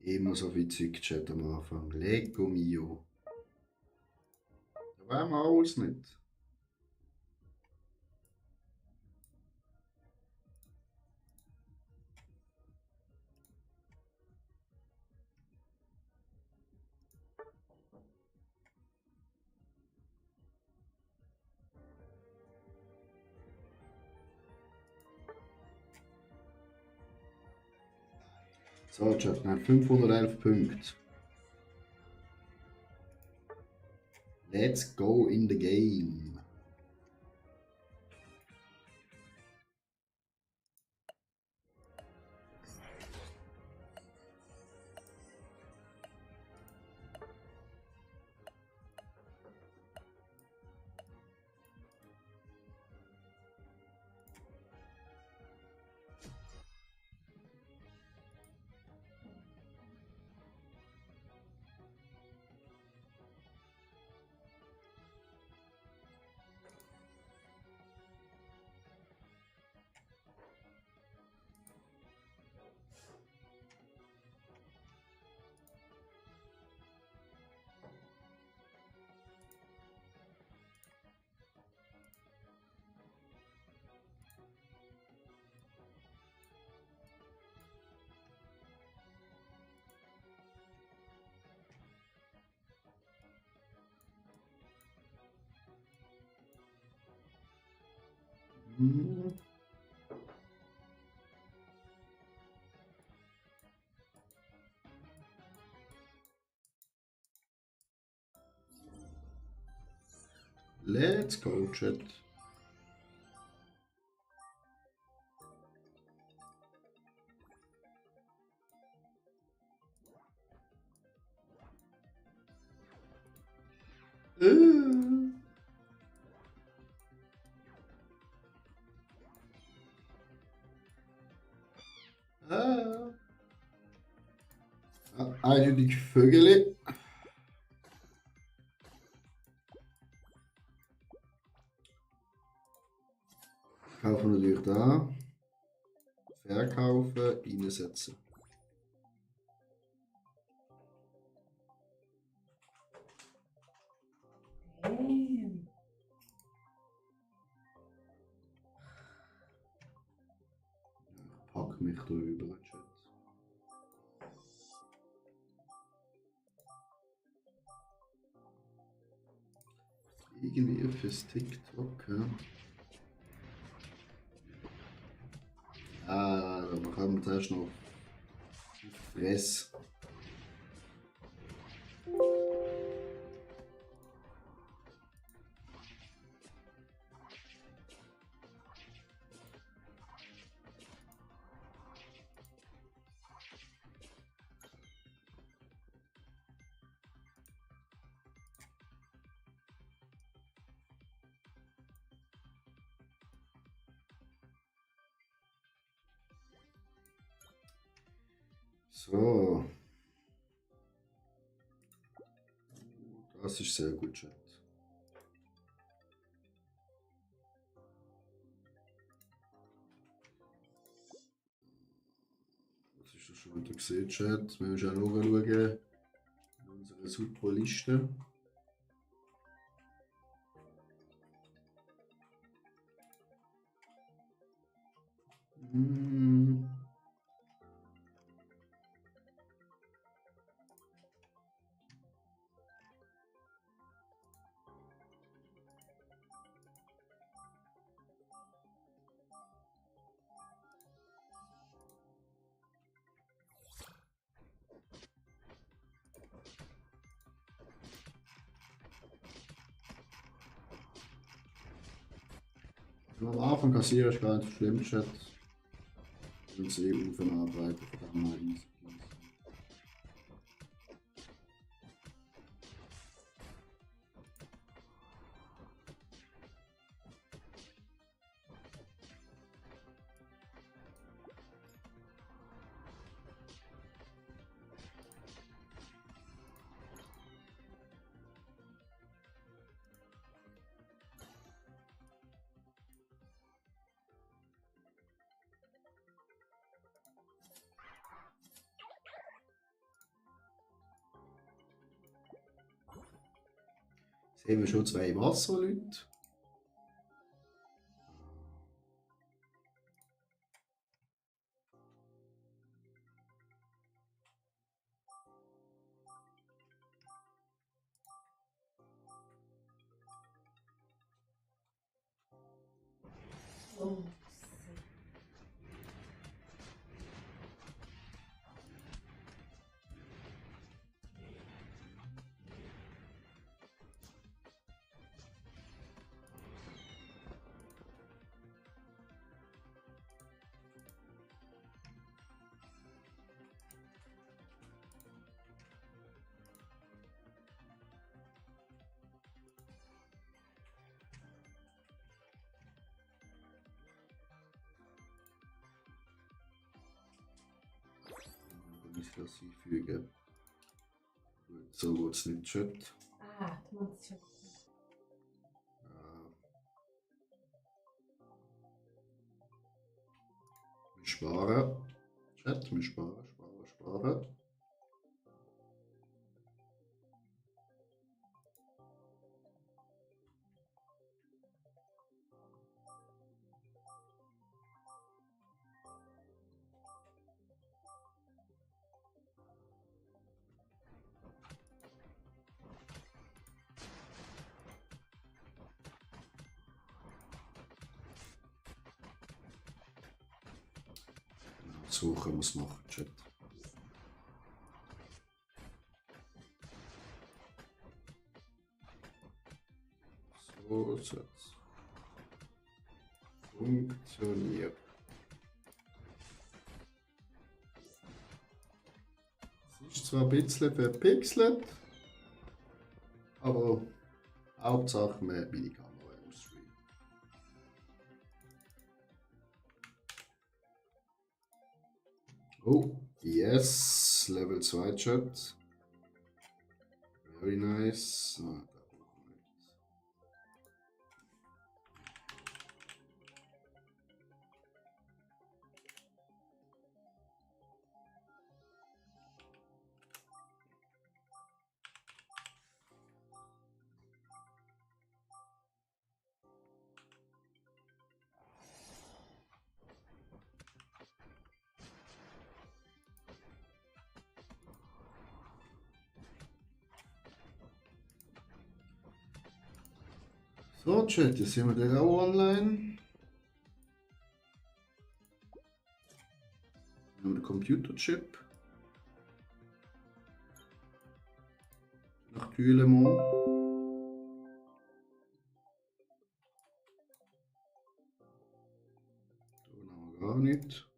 Immer so viel Zeug-Chat am Anfang. Lego mio. Da wollen wir alles nicht. So, Chat, wir haben 511 Punkte. Let's go in the game. Hm. Let's go, Chat. Eindeutig Vögel. Kaufen wir natürlich da. Verkaufen, reinsetzen. Pack mich drüber, Chat. Irgendwie fürs TikTok, ja. Da machen wir zuerst noch Fress. So. Das ist sehr gut, Chat. Das ist das schon wieder gesehen, Chat. Wir müssen auch nachschauen in unserer super Liste. Am Anfang kassieren ist gar nicht so schlimm, Chat. Und sie aufarbeiten von dem mal easy. Sehen wir schon zwei Wasserleute. Oh, Ich lasse sie fügen. Gut, so wird es nicht Chat. du meinst schon. Wir sparen. Chat, wir sparen. Suchen muss machen, Chat. So ist es. Funktioniert. Es ist zwar ein bisschen verpixelt, aber Hauptsache man hat meine Kamera im Stream. Oh, yes, Level 2 Chat. Very nice. Ah, da brauchen wir nichts. So, Chat, jetzt sind wir dann auch online. Nur der Computerchip. Nach Kühlemont. Da haben wir gar nicht.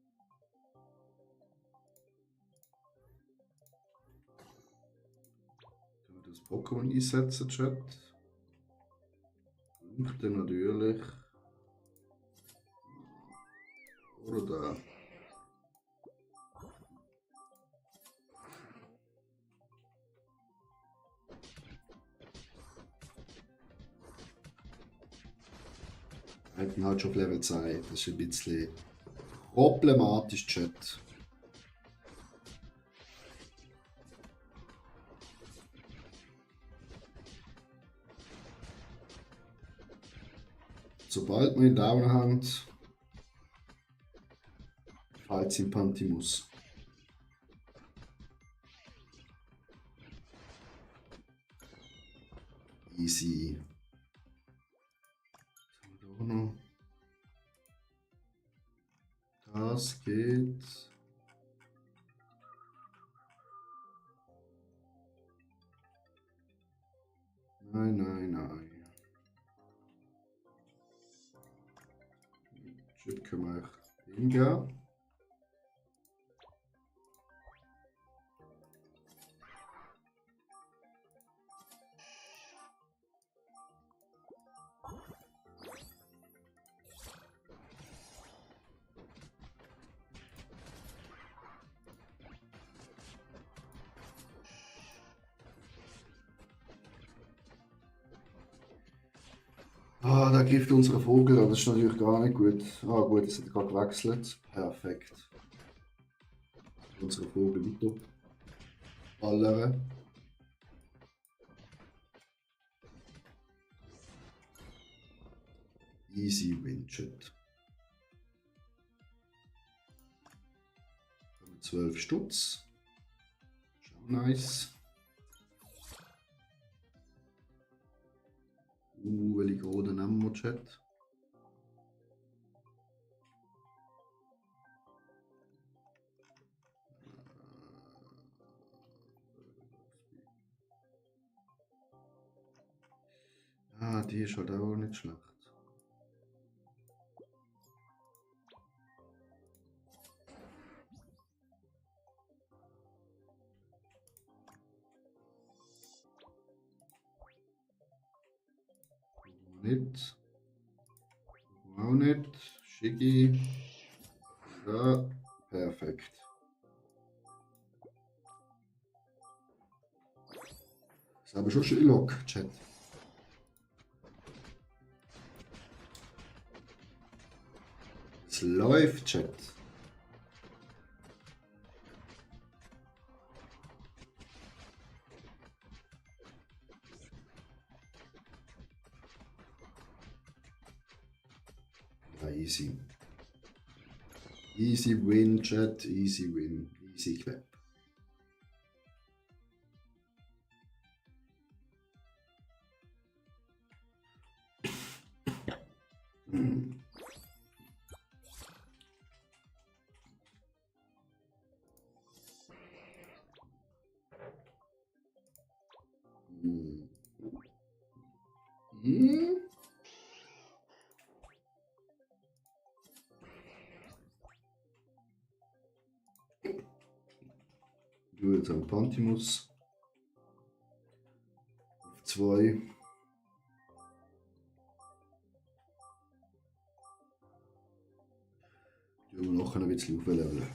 Können wir das Pokémon einsetzen, Chat? Und dann natürlich. Oder da. Wir hätten halt schon auf Level 2. Das ist ein bisschen problematisch, Chat. Sobald man ihn down hat, fällt in Pantimus. Easy. Was haben wir da noch? Das geht. Nein, nein, nein. Chip können wir hingehen. Ah, da greift unser Vogel an, das ist natürlich gar nicht gut. Ah gut, es hat gerade gewechselt. Perfekt. Unsere Vogel weiter ballern. Easy win, Chat. 12 Stutz. Schon nice. Welche Code nehmen wir, Chat? Ah, die ist halt auch nicht schlecht. Nicht. Auch nicht. Schicki. Ja, perfekt. Das habe ich schon schön Lock, Chat. Es läuft, Chat. Ja, easy. Easy win, Chat. Easy win. Easy clap. Du jetzt am Pantimus. Auf 2. Du noch ein bisschen aufleveln.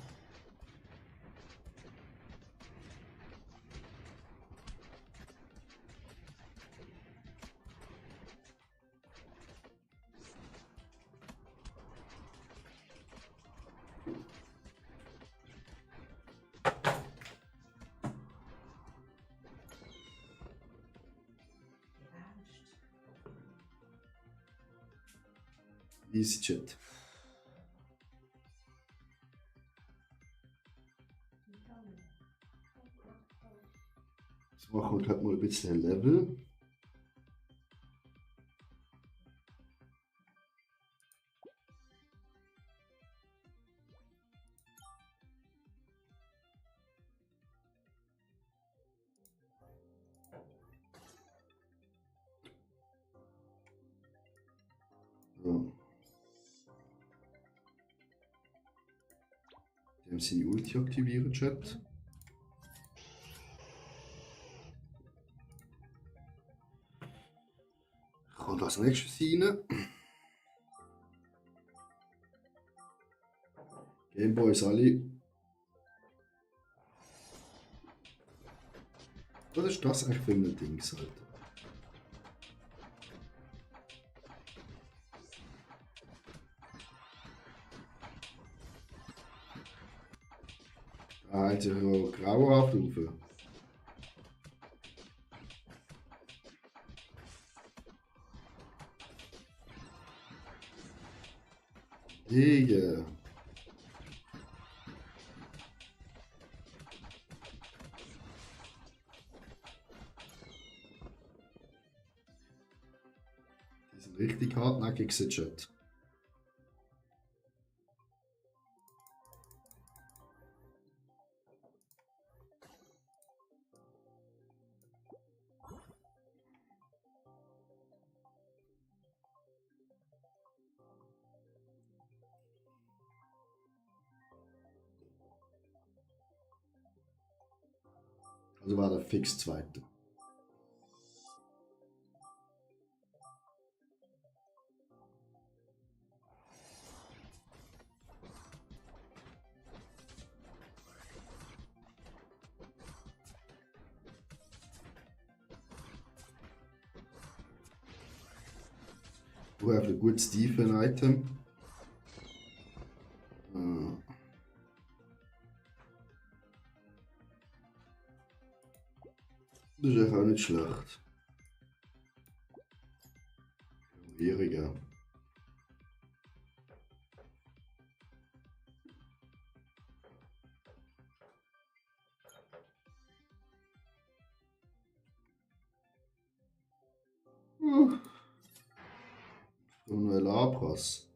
Easy Chat. Jetzt machen wir halt mal ein bisschen Level. So. Die haben seine Ulti aktivieren, Chat. Kommt als nächstes rein. Gameboys alle. Was ist das eigentlich für ein Ding, Alter? Ah, jetzt ist ja grauenhaft rauf. Digga. Die sind richtig hartnäckig, Chat. Also war der fix Zweiter. Du hast ein gutes Defense-Item. Das ist eigentlich auch nicht schlecht. Schwieriger. und ein Labras.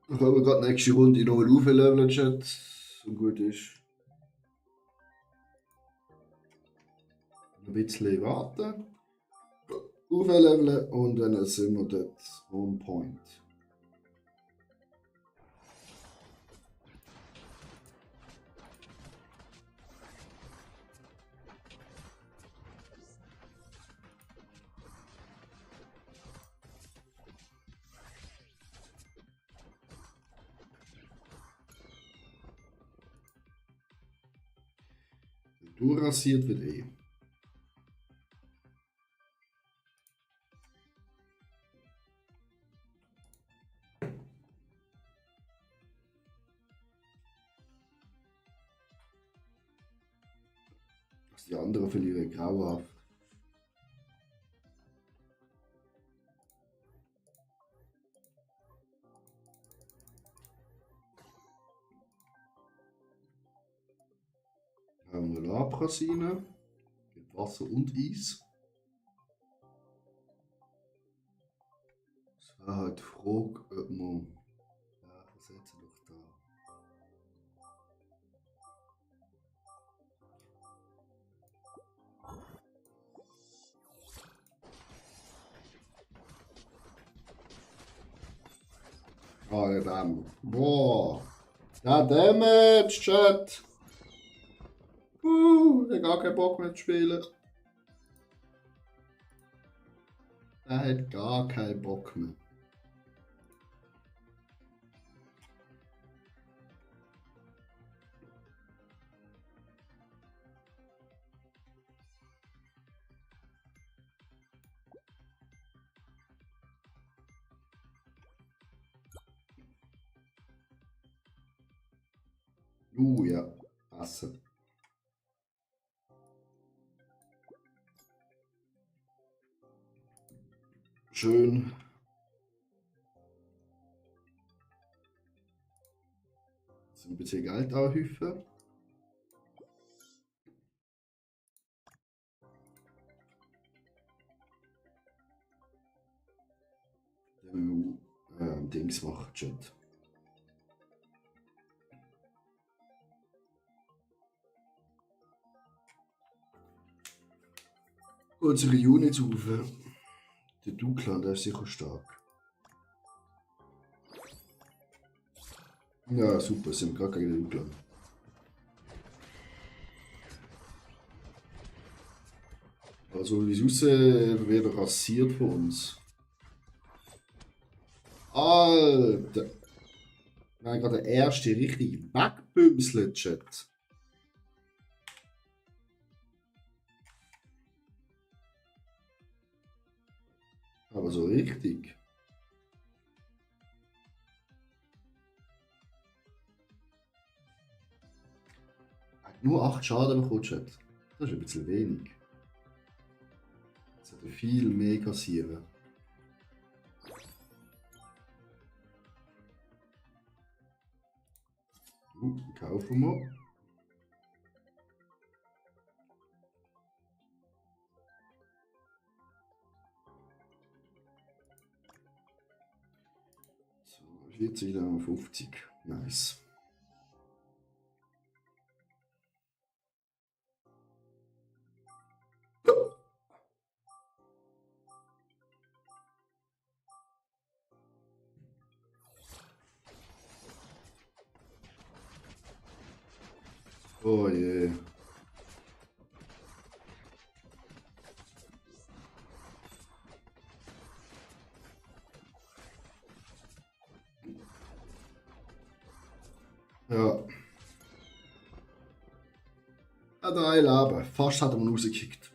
Dann können wir gerade nächste Runde noch mal aufleveln, Chat. So gut ist. Ein bisschen warten. Aufleveln und dann sind wir dort on point. Durchrasiert wird eh. Die anderen verlieren grauhaft. Haben wir Labras rein. Mit Wasser und Eis. Es wäre halt die Frage, ob man. Ja, versetzen doch da. Ah, der Damage. Boah. Der Damage, Chat. Ich habe gar keinen Bock mehr zu spielen. Der hat gar keinen Bock mehr. Ja, Essen. Schön. So ein bisschen Geld anhäufen. Dings machen, Chat. Unsere Units auf. Der Duklan, der ist sicher stark. Ja, super, sind wir gerade gegen den Duklan. Also, wie es aussieht, wird er rasiert von uns. Alter! Wir haben gerade den ersten richtig wegbümselt, Chat. Aber so richtig. Hat nur 8 Schaden bekommen, Chat. Das ist ein bisschen wenig. Jetzt hat er viel mehr kassieren. Kaufen wir. So, 40, dann 50. Nice. Oh je. Ja. Ja, 3 Leben. Fast hat er ihn rausgekickt.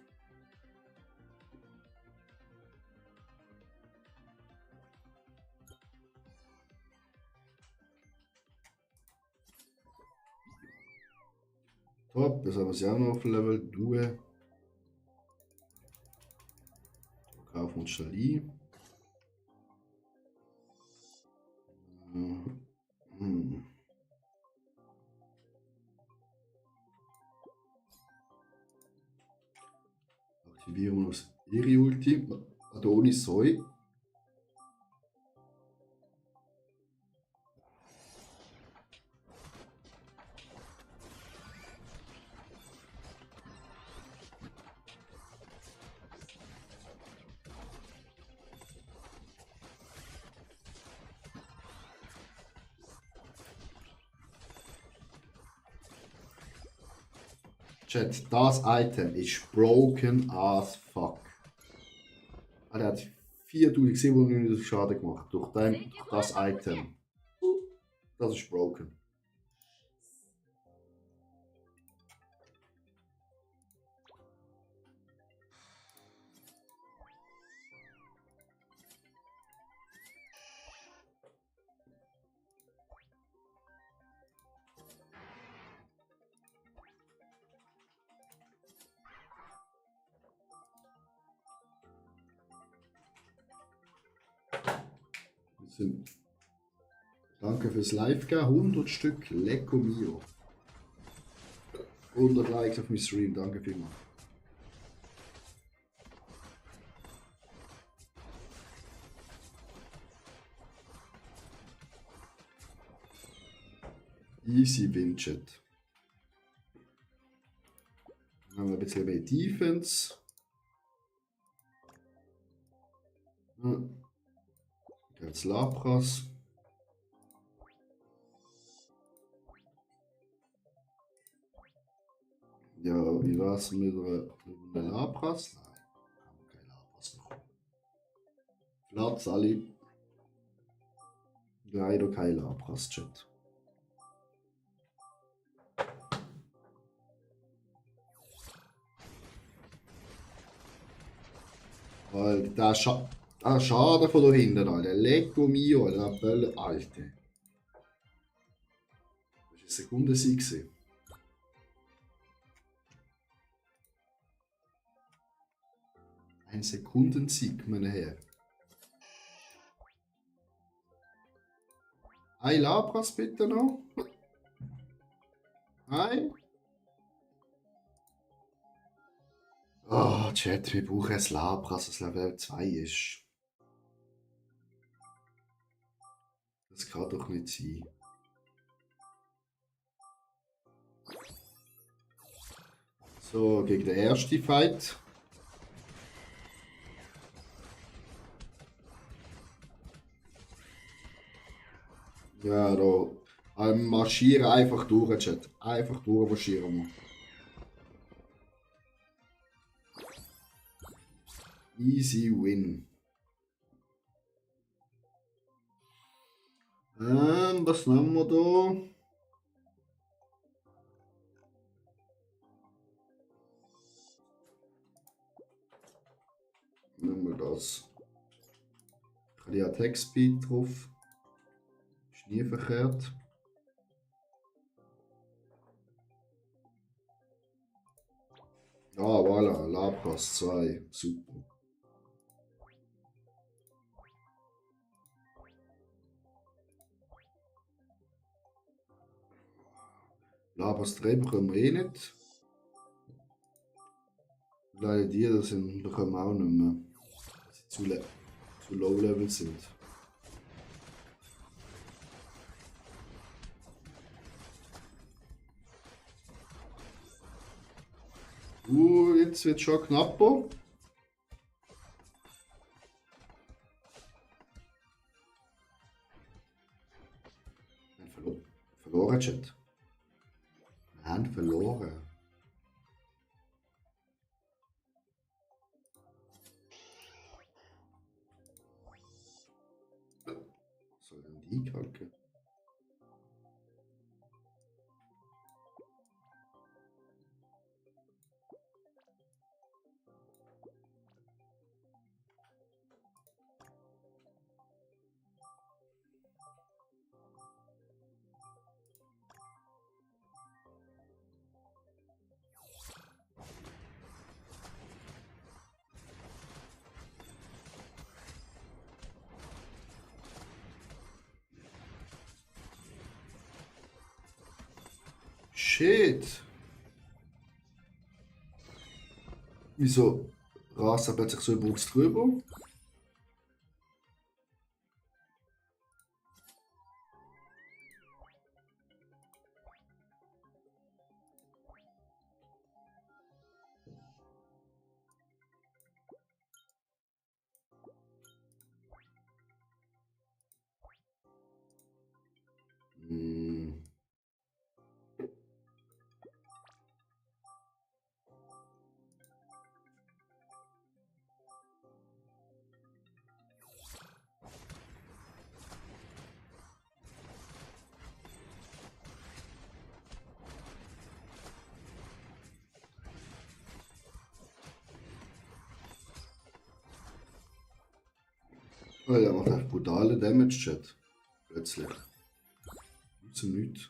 Top, jetzt haben wir sie auch noch auf Level 2. Kaufen uns schnell ein. Aktivieren wir das Eri-Ulti. Adonis Soi. Chat, das Item ist broken as fuck. Er hat 4700 Schaden gemacht durch das Item. Das ist broken. Danke fürs Live-Gehen. 100 Stück Lecco Mio. 100 Likes auf meinem Stream. Danke vielmals. Easy Win, Chat. Dann haben wir ein bisschen mehr Defense. Jetzt Lapras. Ja, wie war es mit der Lapras? Nein, haben wir keine Lapras bekommen. Platz alle. Leider kein Lapras, Chat. Weil der Schaden von da hinten, Alter. Lecco mio, der Bölle, Alter. Das war eine Sekundensieg. Ein Sekundensieg, meine Herren. Ein Labras bitte noch. Ein. Oh, Chat, wir brauchen ein Labras, das Level 2 ist. Das kann doch nicht sein. So, gegen den ersten Fight. Ja, da marschieren einfach durch, Chat. Einfach durchmarschieren wir. Easy win. Was nehmen wir da? Nehmen wir das. Ich habe Attack Speed drauf. Ist nie verkehrt. Ah, voilà, Labras 2. Super. Labras 3 bekommen wir eh nicht. Leider die, das bekommen wir auch nicht mehr. Weil sie zu low level sind. Jetzt wird es schon knapper. Verloren, Chat. Wir haben verloren. Was soll denn die Kacke? Shit. Wieso Straße plötzlich so über uns drüber. Hm. Oh, der macht echt brutale Damage-Chat. Plötzlich. Zum Nichts.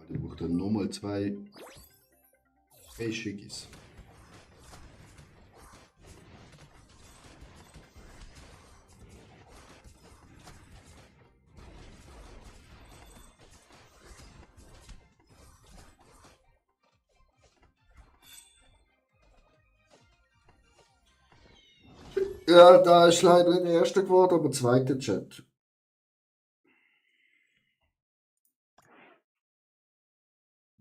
Der braucht dann nochmal zwei Schickis. Ja, da ist leider nicht der erste geworden, aber zweiter Chat.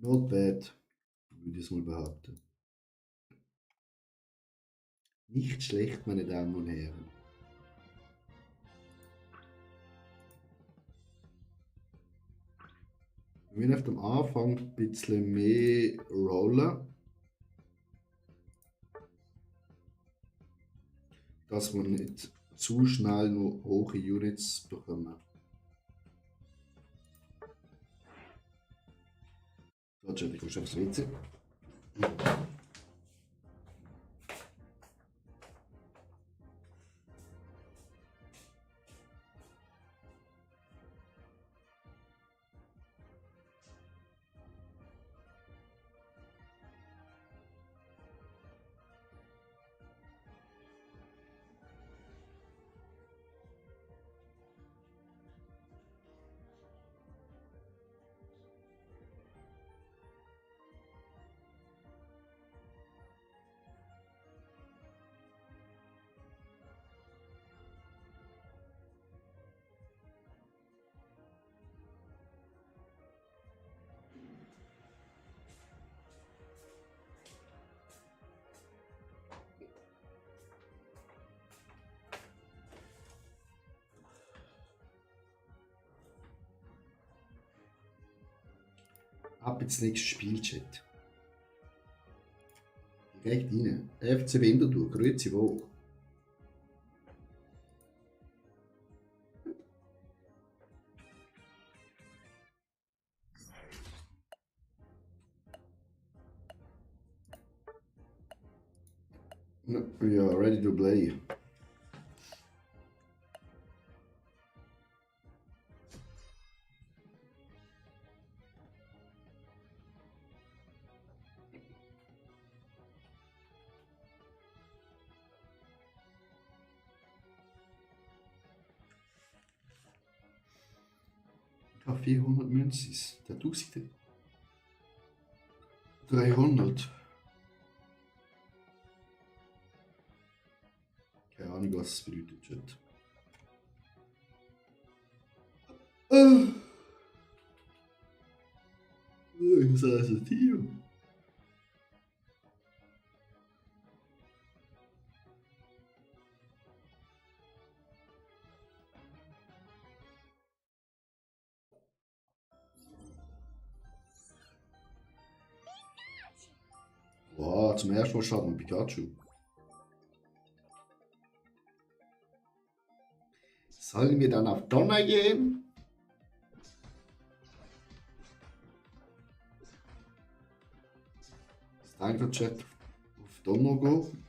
Not bad, würde ich mal behaupten. Nicht schlecht, meine Damen und Herren. Wir müssen auf dem Anfang ein bisschen mehr rollen, dass wir nicht zu schnell noch hohe Units bekommen. So, Chat, ich muss aufs WC. Ab ins nächste Spiel, Chat. Direkt rein. FC Winterthur, grüezi wohl. Ja, ready to play. Ich habe 400 Münzis. Der 1300. Keine Ahnung, was es bedeutet, Chat. Ich ist also ein Team. Wow, zum ersten Mal starten wir Pikachu. Sollen wir dann auf Donner gehen? Ist der Chat auf Donner gehen?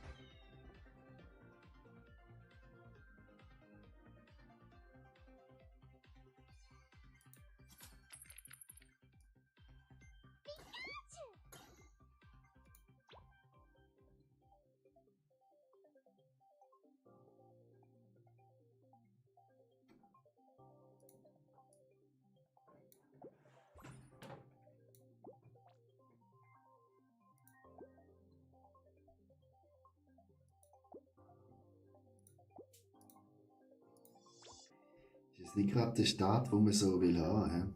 Das ist nicht gerade der Staat, wo man so will haben.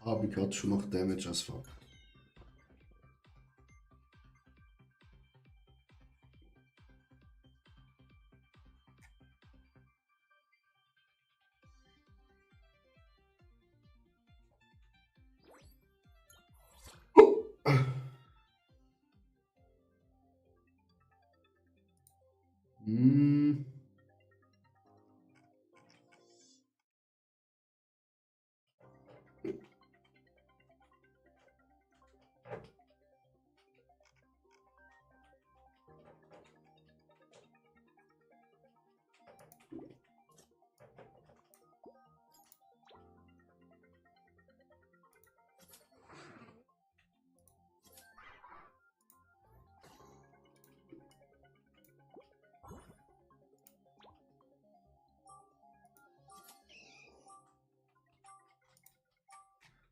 Aber ich hatte schon noch Damage als Fakt. Hm.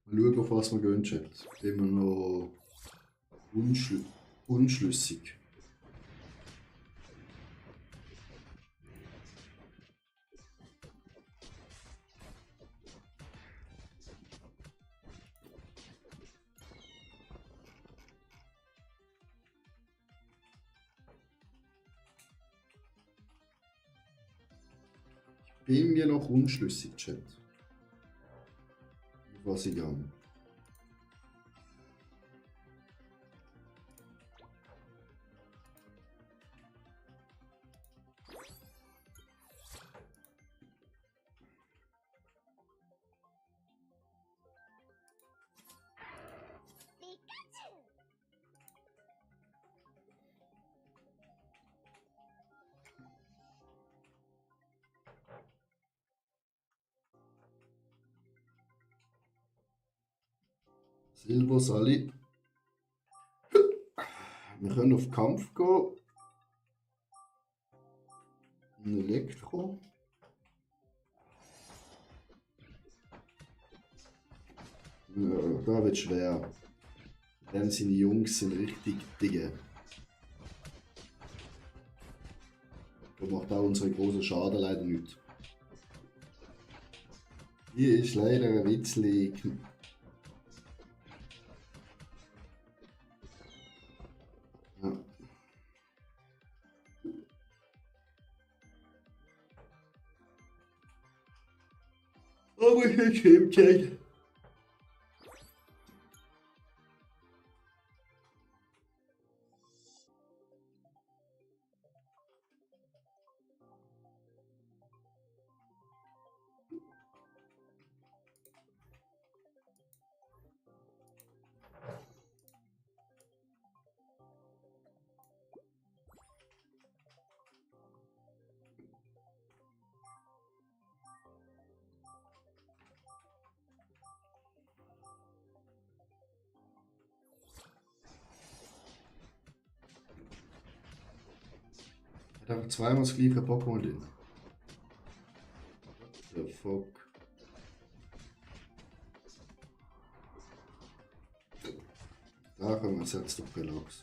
Mal schauen, auf was wir gehen, Chat. Immer noch unschlüssig. Bin mir noch unschlüssig, Chat. Auf was ich gehe. Silber Sally. Wir können auf Kampf gehen. Ein Elektro. Ja, da wird schwer. Denn seine Jungs sind richtig dicke. Da macht auch unsere große Schaden leider nicht. Hier ist leider ein Witzli. Ja. Aber ich bin schämt. Er hat einfach zweimal das gleiche Pokémon drin. The fuck. Da kommen wir jetzt doch Relax.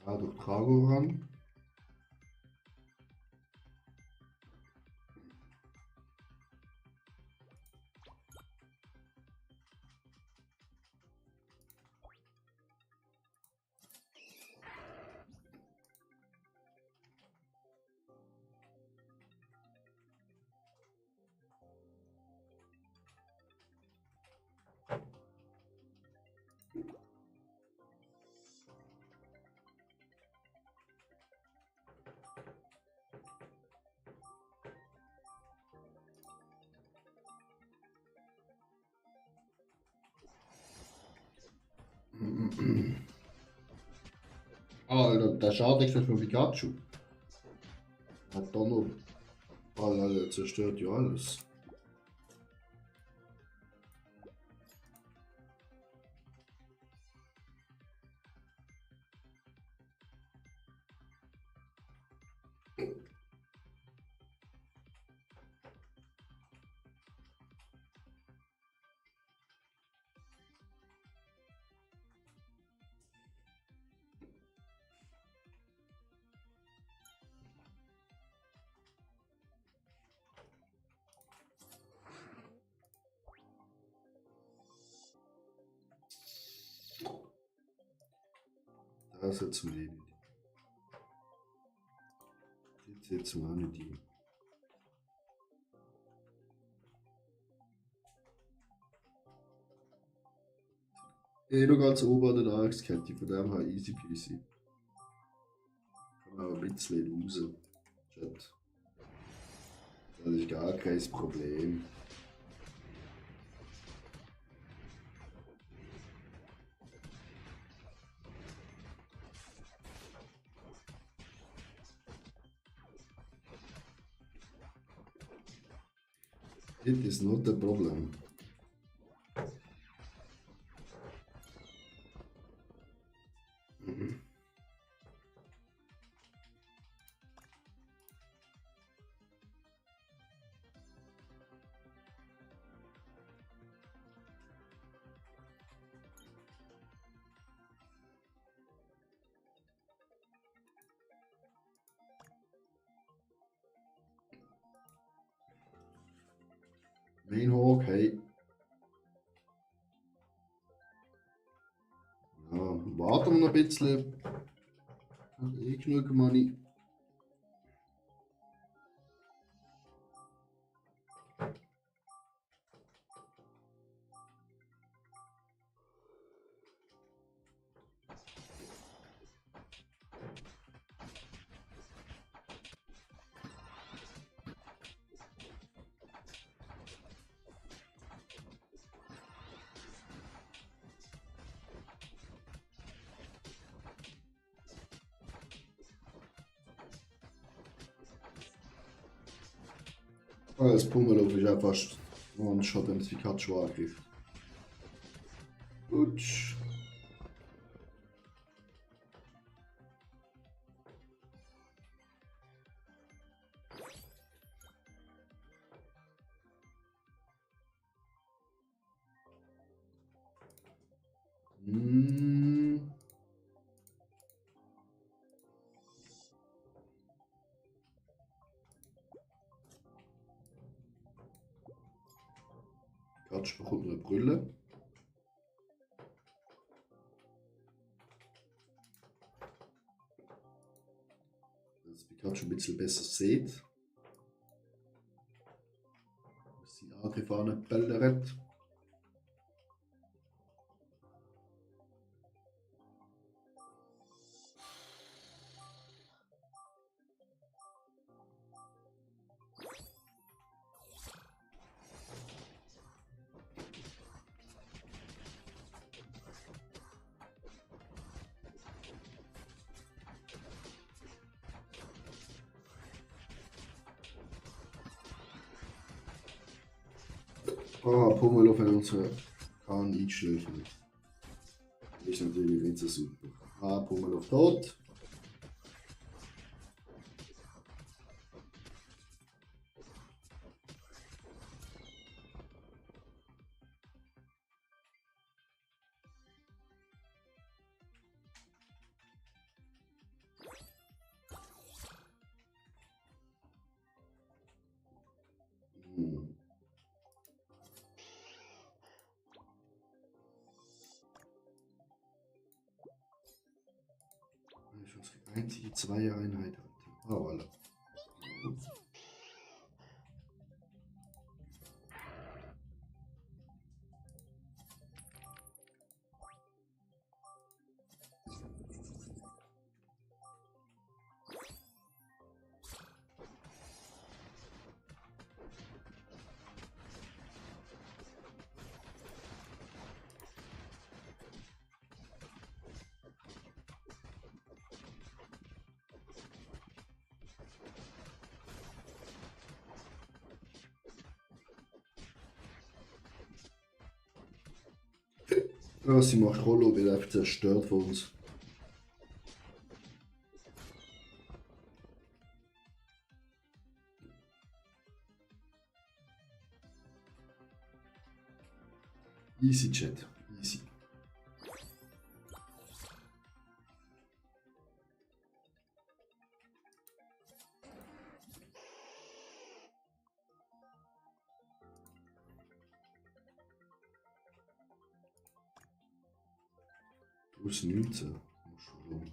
Da durch Trago ran. Alter, der Schaden von Pikachu. Hat Donner. Alter, zerstört ja alles. Das setzen wir nicht. Das setzen wir auch nicht ein. Noch ganz oben an der Nahrungskette, von dem her easy peasy. Kann man auch ein bisschen raus. Chat. Das ist gar kein Problem. It is not a problem. Mainhawk, hey. Ja, warten wir noch ein bisschen. Hat eh genug Money. Das Pummeluff ist einfach One-Shot, wenn es Pikachu angreift. Gut. Pikachu bekommt eine Brille. Dass Pikachu ein bisschen besser sieht. Dass sie Angriff anbellert. Pummeluff hat unsere Kahn eingeschläfert. Ist natürlich nicht so super. Pummeluff tot. Einzige Zweier-Einheit. Ah, voilà. Ja, sie macht Rollo, wird einfach zerstört von uns. Easy, Chat. Easy. Plus 19. Schon.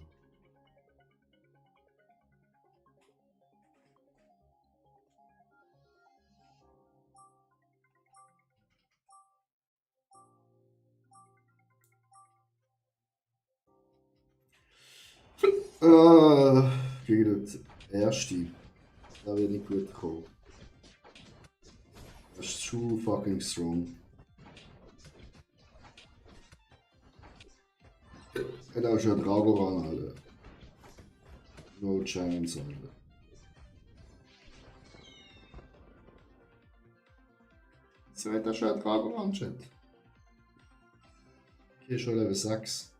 Gegen das erste. Da wird nicht gut kommen. Das ist zu fucking strong. Er hat auch schon Dragoran, Alter. No chance, Alter. So hat er schon einen Dragoran, Chat. Okay, schon Level 6.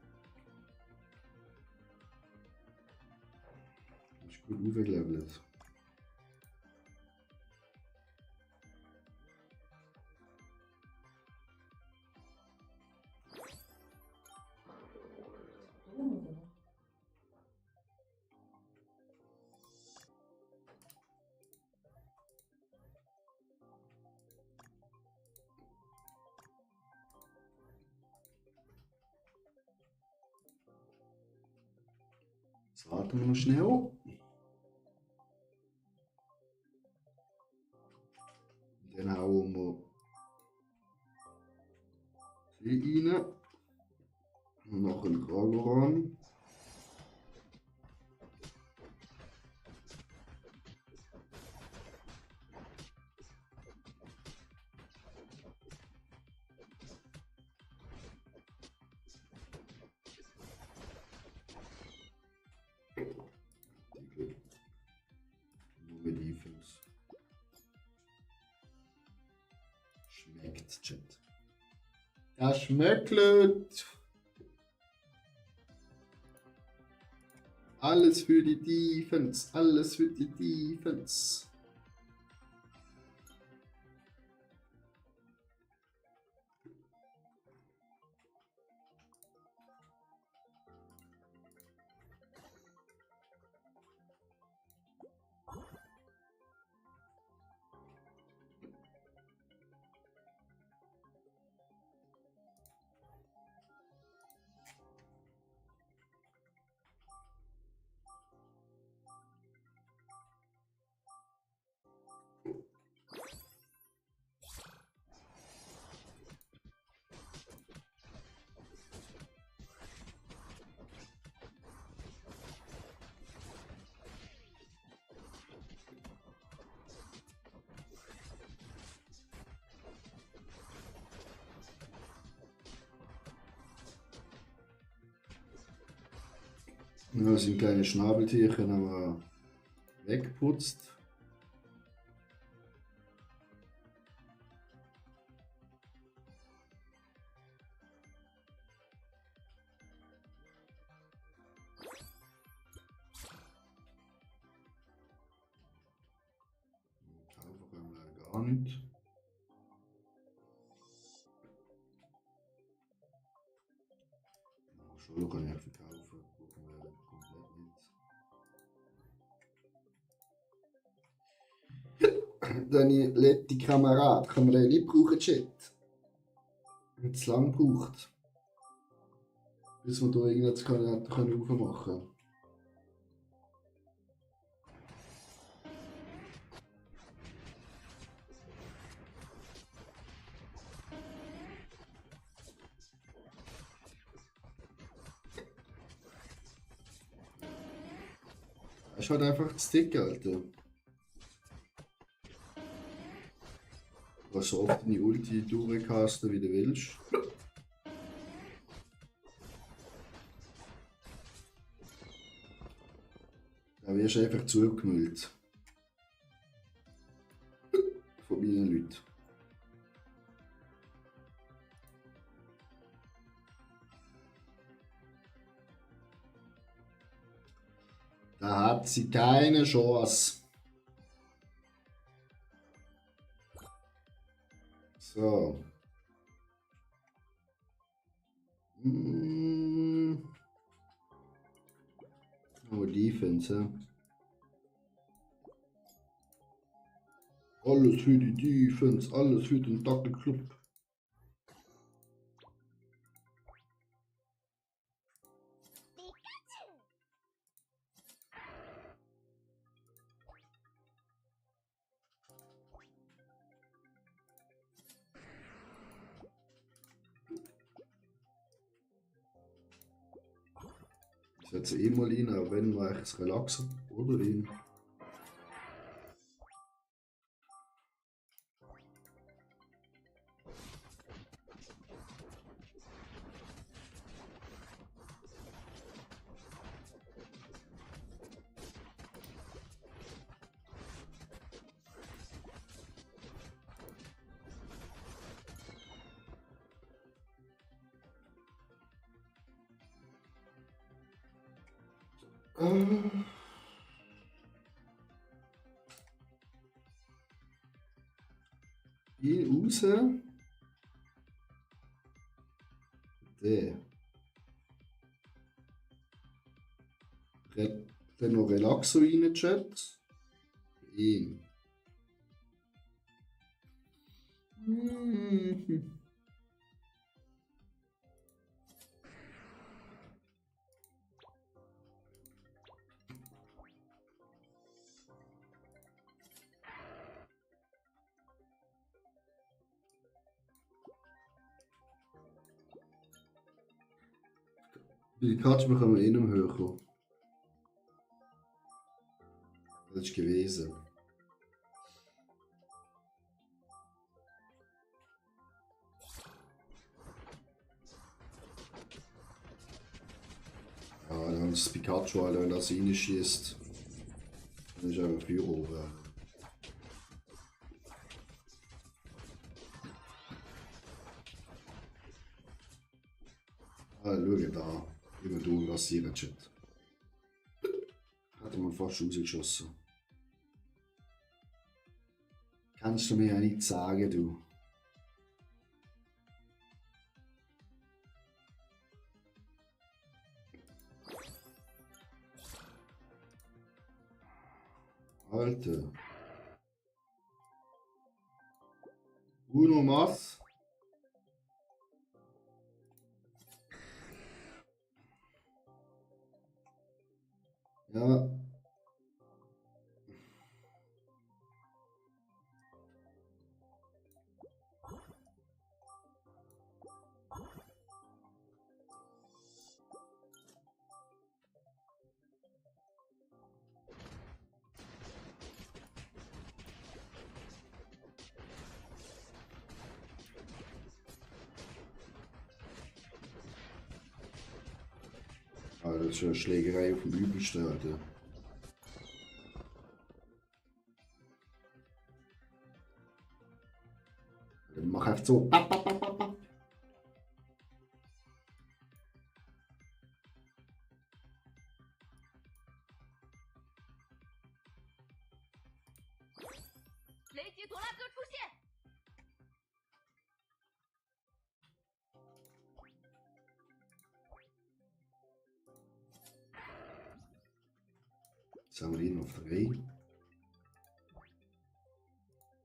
Ist gut aufgelevelt. Jetzt warten wir noch schnell. Dann hauen wir sie rein. Und noch ein Dragoran. Nur Defense. Schmeckt, Chat. Das schmeckt. Alles für die Defense. Alles für die Defense. Ja, sind kleine Schnabeltierchen, aber weggeputzt. Kaufen können wir leider gar nicht. Schon kann ich verkaufen, brauchen wir komplett nicht. Deine letzte Kamerad, kann man den nicht brauchen, Chat? Wenn es lang braucht. Bis wir da irgendwas aufmachen können. Das ist halt einfach zu dick, Alter. Du kannst so oft deine Ulti durchcasten, wie du willst. Da wirst du einfach zugemüllt. Von meinen Leuten. Da hat sie keine Chance. So. Oh, Defense. Alles für die Defense, alles für den Dackelclub. Ich setze eh mal rein, auch wenn war ich es relaxer oder ihn. Ihn raus. Der. Dann noch Relaxo rein, Chat. Ihn. Die Karte bekommen wir eh nicht mehr höher kommen. Das ist gewesen. Ja, dann ist das Pikachu, Alter, wenn das reinschießt. Dann ist einfach Feuer oben. Ah, schau da. Immer du rasieren, Chat. Hat man fast rausgeschossen. Kannst du mir ja nicht sagen, du. Alter. Uno Mas. Ja. Alter, das ist eine Schlägerei auf dem Übelsten, Alter. Dann mach einfach so. Bap, bap, bap, bap, bap. Jetzt haben wir ihn auf 3.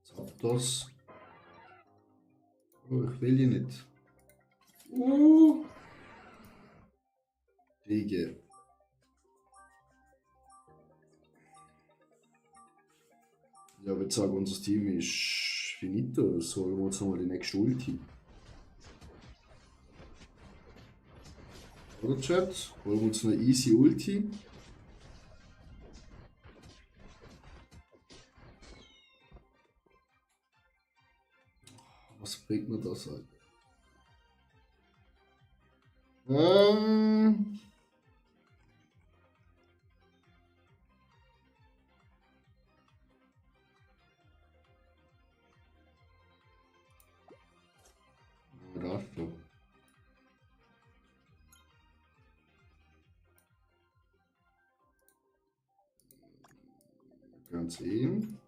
Zapdos. Oh, ich will ihn nicht. Digga. Ja, ich würde sagen, unser Team ist finito. Das holen wir uns nochmal die nächste Ulti. Oder Chat? Holen wir uns eine easy Ulti. Was bringt mir das halt? Ähm. Dafür. Ganz eben.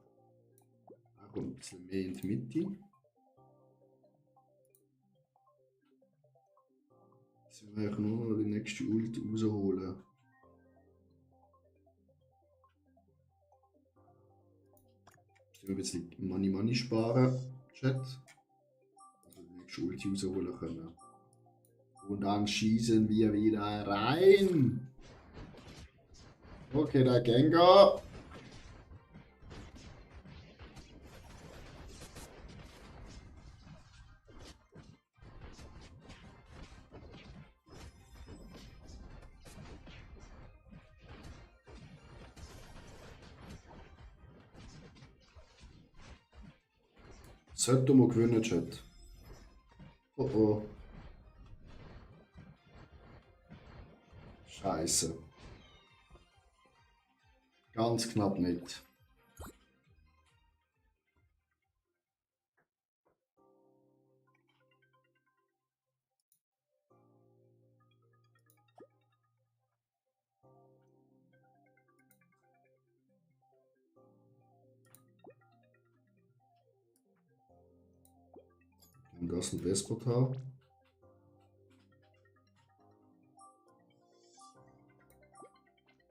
Auch ein bisschen mehr in die Mitte. Jetzt müssen wir nur noch die nächste Ult rausholen. Ein bisschen Money sparen, Chat. Also die nächste Ulti rausholen können. Und dann schießen wir wieder rein. Okay, der Gengar. Sollte mal gewinnen, Chat. Oh oh. Scheiße. Ganz knapp nicht. Und das ein Vespertal.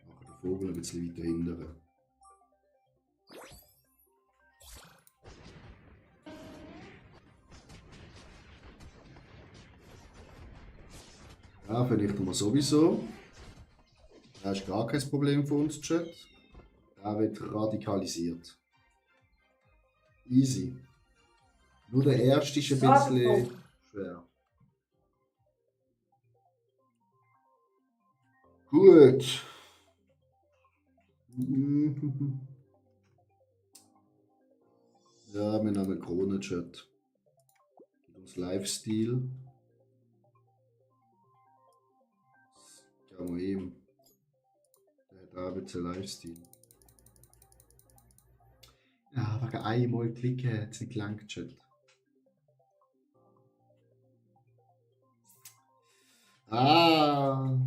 Machen den Vogel ein bisschen weiter hinten. Ja, vielleicht mal sowieso. Das ist gar kein Problem für uns, Chat. Der wird radikalisiert. Easy. Nur der erste ist ein bisschen schwer. Gut. Ja, wir haben Krone-Chat. Uns Lifestyle. Gehen wir ihm. Der hat auch ein bisschen Lifestyle. Ja, wegen einmal klicken hat es nicht gelangt, Chat. Ah!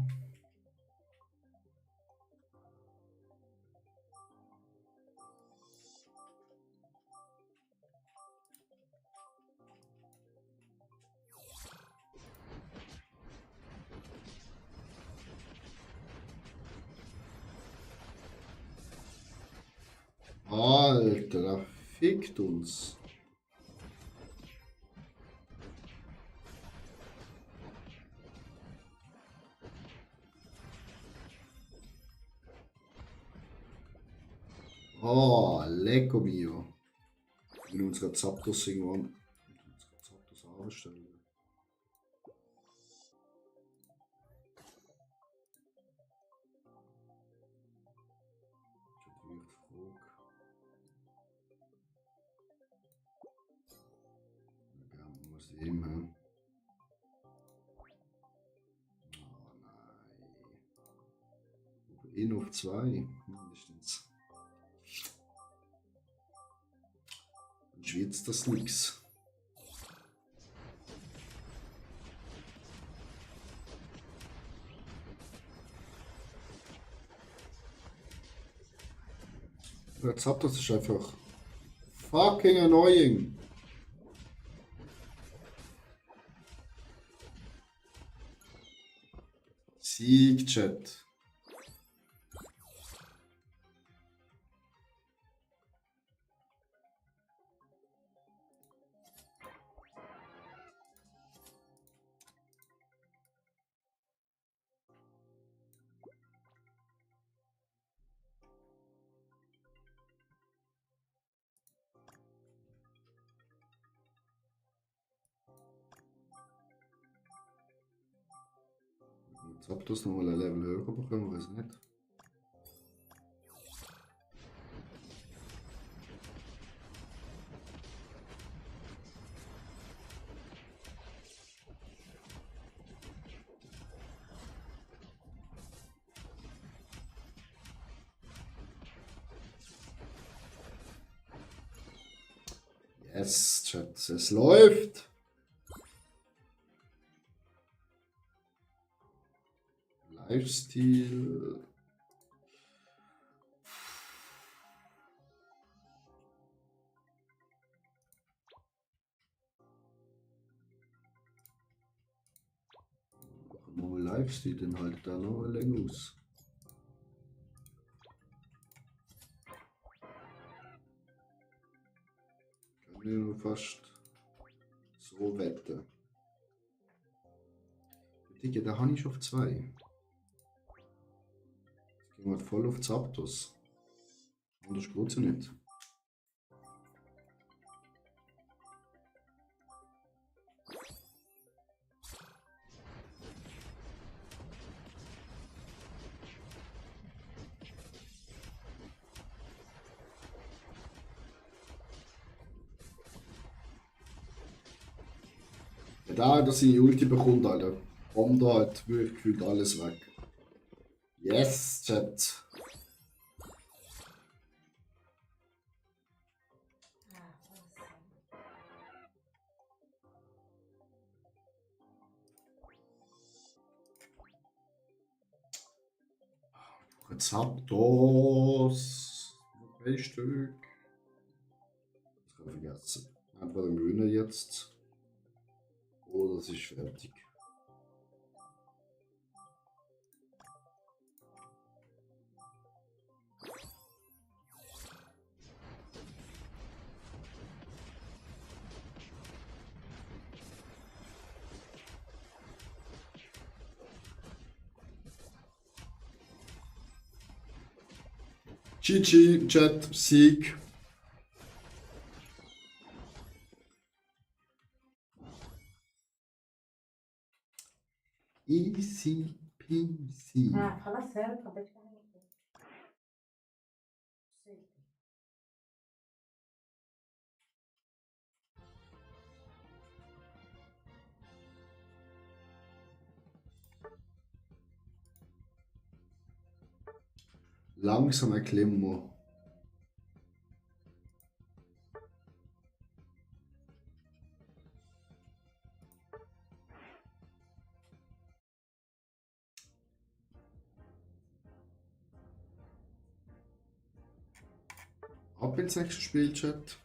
Alter, der fickt uns. Oh, lecco mio. In unserer Zapdos irgendwann. Zapdos anstellen. Sehen, hä? Oh nein. Eh noch 2. Mindestens. Dann schwitzt das nix. Jetzt habt ihr es einfach fucking annoying. Sieg, Chat. Jetzt habt ihr es nochmal ein Level höher bekommen, weiß nicht. Yes, Chat, es läuft. Lifestyle. Mal Lifestyle, den halt da noch länger aus. Kann ich noch fast so wetten. Digga, da habe ich schon auf 2. Jetzt gehen wir voll auf Zapdos. Anders geht es ja nicht. Ja, da, dass ich Ulti bekommt, Alter. Bomb da hat wirklich gefühlt alles weg. Yes, Chat. Zapdos. Noch 3 Stück. Das kann ich vergessen. Entweder gewinnen jetzt. Oder es ist fertig. GG, Chat, Sieg. Easy peasy. Ah, fala sério, acabei de carregar aqui. Sei. Langsam erklimmen wir. Ab ins nächste Spiel, Chat.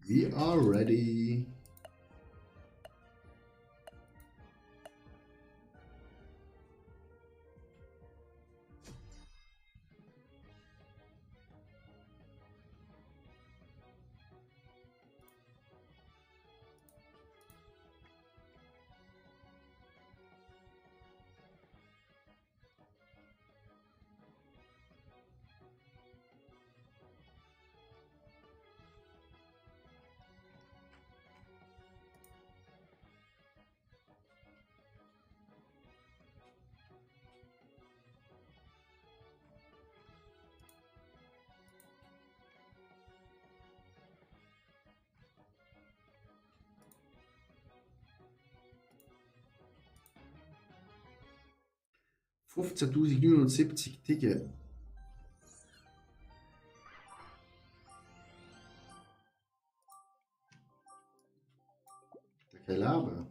We are ready. $15.970 Ticket. Der kann leben.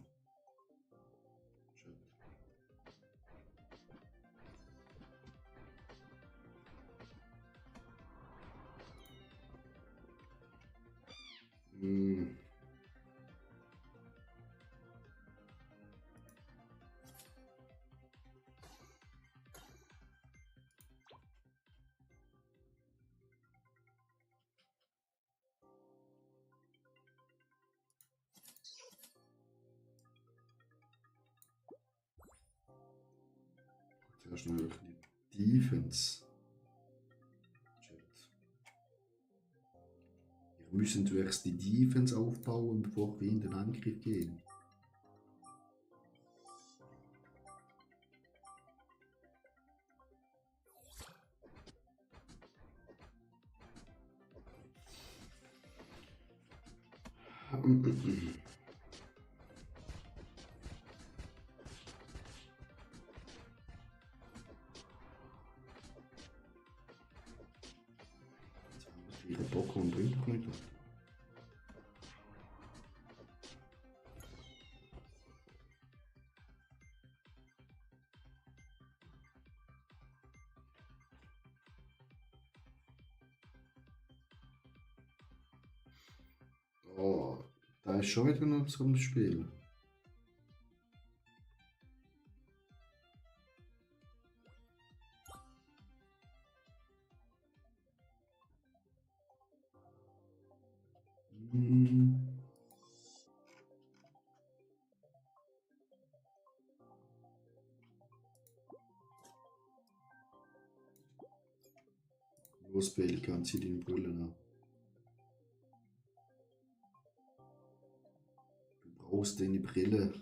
Hm. Zuerst noch wirklich die Defense. Chat. Wir müssen zuerst die Defense aufbauen, bevor wir in den Angriff gehen. Ihre Pokémon bringt doch nicht. Oh, da ist schon wieder noch so ein Spiel. Hm. Los, Pelikan, zieh die Brille an. Du brauchst deine Brille.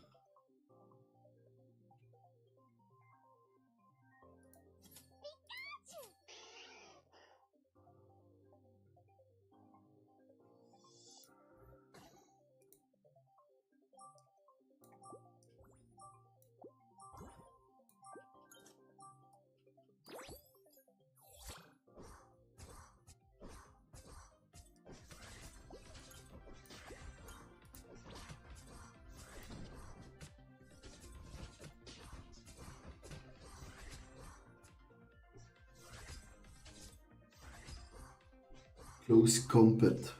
Close Combat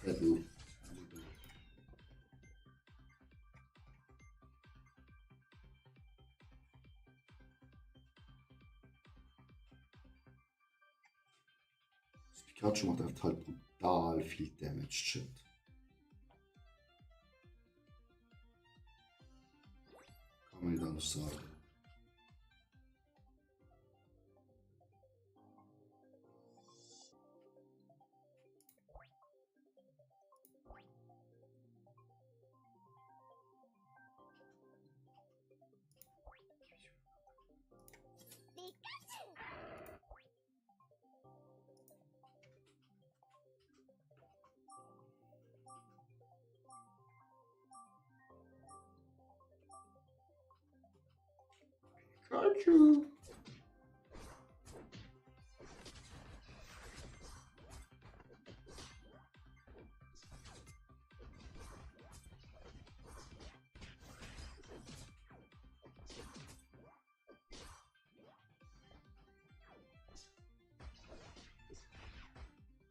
Battle. Das Pikachu macht halt brutal viel Damage, shit. Kann man nicht anders sagen. Pikachu.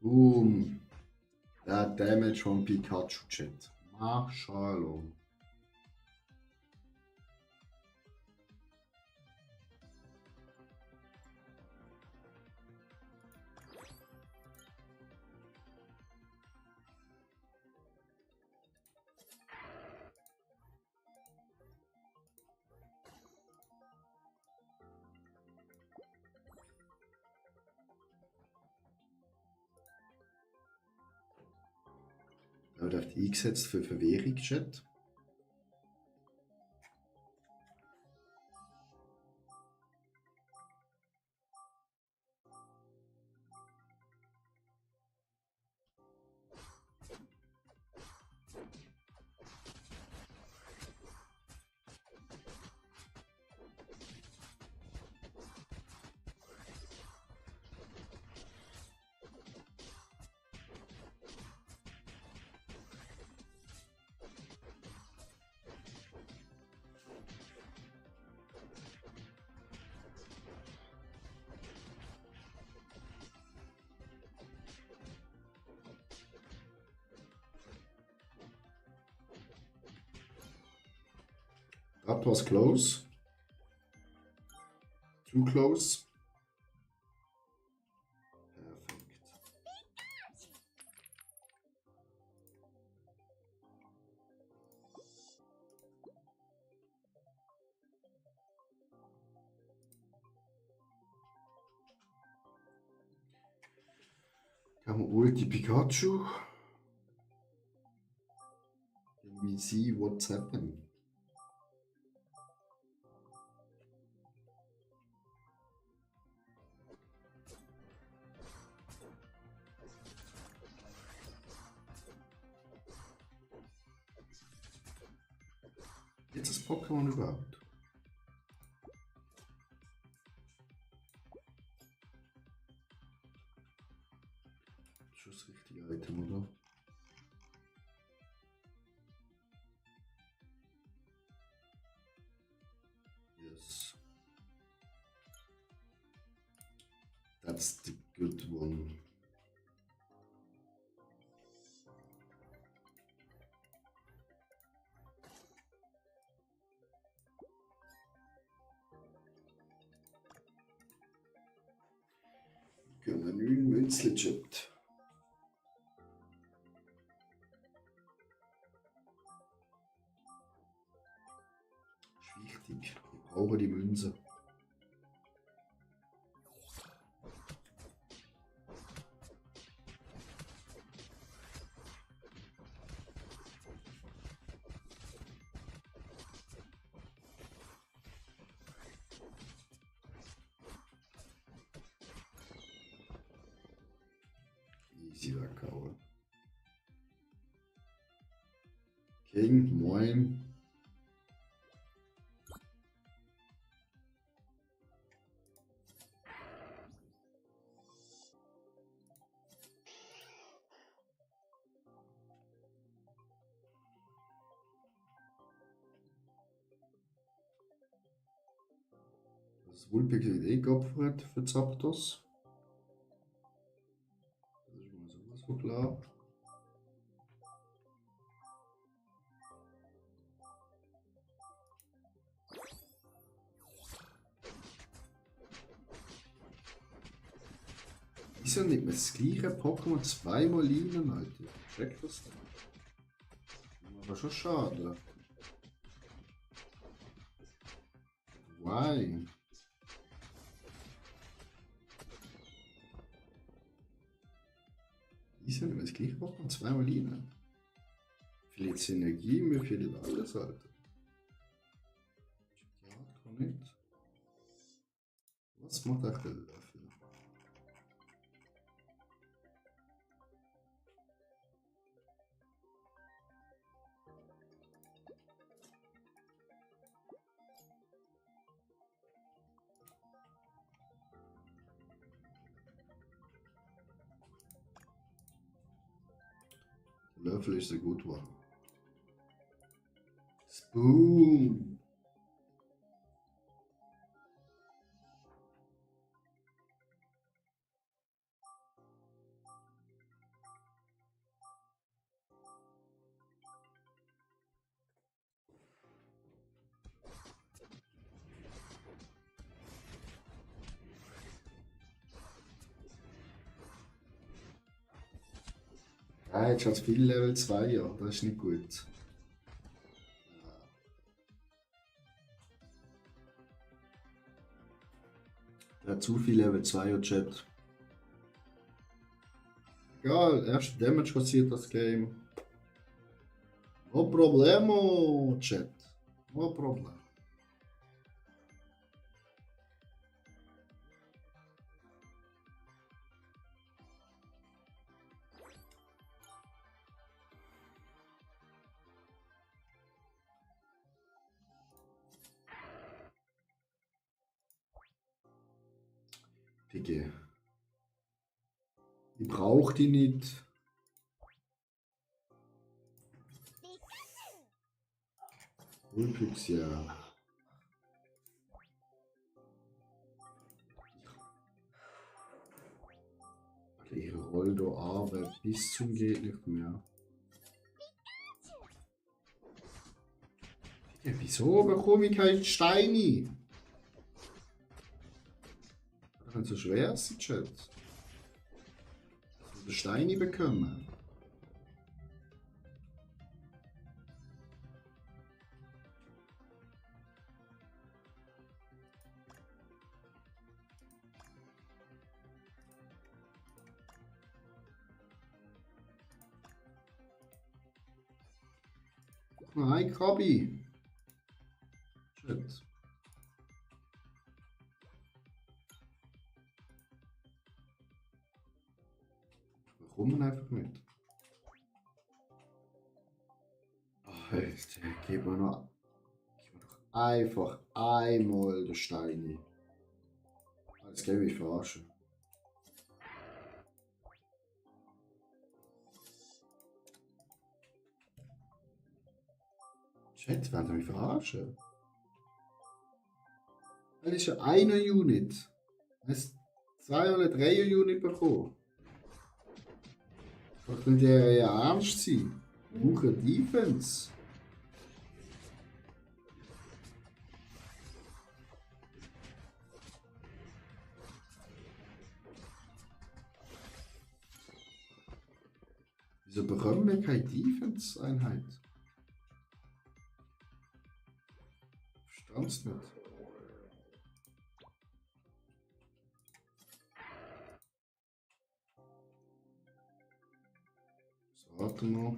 Boom. Der Damage von Pikachu Chat. Mashallah. Er wird eingesetzt für Verwirrung, Chat. That was close. Too close. Perfekt. Kann man Ulti Pikachu? Let me see what's happening. Jetzt das Pokémon überhaupt? Schon das richtige Item, oder? Yes. That's the good one. Können wir 9 Münzli chippt. Ist wichtig. Wir brauchen die Münze. Easy weghauen. King, moin. Das Wulpig wird eh geopfert für Zapdos. Das ist mal sowas von klar. Wieso nimmt man das gleiche Pokémon zweimal rein, Alter? Check das denn? Aber schon schade. Why? Wieso nimmt man das gleiche Pokémon zweimal rein? Vielleicht Synergie, mir fehlt alles, Alter. Ja, kann nicht. Was macht euch der Löffel? Der Löffel ist ein gut one. Spoon! Ah, jetzt hat viel Level 2, ja, das ist nicht gut. Der hat zu viel Level 2 Chat. Egal, erst Damage kassiert das Game. No problemo, Chat. No problem. Dicke. Ich brauche die nicht. Ulpix, ja. Ich roll da aber bis zum geht nicht mehr. Dicke, wieso bekomme ich keine Steine? Das kann so schwer sein, Chat. Steine bekommen. Nein, Krabi. Shit. Wir kommen einfach mit. Alter, gib mir doch einfach einmal den Stein. Jetzt gebe ich verarschen. Chat, wollt ihr mich verarschen? Das ist ja eine Unit. Hast 2 oder 3 Unit bekommen? Das könnte ja ernst sein. Wir brauchen Defense. Wieso bekommen wir keine Defense-Einheit? Verstand's nicht. So, warte mal.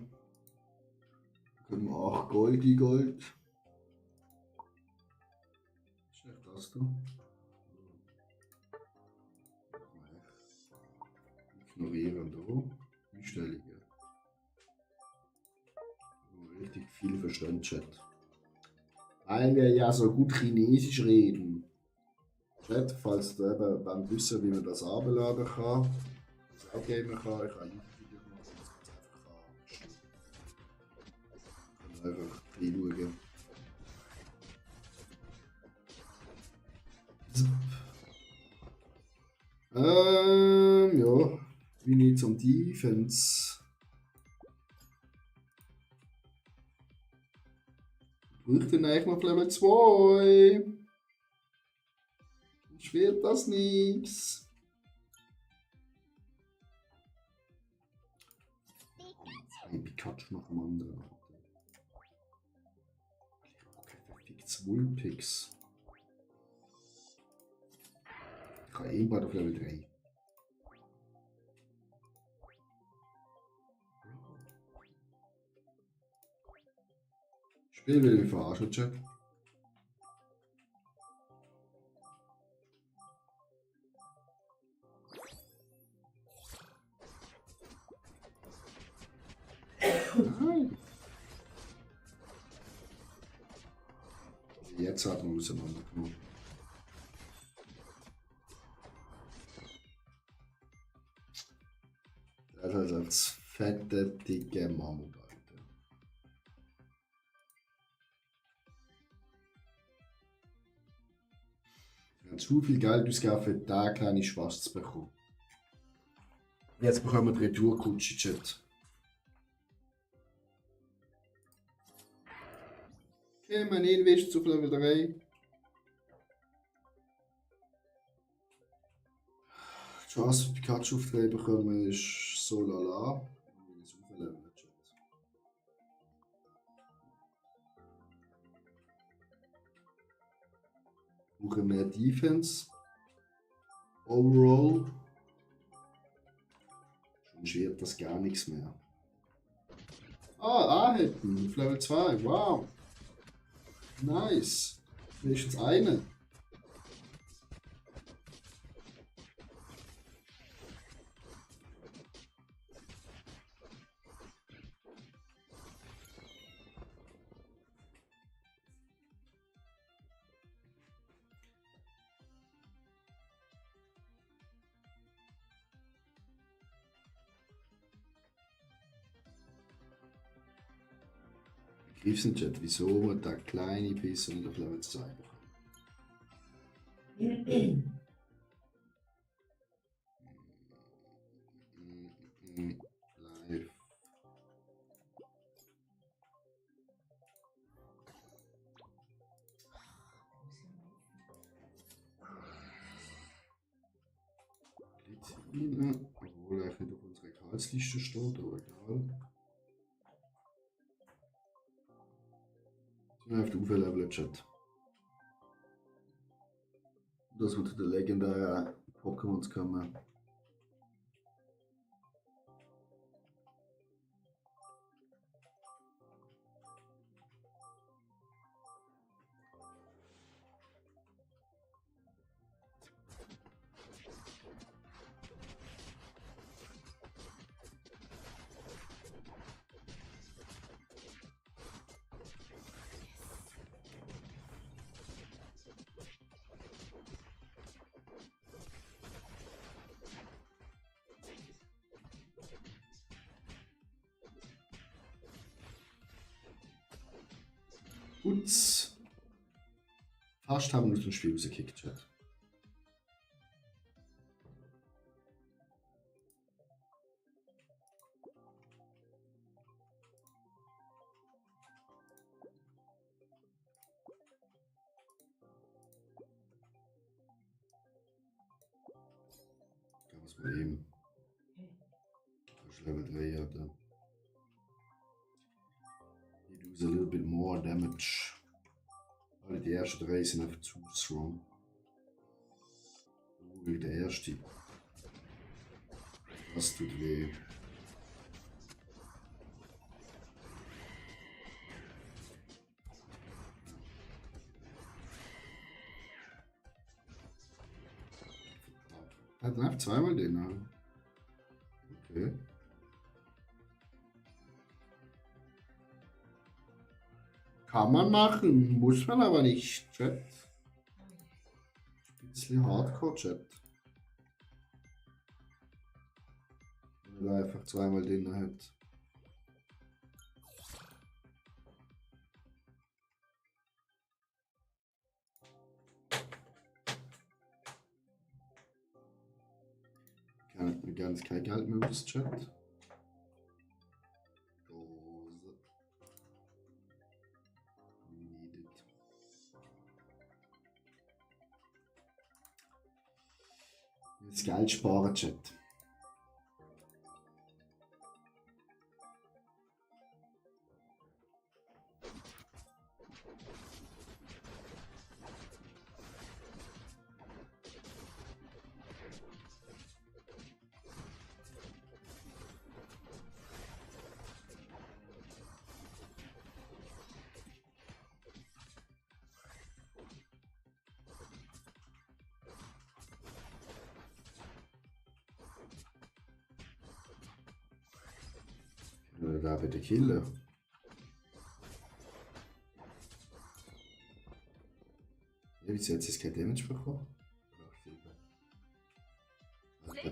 Können wir 8 Gold in Gold. Ist nicht das da? Ignorieren da. Einstellungen. Richtig viel Verstand, Chat. Weil wir ja so gut Chinesisch reden. Chat, falls du eben wenn wissen, wie man das abladen kann, das auch geben kann, ich habe ein YouTube-Video gemacht, das ganz einfach reinschauen. Ja, wie nicht zum Defense. Braucht ihr eigentlich noch Level 2? Sonst wird das nichts. Ein Pikachu nach dem anderen. Okay, verficktes Wulpix. Ich habe irgendwann auf Level 3. Spiel will mich verarschen, Chat. Nein. Jetzt hat man auseinandergenommen. Das ist als fette, dicke Mammut, Alter. Wir haben zu viel Geld ausgegeben für den kleinen Spaß zu bekommen. Jetzt bekommen wir die Retourkutsche, Chat. Okay, mein Invest auf Level 3. Die Chance, Pikachu auf 3 bekommen, ist so lala. Ich will es aufleveln, Chat. Wir brauchen mehr Defense. Overall. Sonst wird das gar nichts mehr. Ah, Ahitten auf Level 2. Wow. Nice. Wenigstens eine. Griffsen Chat, wieso man da kleine Biss und auf Level 2 bekommt. Live. Glycine, obwohl er nicht auf unserer Gehaltsliste steht, aber egal. Sind wir auf der Auflevel Chat. Das wird der legendären Pokémons kommen. Putz. Fast haben wir aus dem Spiel rausgekickt, Chat. Da muss man eben. Das ist Level 3, ja. Dann. He does a little bit more damage. Alle die ersten 3 sind einfach zu strong. Wie der erste. Das tut weh. Hat einfach zweimal den, ne? Okay. Kann man machen, muss man aber nicht, Chat. Ein bisschen Hardcore, Chat. Wenn er einfach zweimal den hat. Kann mir ganz kein Geld mehr aus, Chat. Dose. Needed. Jetzt Geld sparen, Chat. Da bitte killen. Ja, wieso hat sie jetzt kein Damage bekommen? Okay,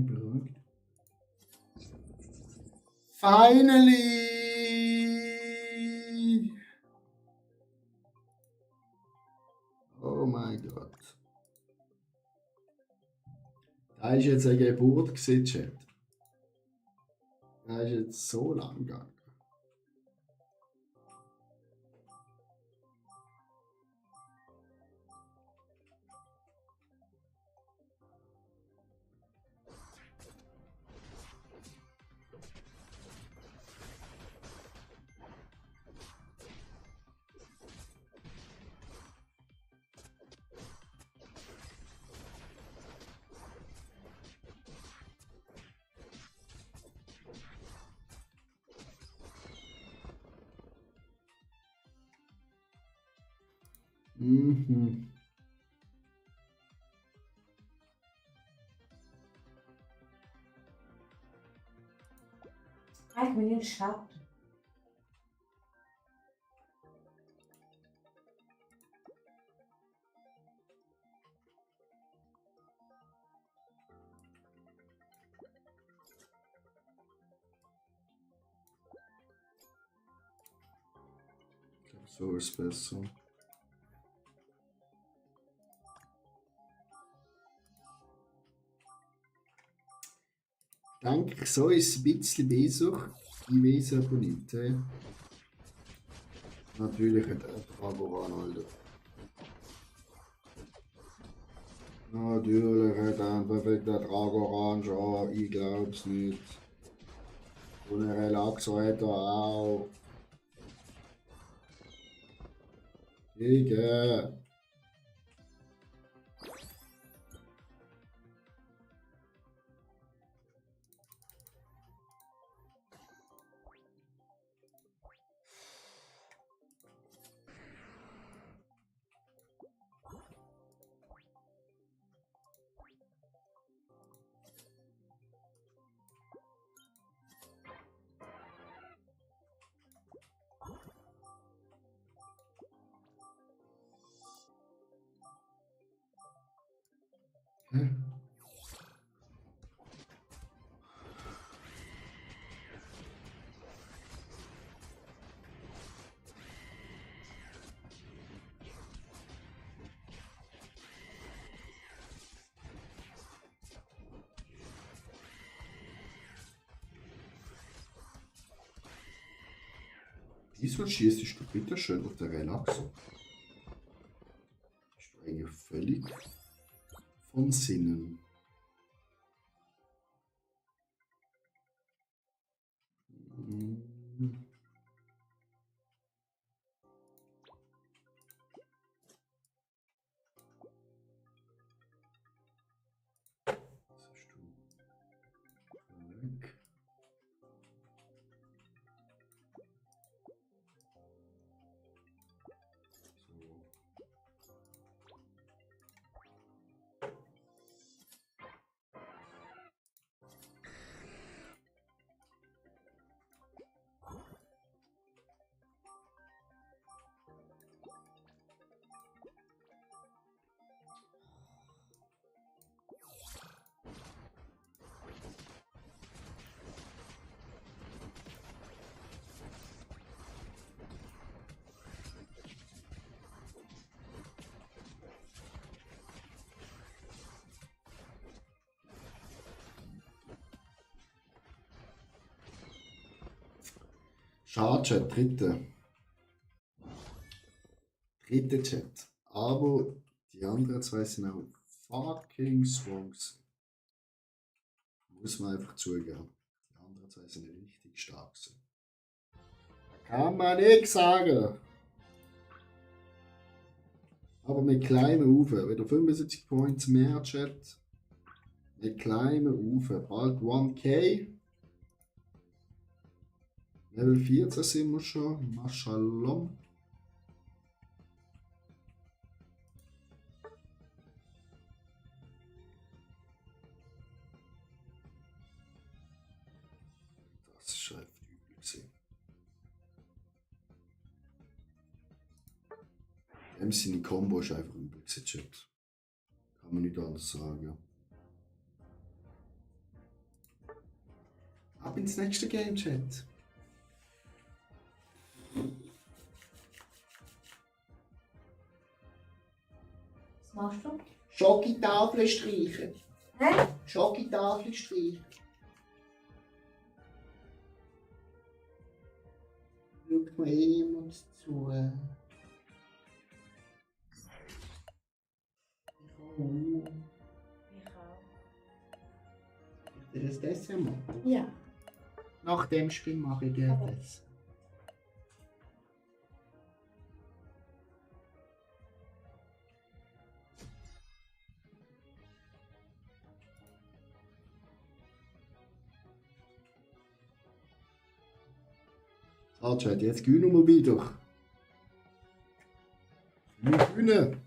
beruhigt. Finally! Oh mein Gott. Da ist jetzt eine Geburt gewesen, Chat. Da ist jetzt so lang gegangen. Mhm. Ai, que menino chato. Ich glaube, so ist besser. Denke ich, so ist es ein bisschen besser. Ich weiß aber nicht. Natürlich hat er Dragoran, Alter. Natürlich hat er einen perfekten Dragoran schon. Ich glaub's nicht. Und ein Relaxo hat er auch. Digga. Hä? Wieso schießt du bitte schön auf den Relaxo? Bist du eigentlich völlig von Sinnen? Hm. Was hast du? Weg. So. Schade, Chat, dritte Chat. Aber die anderen zwei sind auch fucking Swongs. Muss man einfach zugeben. Die anderen zwei sind richtig stark. Kann man nichts sagen. Aber mit kleinem Ufe. Wieder 75 Points mehr, Chat. Mit kleinem Ufe. Bald 1K. Level 14 sind wir schon. Mashallah. Das ist halt übel gewesen. Seine Combo ist einfach übel gewesen, Chat. Kann man nicht anders sagen. Ab ins nächste Game, Chat. Was machst du? Schokitafel streichen. Hä? Schokitafel streichen. Schaut mir eh niemand zu. Oh, Ich auch. ich dir das Dessert machen? Ja. Nach dem Spiel mache ich dir Aber- das. So, Chat, jetzt gewinnen wir wieder. Wir gewinnen.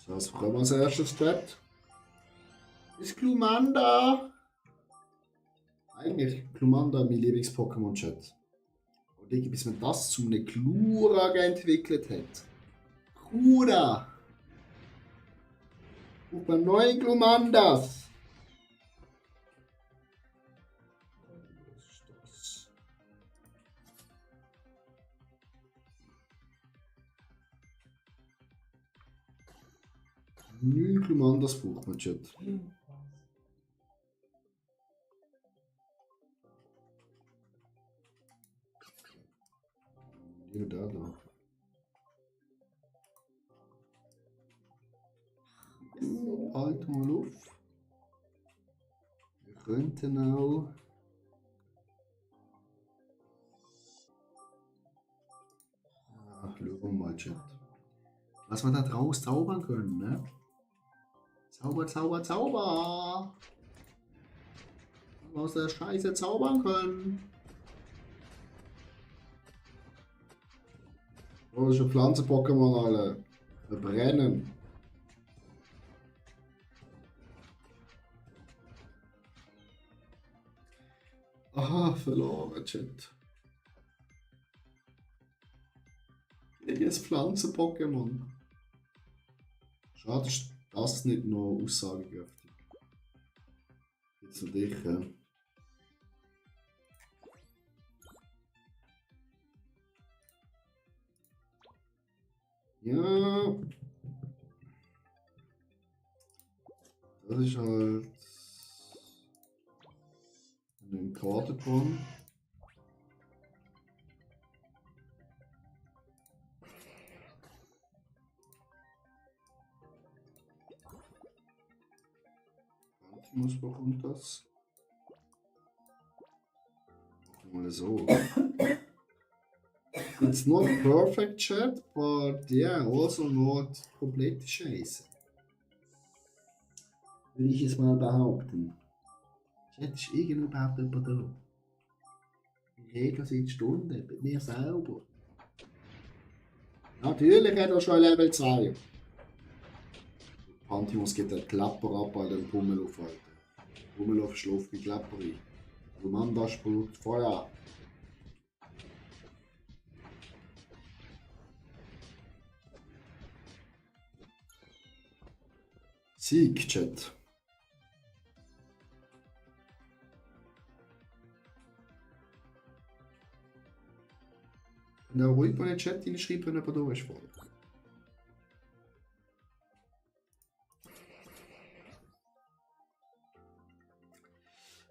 So, was bekommen wir als erstes, Chat? Ist Glumanda. Eigentlich Glumanda mein Lieblings-Pokémon, Chat. Und irgendwie, bis man das zu einem Klura entwickelt hat. Klura! Braucht man neue Glumandas! Was ist das? Neue Glumandas braucht man, Chat. Hier da noch. Halt mal auf. Wir könnten auch. Ach, schauen wir mal, Chat. Was wir da draus zaubern können, ne? Zauber, Zauber, Zauber! Was wir aus der Scheiße zaubern können. Oh, das ist ein Pflanzen-Pokémon, alle. Verbrennen. Aha, verloren, Chat. Pflanzen-Pokémon. Schade, ist das nicht noch aussagekräftig. Jetzt noch dich, ja. Ja. Das ist halt ein Quaderton. Was bekommt das? Machen wir mal so. It's not perfect, chat, but yeah, also not komplette Scheiße. Würde ich es mal behaupten. Chat, ist überhaupt jemand da? Ich rede seit Stunden mit mir selber. Natürlich hat er schon Level 2. Pantimos geht der Klapper ab, weil den Pummel aufhalten. Pummel schläft die Klapper ein. Du Mann, das spuckt Feuer. Sieg, Chat. Wenn ihr ruhig mal in den Chat hineinschreibt, wenn jemand da ist. Voll.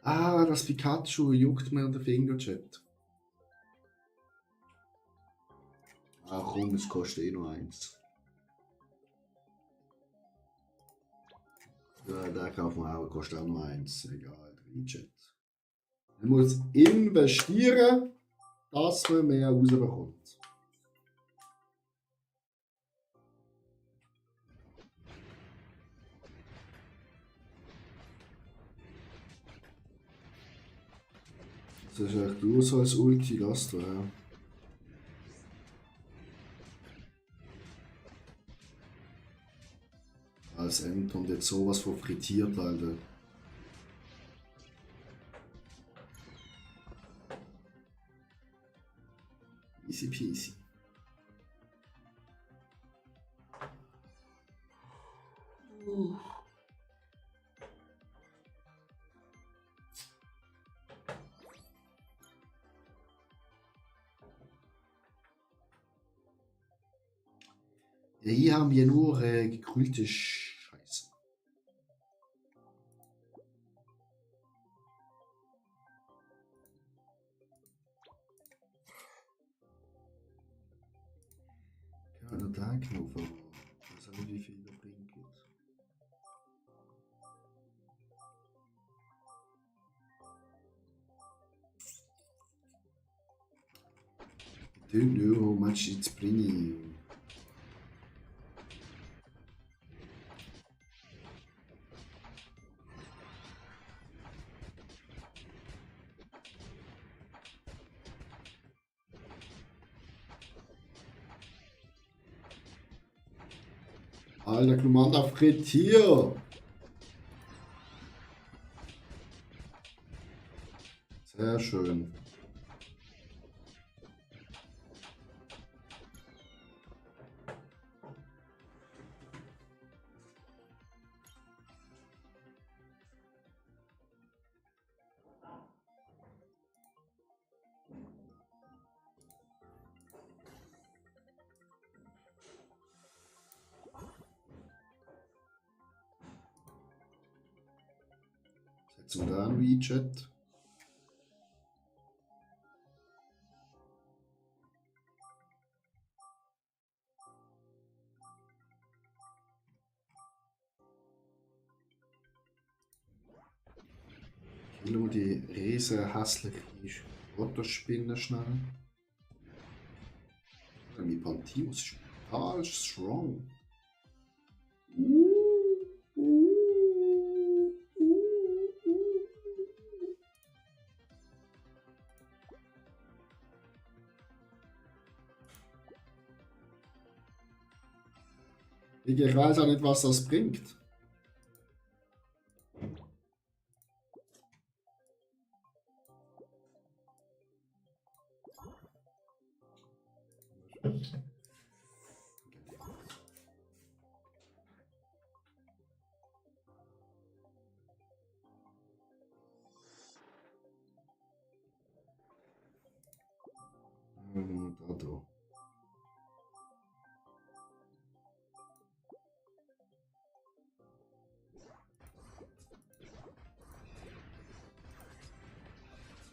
Ah, das Pikachu juckt mir an den Finger, Chat. Ah komm, es kostet eh noch eins. Ja, der kauft man auch, kostet auch noch eins. Egal, Chat. Man muss investieren, dass man mehr rausbekommt. Das ist echt nur so als Ulti, das da, ja. Als End und jetzt sowas von frittiert, Alter. Easy peasy. Ja, hier haben wir nur gekühlte Scheiße. Ja, der Tagknopf, aber ich weiß nicht, wie viel der bringt. I don't know how much it's bringing. Alter, Commander frittier! Sehr schön. Setzen wir da ein WeChat. Nur die riesen hässliche Otterspinne schnell. Mein Pantimos ist total strong. Ich weiß auch nicht, was das bringt.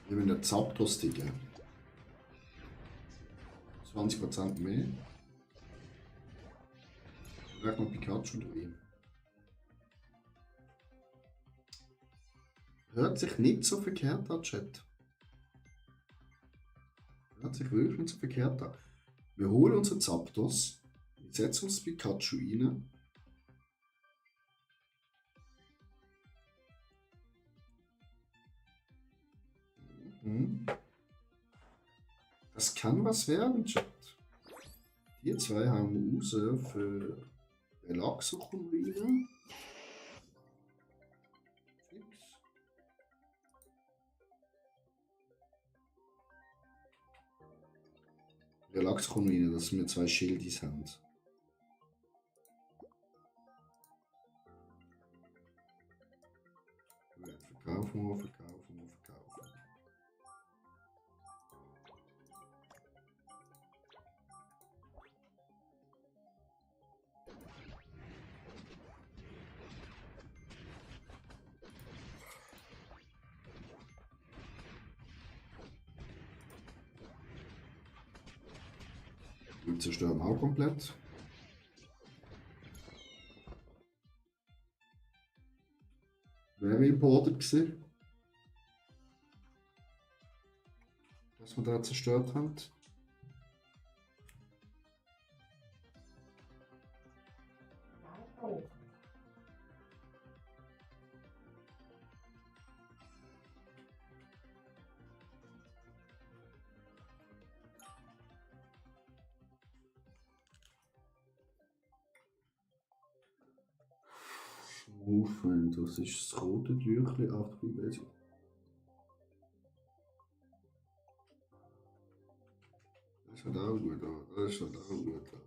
Wir müssen den Zapdos ticken. 20% mehr. Vielleicht noch Pikachu drin. Hört sich nicht so verkehrt an, Chat. Hört sich wirklich nicht so verkehrt an. Wir holen unseren Zapdos. Wir setzen uns Pikachu rein. Mhm. Das kann was werden, Chat. Die zwei haben wir raus für Relaxo rein. Fix. Relaxo rein, dass wir zwei Schildis haben. Verkaufen wir, verkaufen wir, verkaufen. Wir zerstören auch komplett. Wäre imported gewesen. Dass wir da zerstört haben. Oh. Movement, das ist das rote Türchen auf der Bibel. Das schaut auch gut an, das schaut auch gut an.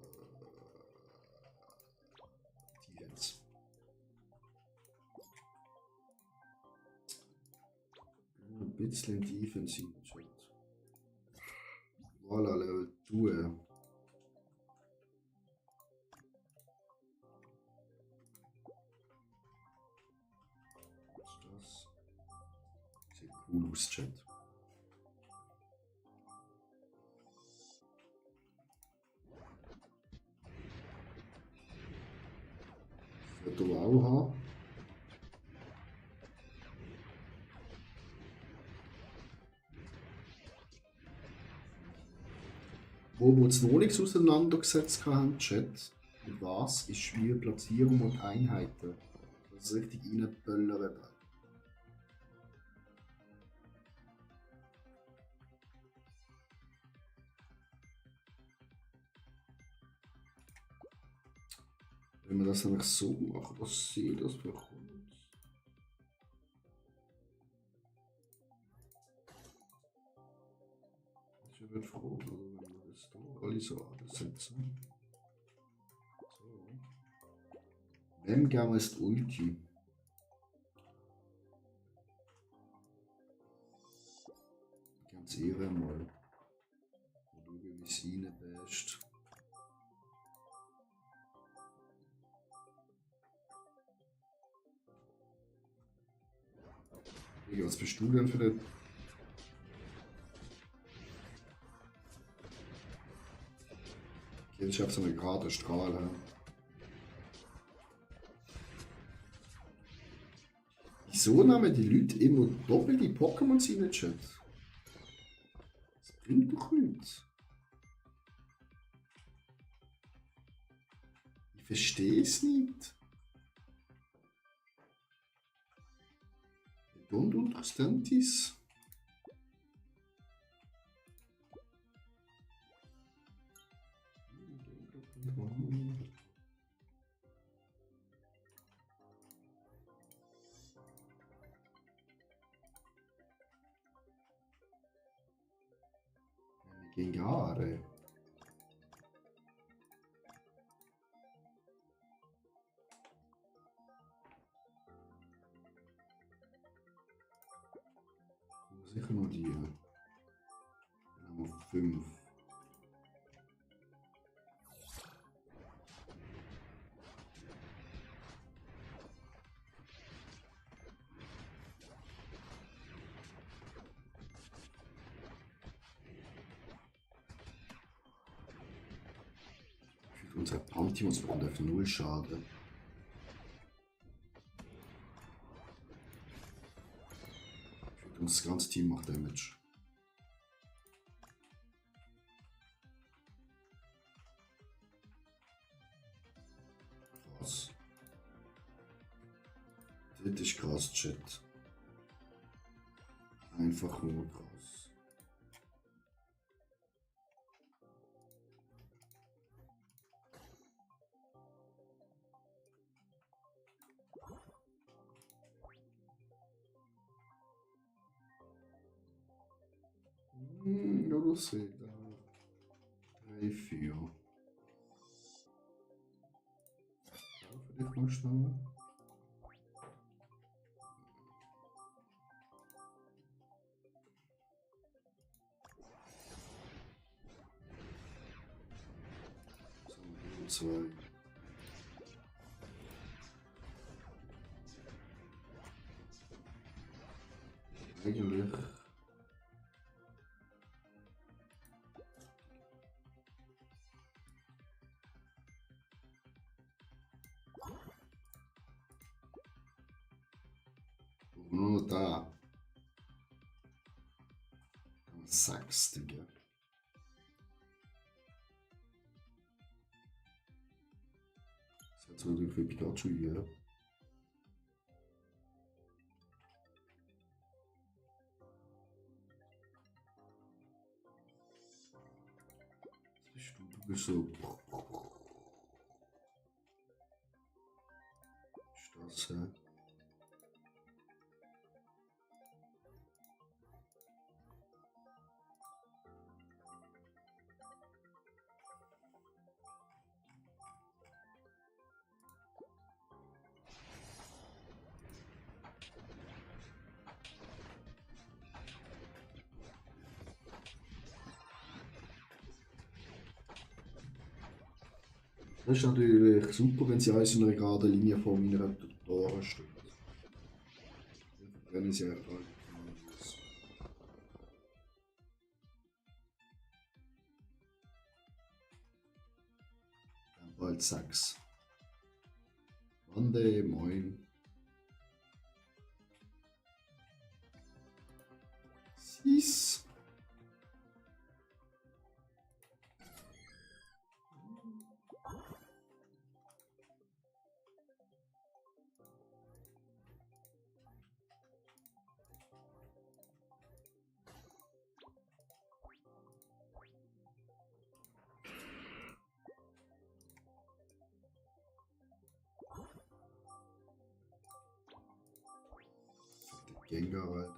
Die jetzt. Ein bisschen defensiv. Voilà, Level 2. Das sieht cool aus, Chat. Das wird auch haben. Wo wir uns noch nichts auseinandergesetzt haben, Chat, mit was ist Spielplatzierung und Einheiten. Das ist richtig reinböllern. Wenn wir das einfach so machen, was sieht das für uns? Ich bin froh, wenn wir das da alle so ansetzen. So. Wem geben wir jetzt Ulti? Ganz ehre mal. Schauen, wie es reinpasst. Was bist du denn für den? Okay, ich habe so eine gerade Strahl. Wieso nehmen die Leute immer doppelte Pokémons in den Chat? Das bringt doch nichts. Ich verstehe es nicht. I don't understand this. Gengare. Sicher nur die. Dann haben wir 5. Unsere Pantimos bekommt einfach 0 Schaden. Und das ganze Team macht Damage. Krass. Das ist krass, Chat. Einfach nur krass. Eu não sei, dá 3, 4. Vielleicht mal schnell. So, 2. Eigentlich. Nur da. 6, Digga. Das hat so für Pikachu hier. Du bist so. Ist das, hä? Das ist natürlich super, wenn sie alles in einer geraden Linie vor meiner Tore steht. Dann ist ja einfach alles. Dann bald 6. Wande, moin. 6. Gengar, Alter.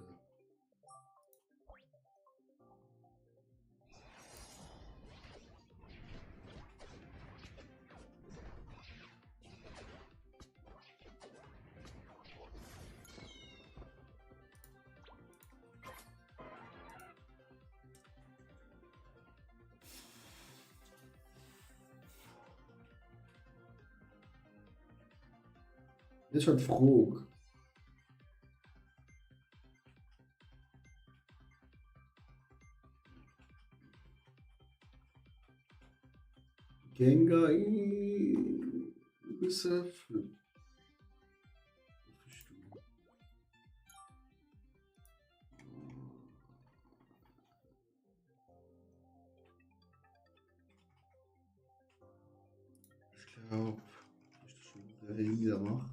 Jetzt ist halt die Frage. Gengar ist er für. Ich glaube, ist das schon der Ring, der macht.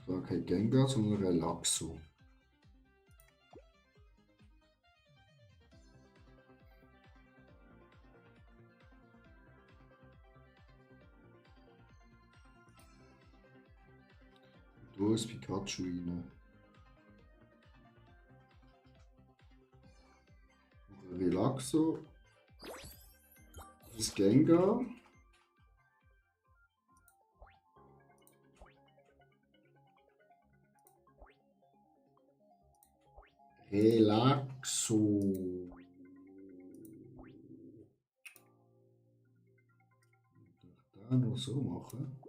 Das war kein Gengar, sondern Relaxo. Wo ist Pikachu rein? Relaxo. Das ist Gengar. Relaxo. Da noch so machen.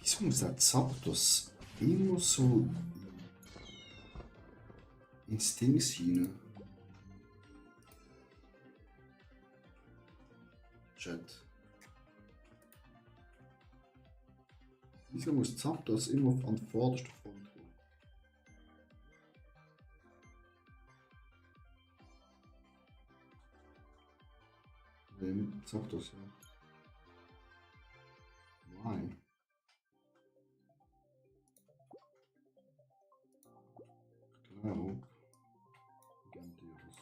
Wieso muss der Zapdos immer so ins Ding hinein? Chat. Wieso muss Zapdos immer an die vorderste Front gehen? Nein, Zapdos, ja. Why? Genau. Giganteus.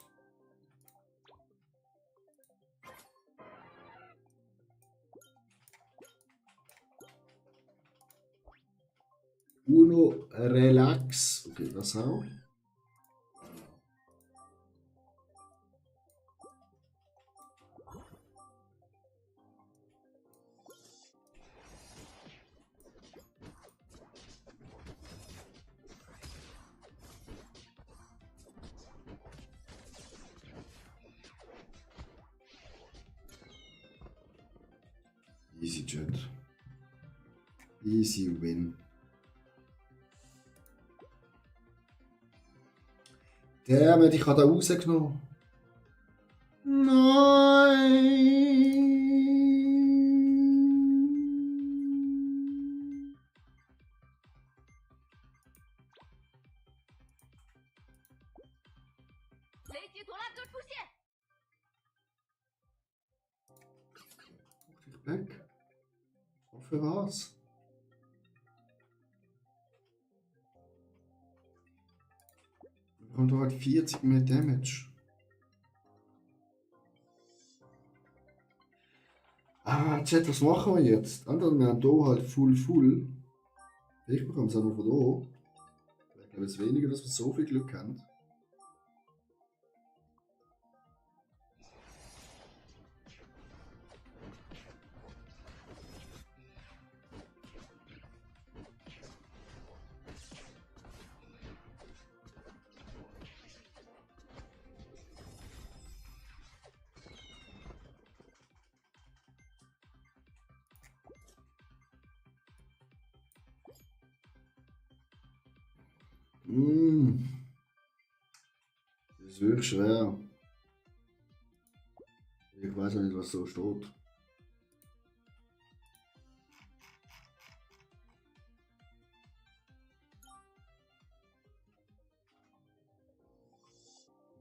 Uno Relax. Okay, das auch. Easy Jet. Easy win. Damn, ich habe da rausgenommen. Nein! Mach dich weg. Für was? Wir bekommen doch halt 40 mehr Damage. Ah, Chat, was machen wir jetzt? Andere, wir haben hier halt full. Ich bekomme es auch noch von hier. Ich glaube, es ist weniger, dass wir so viel Glück haben. Das ist wirklich schwer. Ich weiß auch nicht, was so steht.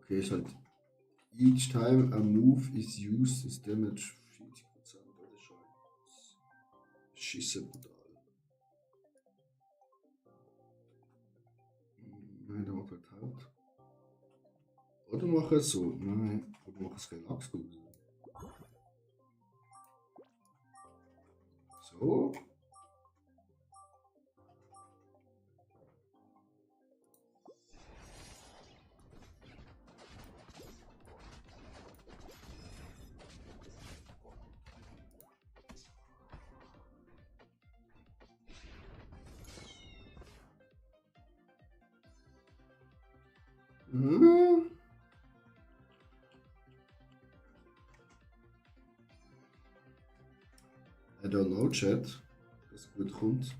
Okay, ist halt. Each time a move is used, is damage 40%. Das ist schon Schisse brutal. Nein, der macht halt Haut. Oder mach es so. Nein, oder mach es Relax gut. So. Mhm. I don't know, Chat. Das gut kommt.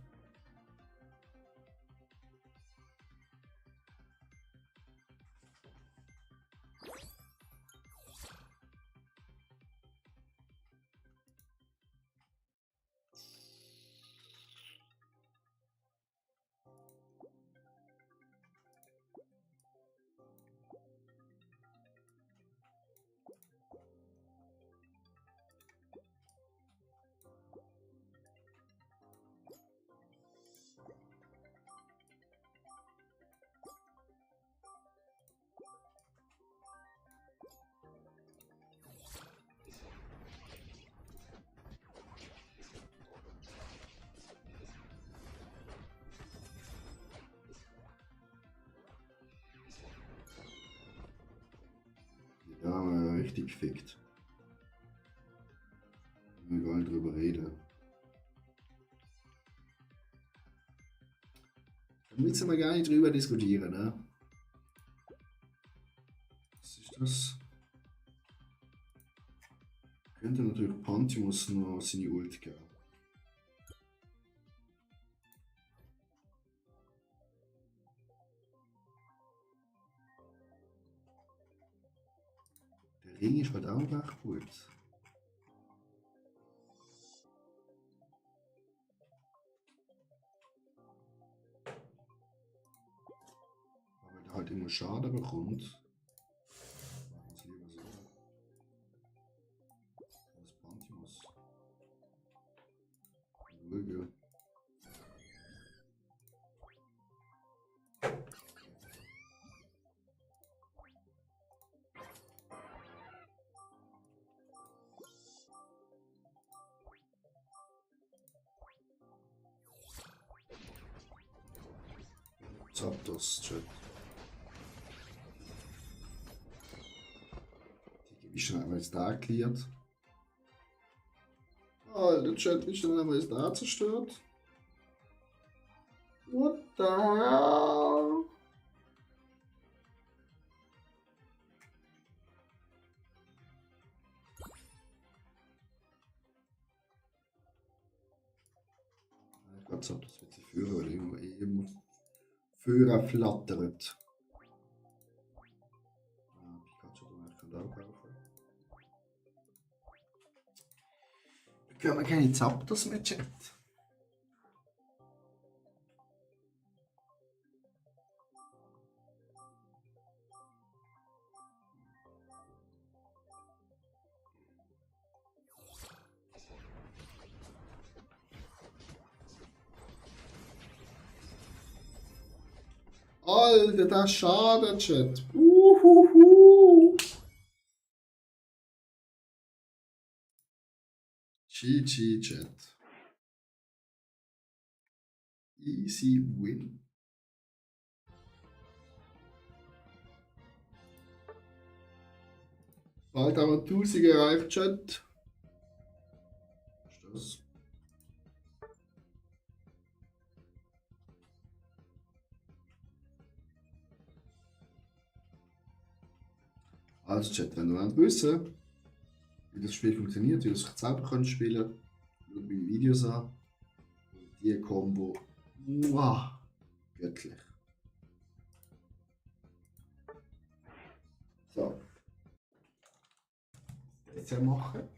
richtig gefickt. Wir wollen drüber reden. Da müssen wir gar nicht drüber diskutieren, ne? Was ist das? Könnte natürlich Panthemus noch seine Ult geben. Der Ring ist halt auch recht gut. Aber der halt immer Schaden bekommt. Machen wir es lieber so. Das Panthemus. Ruhige. Zapdos, Chat. Wie schnell haben wir jetzt da cleared? Alter, Chat, wie schnell haben wir jetzt da zerstört? What the hell? Ich glaube, Zapdos wird sich führen, weil immer Führer flattert. Pikachu, ich kann auch kaufen. Da können wir keine Zapdos mehr Chat. Alter, das ist schade, Chat. GG, Chat. Easy win. Bald haben wir 1000 erreicht, Chat. Was ist das? Also, Chat, wenn du wissen wie das Spiel funktioniert, wie du es selber kannst spielen, schau meine Videos an. Und die Combo, muah, göttlich. So. Das jetzt machen.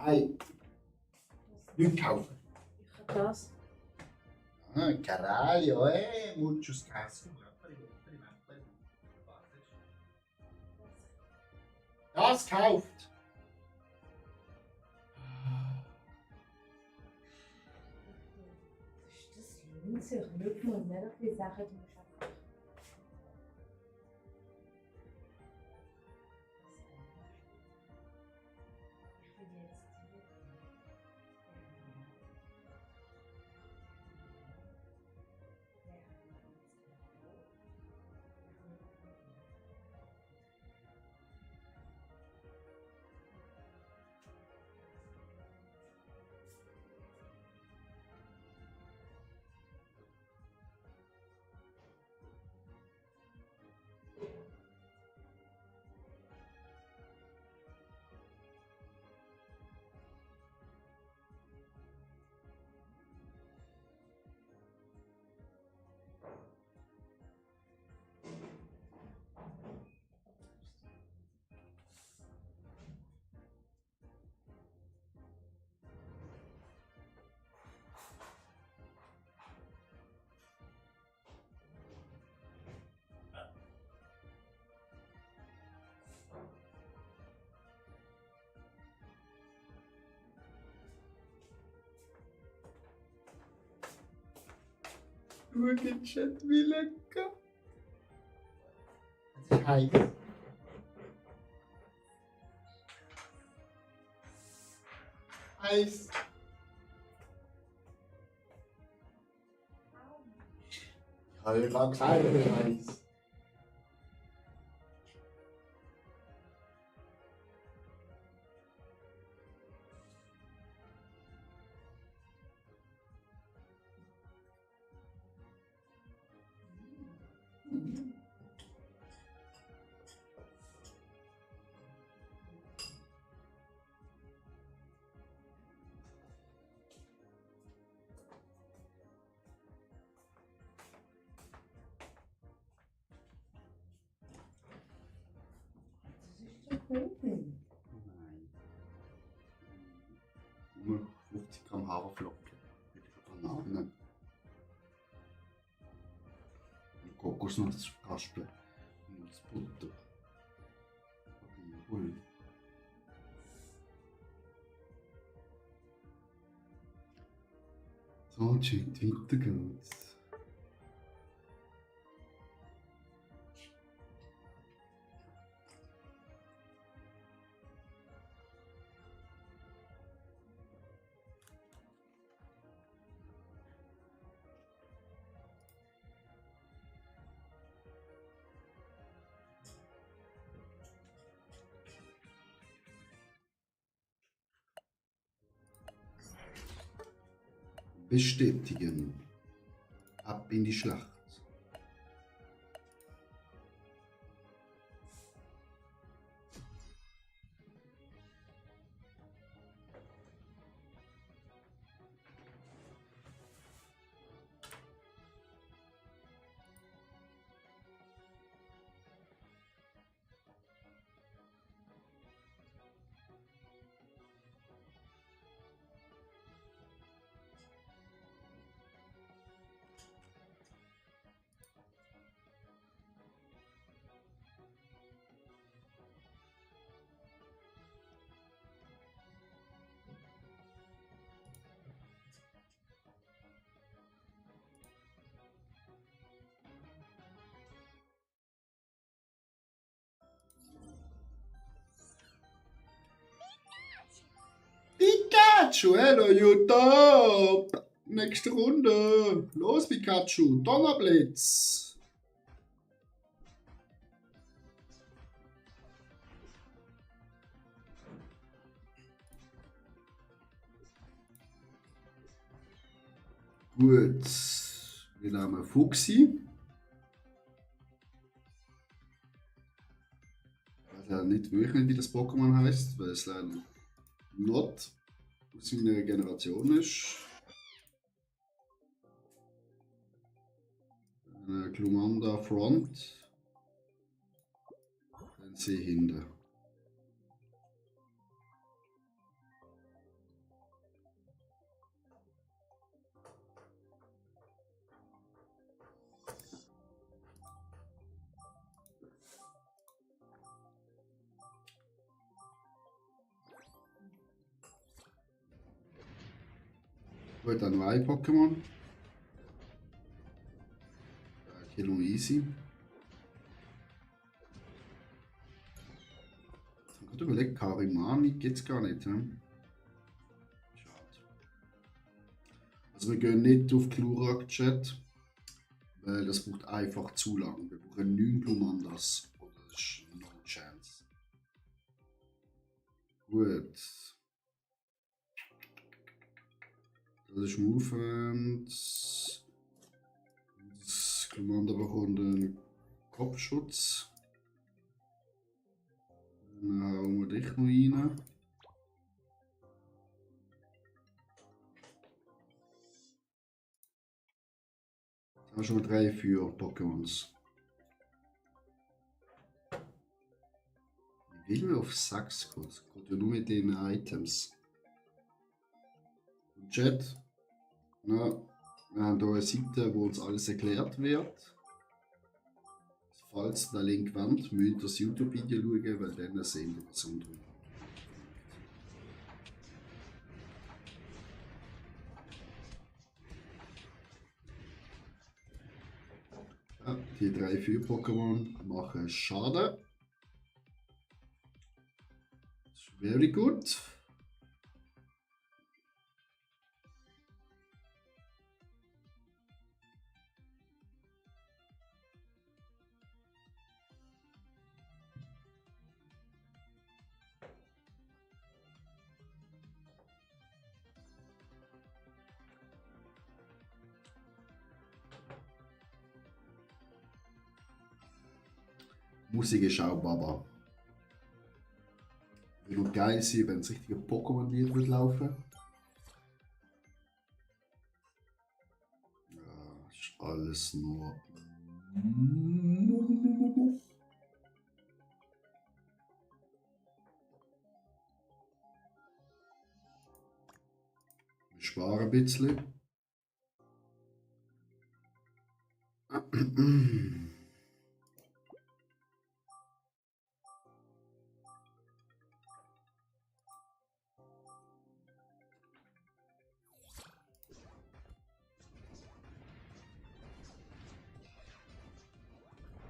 Nein. Nicht kaufen. Ich habe das. Ah, caralho, muchos casos. Das kauft. Das ist das Linse. Ich schaue mal nicht auf die Sachen, die musst einfach. Ich bin jetzt hier. Schau den Chat, wie lecker. Es ist heiß. Eis. Ich habe ja gerade gesagt, es ist heiß. Das ist doch cool. Nein. Nur 50 Gramm Haferflocken. Mit Bananen. Und Kokosnusskasper. Und das Butter. Ui. So, Chat, weiter geht's. Bestätigen. Ab in die Schlacht. Pikachu, hello, you top! Nächste Runde. Los, Pikachu, Donnerblitz. Gut. Wir nehmen Fuchsi. Ich weiß ja nicht wirklich, wie das Pokémon heißt, weil es leider not aus meiner Generation ist. Eine Glumanda Front. Dann sie hinten. Gut, dann noch ein Pokémon. Hier noch easy. Ich habe gerade überlegt, Karimani gibt es gar nicht. Schade. Also wir gehen nicht auf Glurak-Chat, weil das braucht einfach zu lang. Wir brauchen 9 Glumandas. Oder das ist no chance. Gut. Das ist Movement. Das Glumanda bekommt einen Kopfschutz. Dann hauen wir dich noch rein. Da haben schon mal 3 Pokémons. Wie will man auf 6 gehen? Das geht ja nur mit den Items. Und Chat, na, wir haben hier eine Seite, wo uns alles erklärt wird. Falls ihr den Link wollt, müsst ihr das YouTube-Video schauen, weil dann sehen wir was unten. Ja, die 3 Pokémon machen Schaden. Very good. Musik ist auch Baba. Würde noch geil sein, wenn das richtige Pokémon-Lied würde laufen. Ja, ist alles nur. Wir sparen ein bisschen.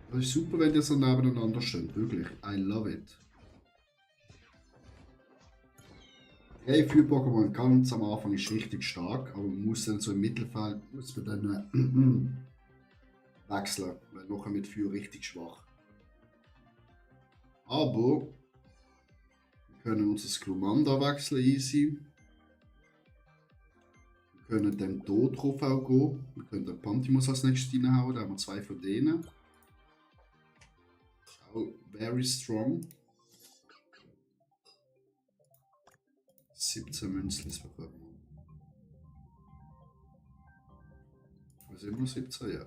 Das ist super, wenn die so nebeneinander stehen. Wirklich. I love it. Hey, für Pokémon ganz am Anfang ist richtig stark, aber man muss dann so im Mittelfeld muss man dann wechseln, weil nachher mit Feuer richtig schwach. Aber wir können unser Glumanda wechseln, easy. Wir können dann hier drauf auch gehen. Wir können den Pantimus als nächstes reinhauen, da haben wir 2 von denen. Auch very strong. 17 Münzlis bekommen wir. Was immer 17, ja.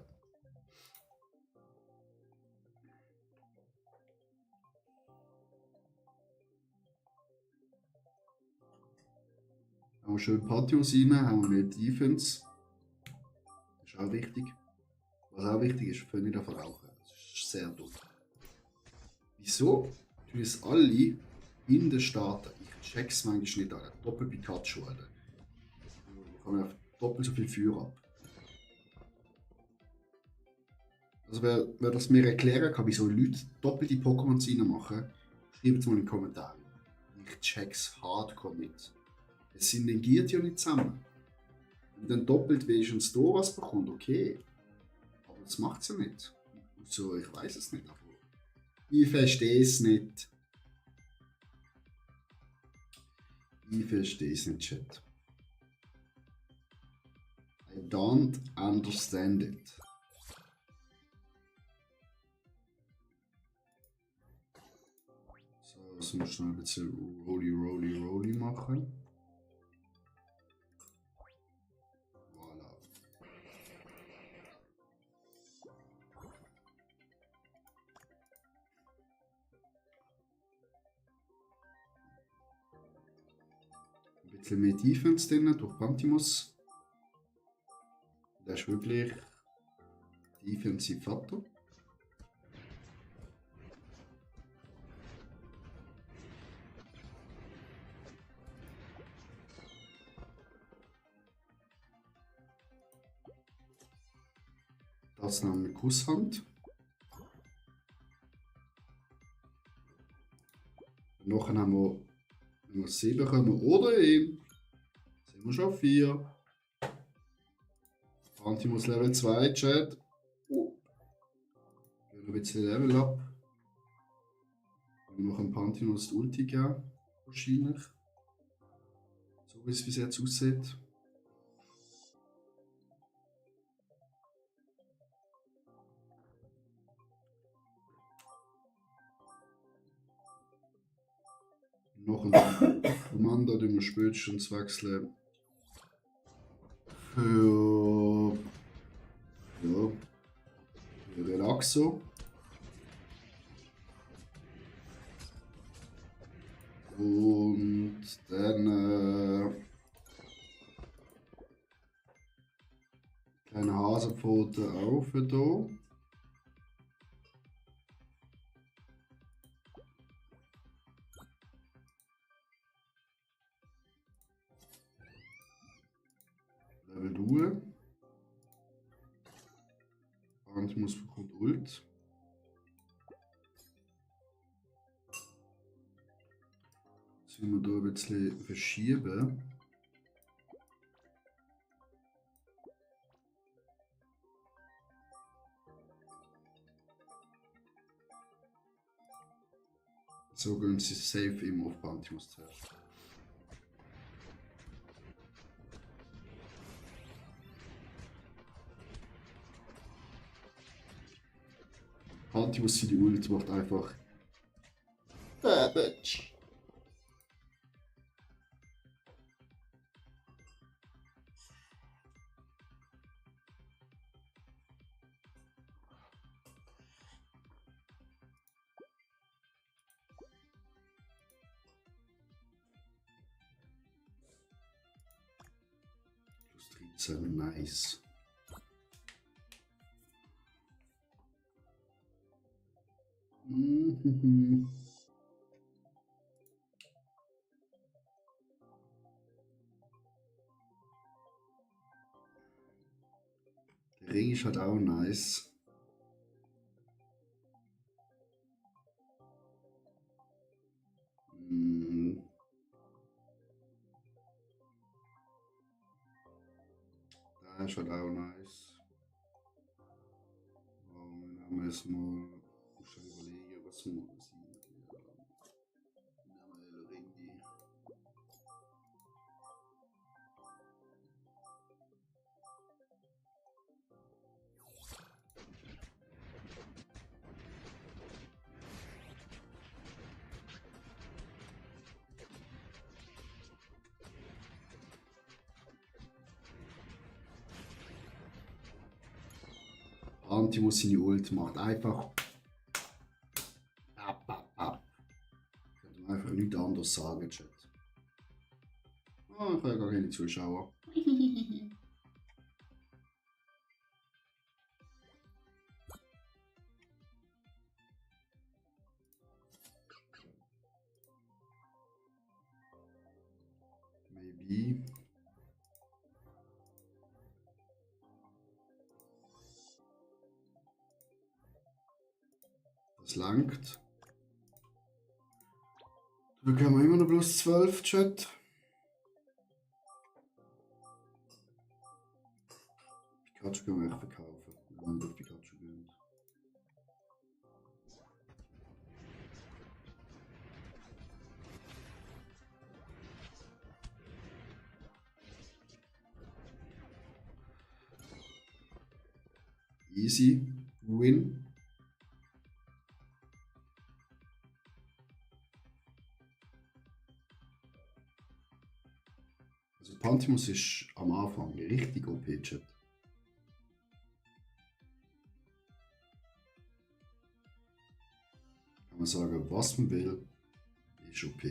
Haben wir schön Patios rein, haben wir mehr Defense. Das ist auch wichtig. Was auch wichtig ist, wir können nicht davon rauchen. Das ist sehr dumm. Wieso tun es alle in den Staaten? Ich check's manchmal nicht an. Doppel Pikachu, Alter. Da kann man doppelt so viel Feuer ab. Also wer das mir erklären kann, wieso Leute doppelte Pokémon reinmachen, schreibt es mal in die Kommentare. Ich check's hardcore nicht. Es synergiert ja nicht zusammen. Wenn dann doppelt wenigstens da was bekommt, okay. Aber das macht es ja nicht. So, ich weiß es nicht. Aber ich verstehe es nicht. Ich verstehe es nicht, Chat. I don't understand it. So, jetzt muss ich noch ein bisschen Rolly machen. Voilà. Ein bisschen mehr Defense drin durch Pantimus. Der ist wirklich defensiv Faktor. Das nehmen wir Kusshand. Nachher haben wir, wenn wir 7 kommen oder ihn, sind wir schon 4. Pantimus Level 2, Chat. Gehen wir ein bisschen Level up. Wir noch ein Pantimus Ulti geben, wahrscheinlich. So wie es bis jetzt aussieht. Noch ein Kommando, den wir spätestens wechseln. Für Relaxo. Und dann kleine Hasenpfote auch für hier. Level 2. Pantimus bekommt Ult. Jetzt müssen wir hier ein bisschen verschieben. So gehen sie safe immer auf Pantimus zuerst. Pantimus seine Ult macht einfach Damage. Plus 13, nice. Der Ring ist halt auch nice. Der ist halt auch nice. Dann haben wir jetzt mal schon überlegen, was wir sein. Nehmen wir den Ring. Pantimus seine Ult macht einfach ab. Ich könnte einfach nichts anderes sagen, Chat. Oh, ich habe ja gar keine Zuschauer. Maybe. Das langt. Da bekommen wir immer noch plus 12, Chat. Pikachu können wir echt verkaufen, wenn man durch Pikachu gönnt. Easy win. Also Pantimus ist am Anfang richtig OP, Chat. Kann man sagen, was man will, ist OP.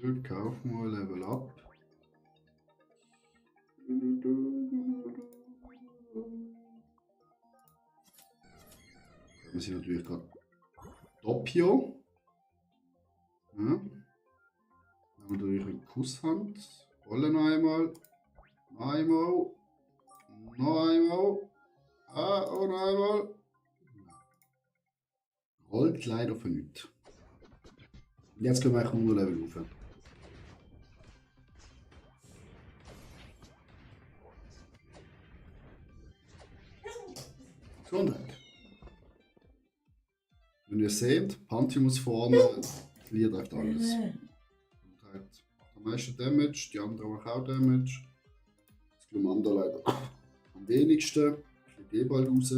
Gut, kaufen wir Level Up. Wir sind natürlich gerade Doppio. Ja. Nehmen wir durch eine Kusshand. Rollen einmal. Noch einmal. Noch einmal. Und noch einmal. Rollt leider für nichts. Und jetzt können wir eigentlich nur Level rauf. Gesundheit. Wenn ihr seht, Pantheon vorne, verliert einfach alles. Und hat am meisten Damage, die anderen machen auch Damage. Das Glumanda leider am wenigsten. Fliegt eh bald raus.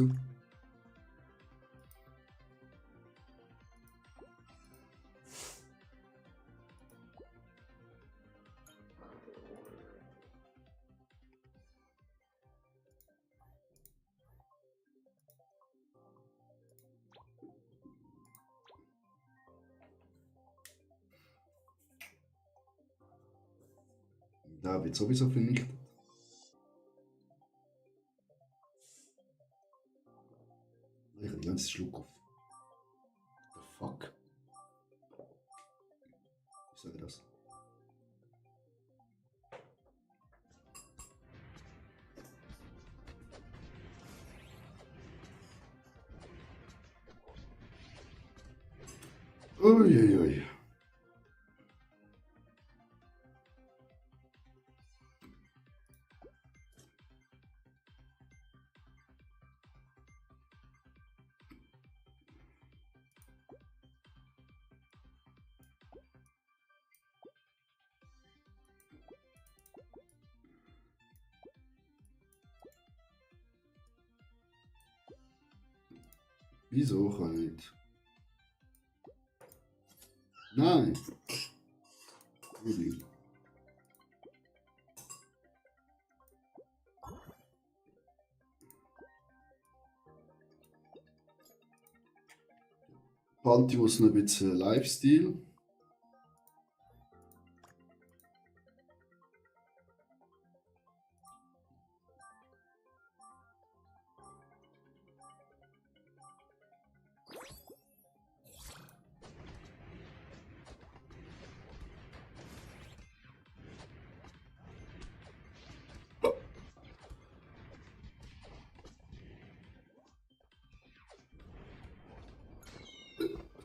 Da wird sowieso vernichtet. Ich habe die ganze Schluck auf. The fuck? Ich sage das. Uiuiui. Wieso kann ich nicht? Nein! Rudi. Pantheon noch ein bisschen Lifestyle.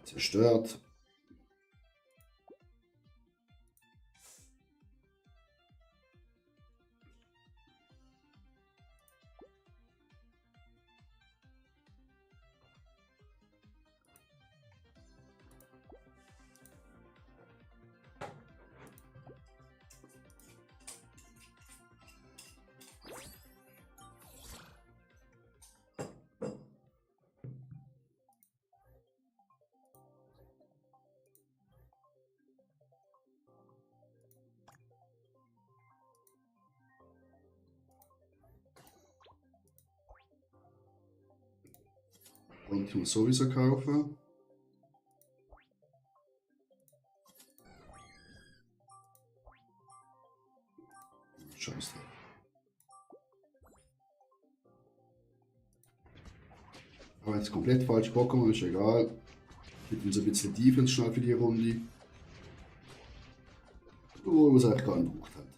Zerstört. Und ich muss sowieso kaufen. Scheiße. Aber jetzt komplett falsch Pokémon, ist egal. Gibt uns ein bisschen Defense schnell für die Runde. Obwohl wir es eigentlich gar nicht gebraucht hätten.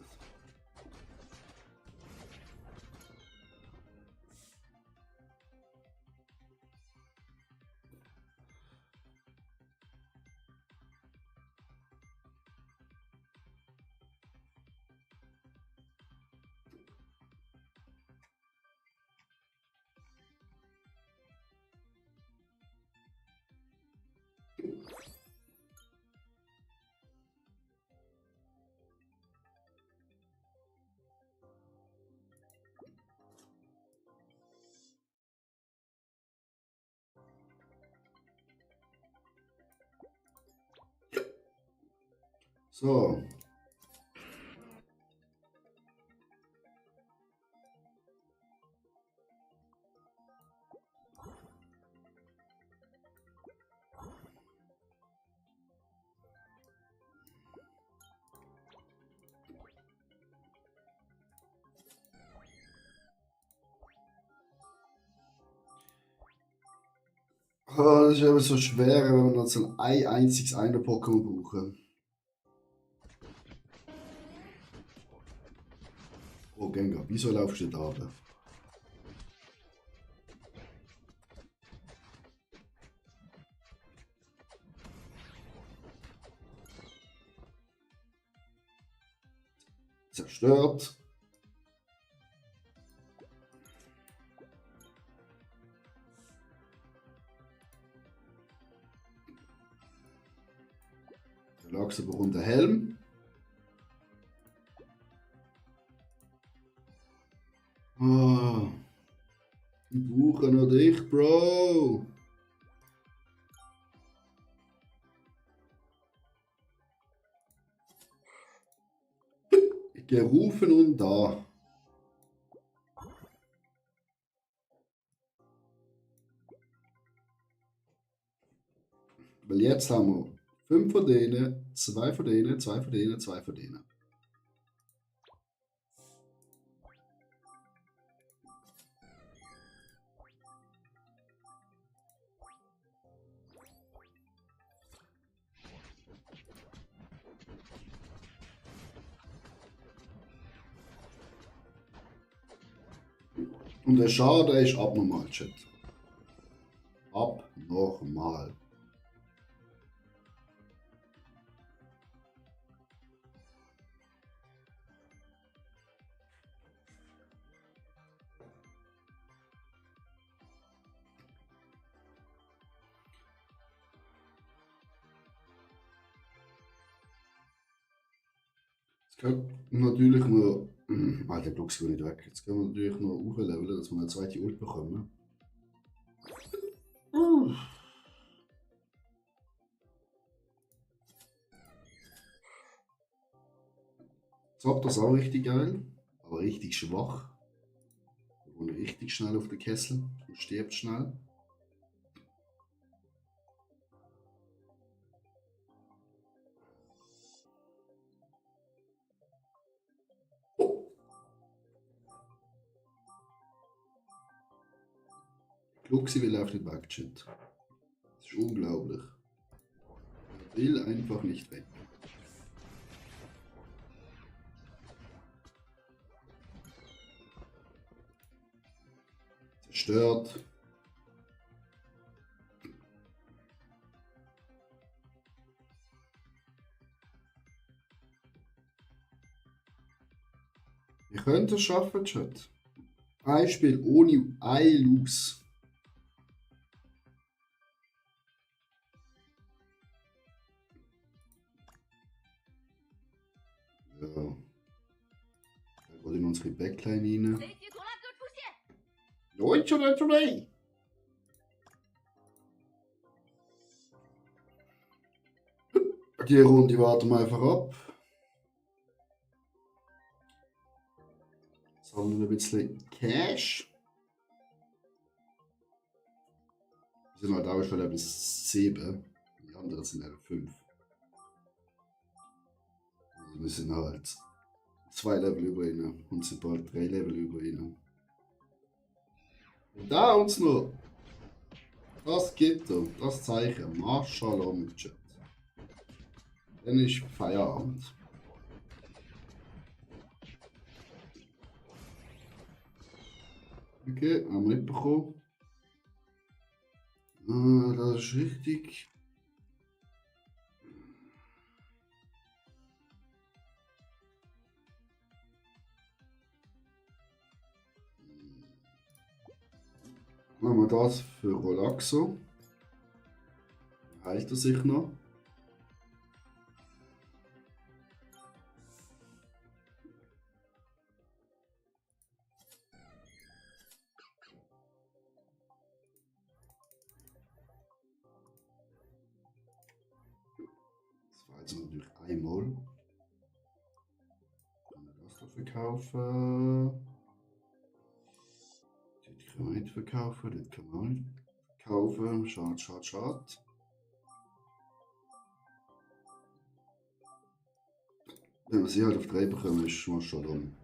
So. Ah, das ist eben so schwer, wenn wir noch so ein einziges Pokémon brauchen. Oh, Gengar, wieso laufst du da runter? Zerstört. Der Lachs bekommt den Helm. Ah, ich brauche noch dich, Bro. Gerufen und da. Weil jetzt haben wir 5 von denen, 2 von denen, 2 von denen, 2 von denen. Und der Schaden ist abnormal, Chat. Abnormal. Jetzt können wir natürlich noch. Der Glux will nicht weg. Jetzt können wir natürlich noch hochleveln, dass wir eine zweite Ult bekommen. Zapdos auch richtig geil, aber richtig schwach. Er wohnt richtig schnell auf den Kessel und stirbt schnell. Gluxi will auch nicht weg, Chat. Das ist unglaublich. Er will einfach nicht weg. Zerstört. Wir könnten es schaffen, Chat. Ein Spiel ohne Eilus. Ja. Da geht in unsere Backline rein. 雷击图拉哥出现， Leute. Die Runde warten wir einfach ab. Sammeln ein bisschen Cash. Wir sind halt auch schon Level 7. Die anderen sind Level 5. Also wir sind halt 2 Level über ihnen und sind bald 3 Level über ihnen. Und da uns noch das Gitter, das Zeichen, Marschall mit Chat. Dann ist Feierabend. Okay, haben wir nicht bekommen. Das ist richtig. Machen wir das für Relaxo. Heilt er sich noch? Das war jetzt natürlich einmal. Können wir das da verkaufen? Das können wir nicht verkaufen, das können wir auch nicht kaufen. Schade. Wenn wir sie halt auf 3 bekommen, ist schon mal dumm.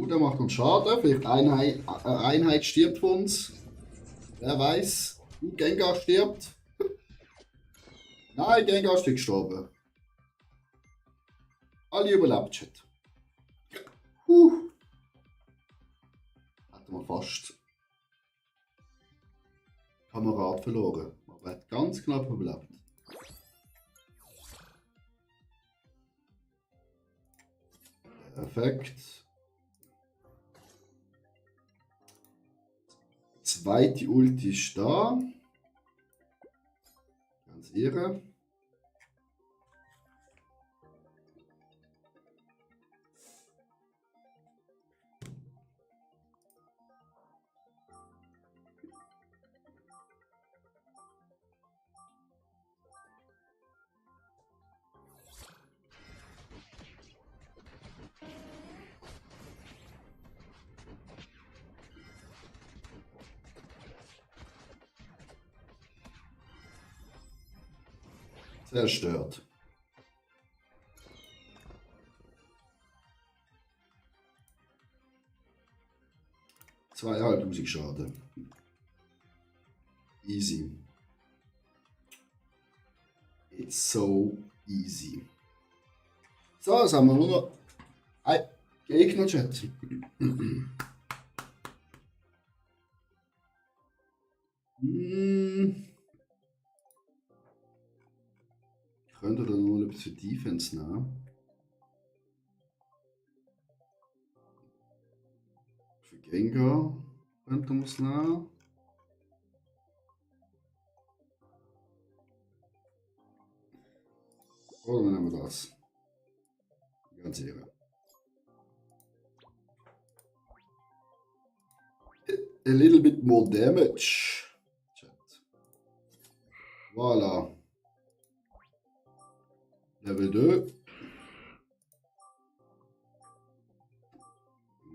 Der macht uns Schaden. Vielleicht eine Einheit stirbt von uns. Wer weiß. Gengar stirbt. Nein, Gengar ist gestorben. Alle überlebt, Chat. Hatten wir fast Kamerad verloren. Aber er hat ganz knapp überlebt. Perfekt. Zweite Ulti ist da. Ganz irre. Zerstört. Zweieinhalbtausend Schaden. Easy. It's so easy. So, jetzt haben wir nur noch ein Gegner-Chat. Ich könnte da noch etwas für Defense nehmen. Für Gengar könnte man es nehmen. Oder wir nehmen das. Ganz ehrlich. A little bit more damage. Chat. Voilà. Level 2.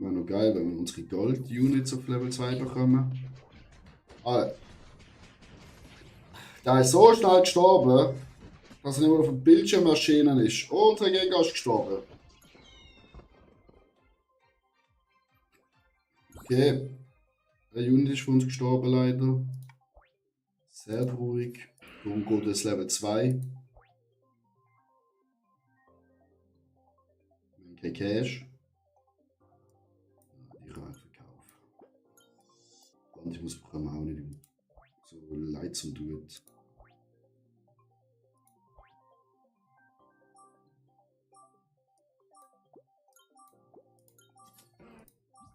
Wäre noch geil, wenn wir unsere Gold-Units auf Level 2 bekommen. Alter. Der ist so schnell gestorben, dass er nicht mehr auf dem Bildschirm erschienen ist. Und der Gegner ist gestorben. Okay. Der Unit ist von uns gestorben leider. Sehr traurig. Darum geht es Level 2. Kein Cash. Die kann ich verkaufen. Und ich muss bekommen auch nicht so leid zum tun.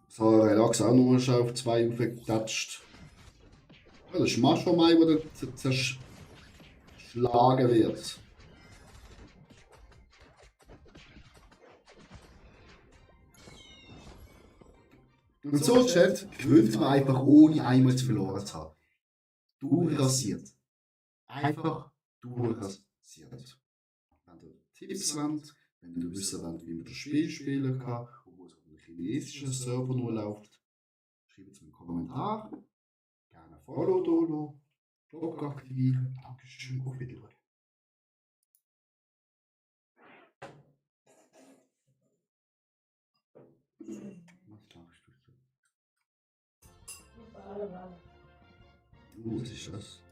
So, Relax auch nur schon auf 2 aufgetatscht. Ja, das ist Macho Mai, der zerschlagen wird. Und so, Chat, gewinnt man einfach ohne einmal zu verloren zu haben. Durchrasiert. Einfach durchrasiert. Wenn du Tipps wollt, wenn du wissen wollt, wie man das Spiel spielen kann und wo es auf einem chinesischen Server nur läuft, schreibt es in den Kommentar. Gerne Follow da, Glocke aktivieren. Dankeschön, auf Wiedersehen. Was machst du so? Was ist das?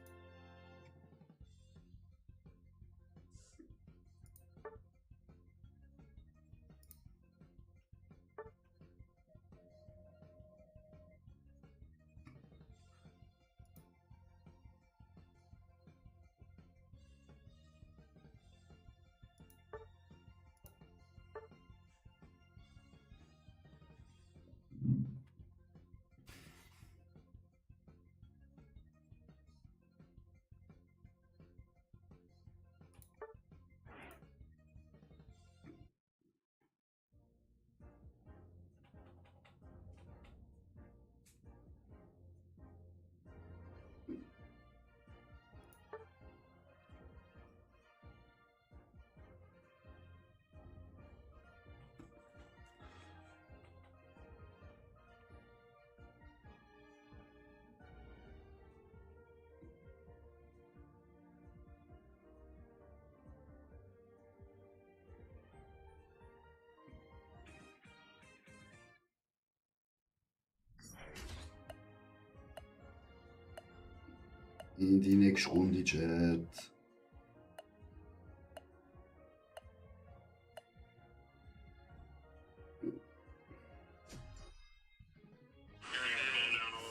In die nächste Runde, Chat.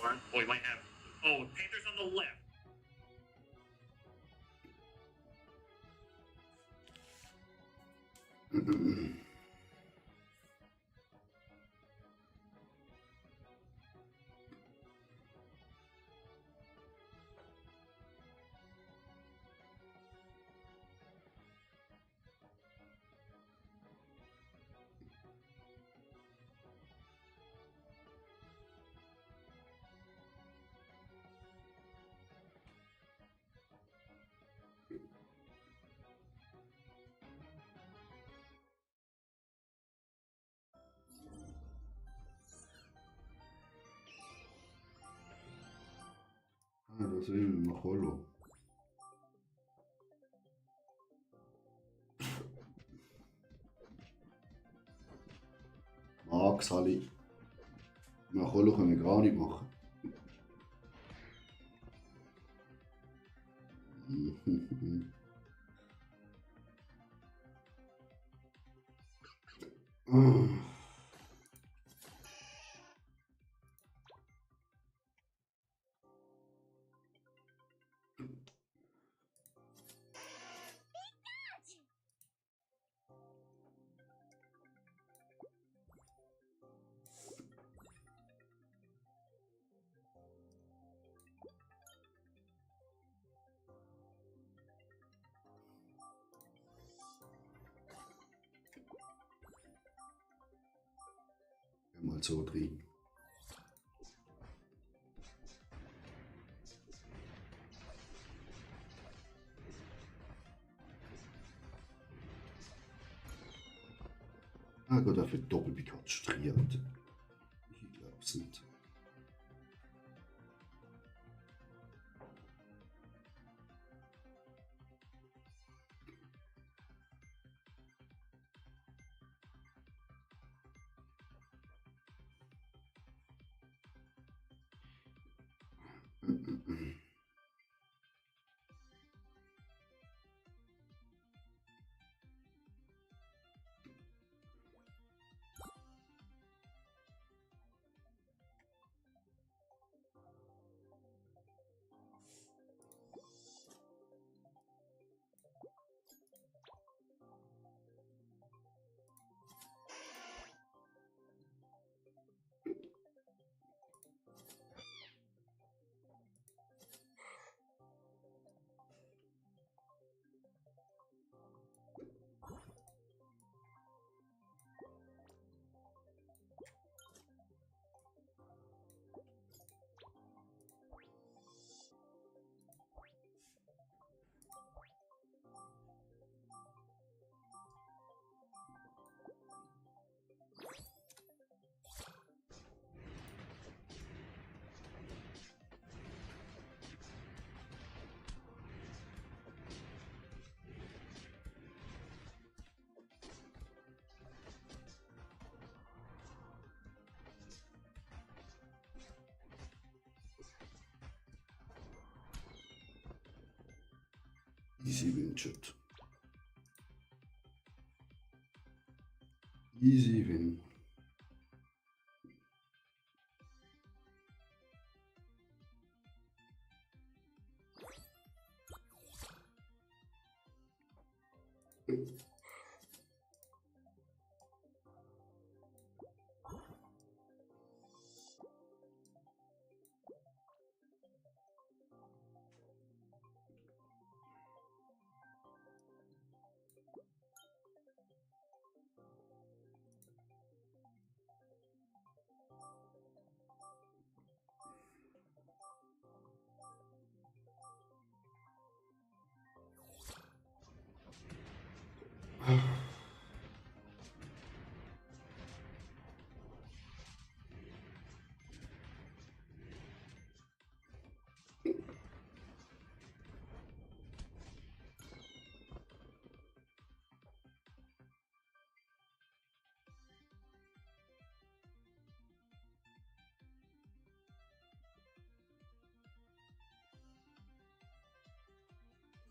Oh, we might have. Oh, Panthers on the left. Ah, das will ich noch holen. Max, Halli. Nach holen können wir gar nicht machen. Ah. Mal so drin. Ah, Gott, dafür Doppelpikachu striert. Ich glaub's nicht. Easy win, Chat. Easy win.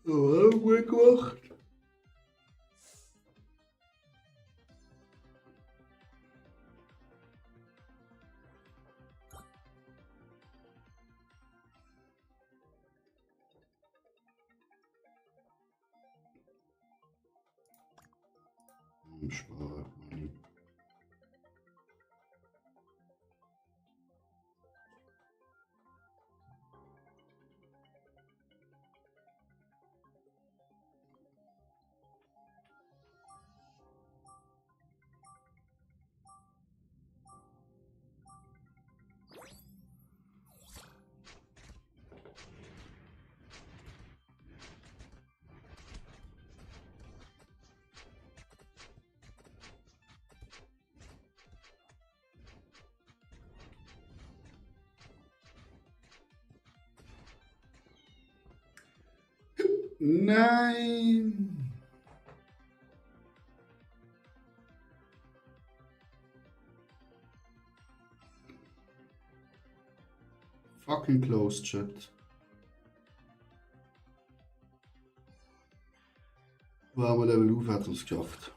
Oh, gut gemacht. Spare Money. Nein! Fucking close, Chat. Wow, wir Level auf hat uns geschafft.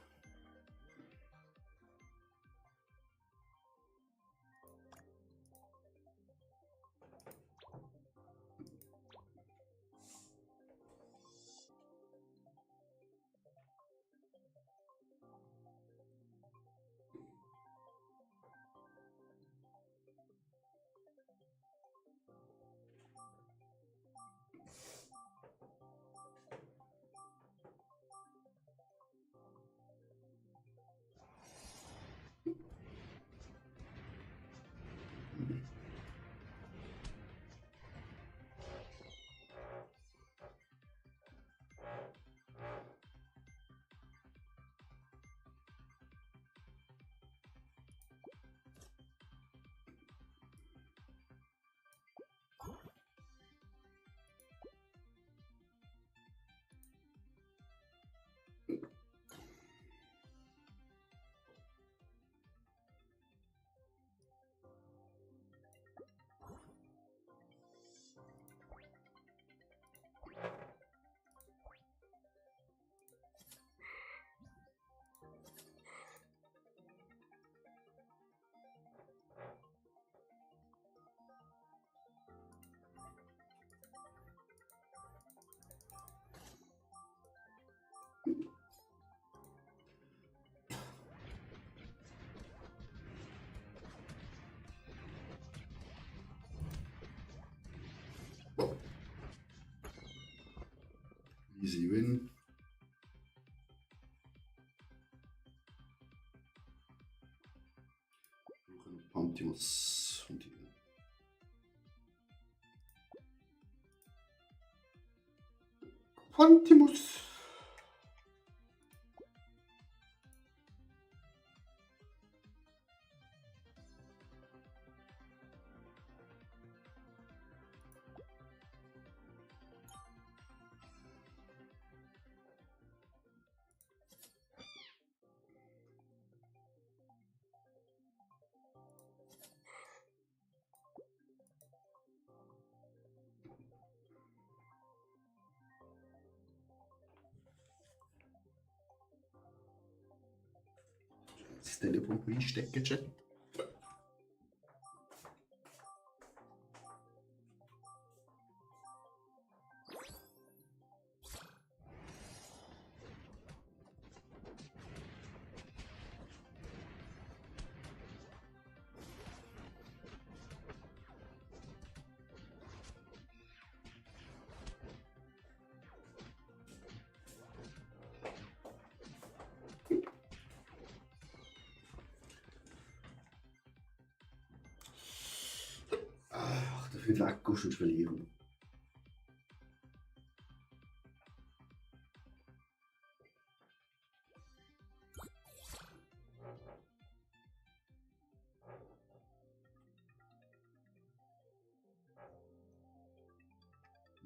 Easy win. Pantimus und die. Pantimus. Das Telefon einstecken, Chat. Ach, dafür weg und verlieren.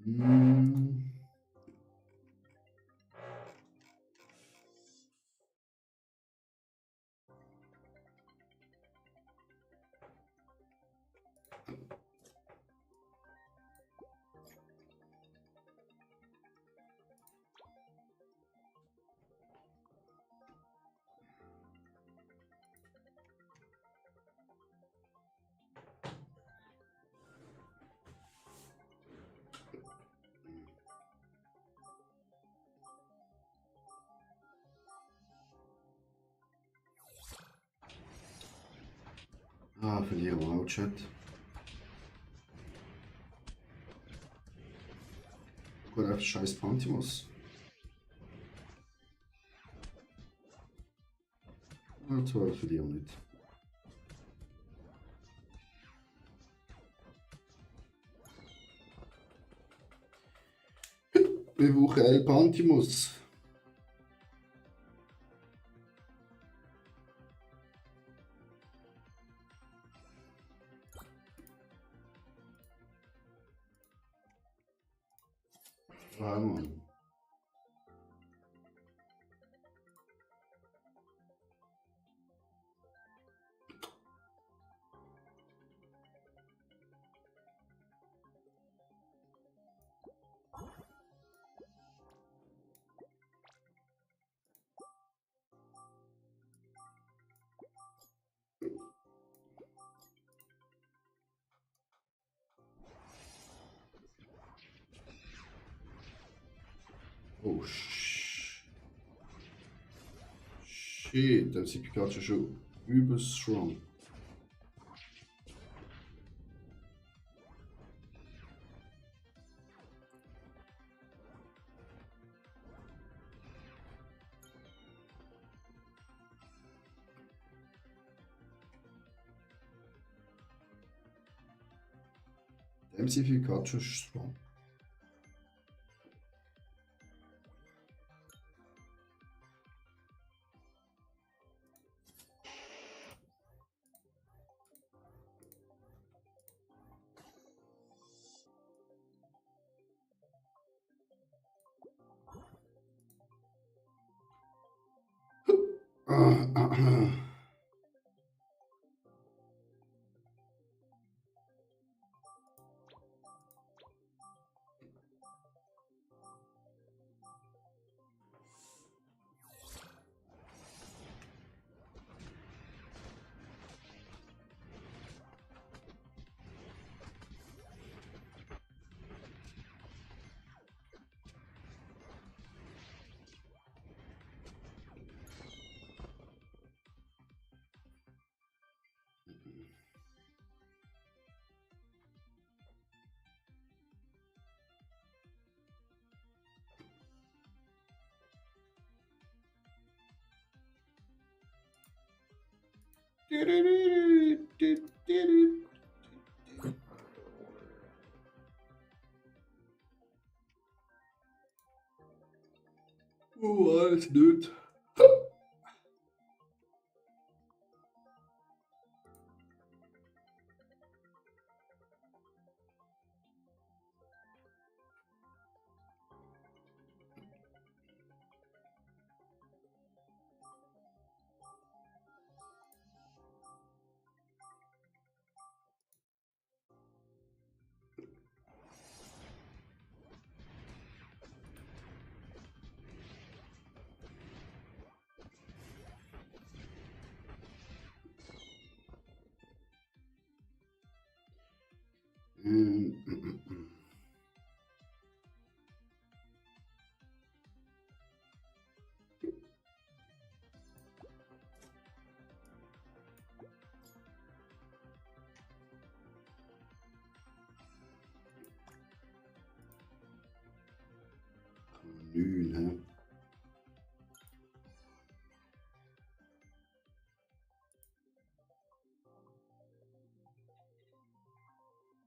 Hm. Ah, verlieren wir auch Chat. Gut, einfach scheiß Pantimos. Ah, 12 verlieren wir nicht. Wir brauchen El Pantimus. Ja, Mann. Oh, shit, da ist Pikachu schon übelst strong. MC Pikachu ist strong. Oh, alles nicht. Neun, hä?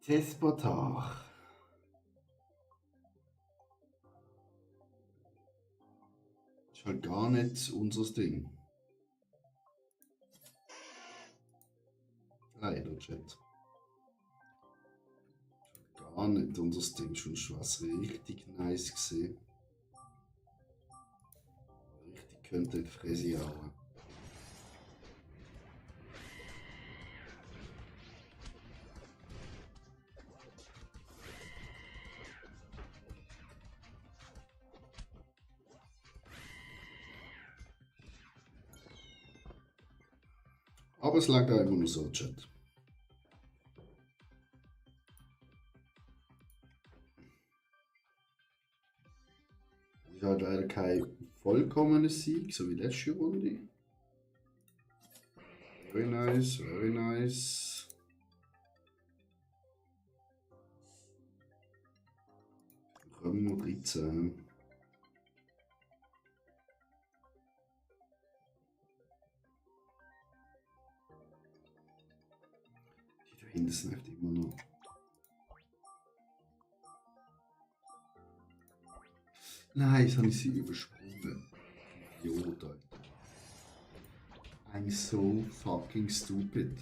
Tespotar. Ist halt gar nicht unser Ding. Leider, Chat. Gar nicht unser Ding, schon was richtig nice gesehen. Richtig könnte die Fresse hauen. Aber es lag auch immer nur so, Chat. Es ist halt leider kein vollkommener Sieg, so wie letzte Runde. Very nice, very nice. Kommen wir 13. Die da hinten sind echt immer noch. Nein, jetzt habe ich sie übersprungen. Idiot, Alter. I'm so fucking stupid.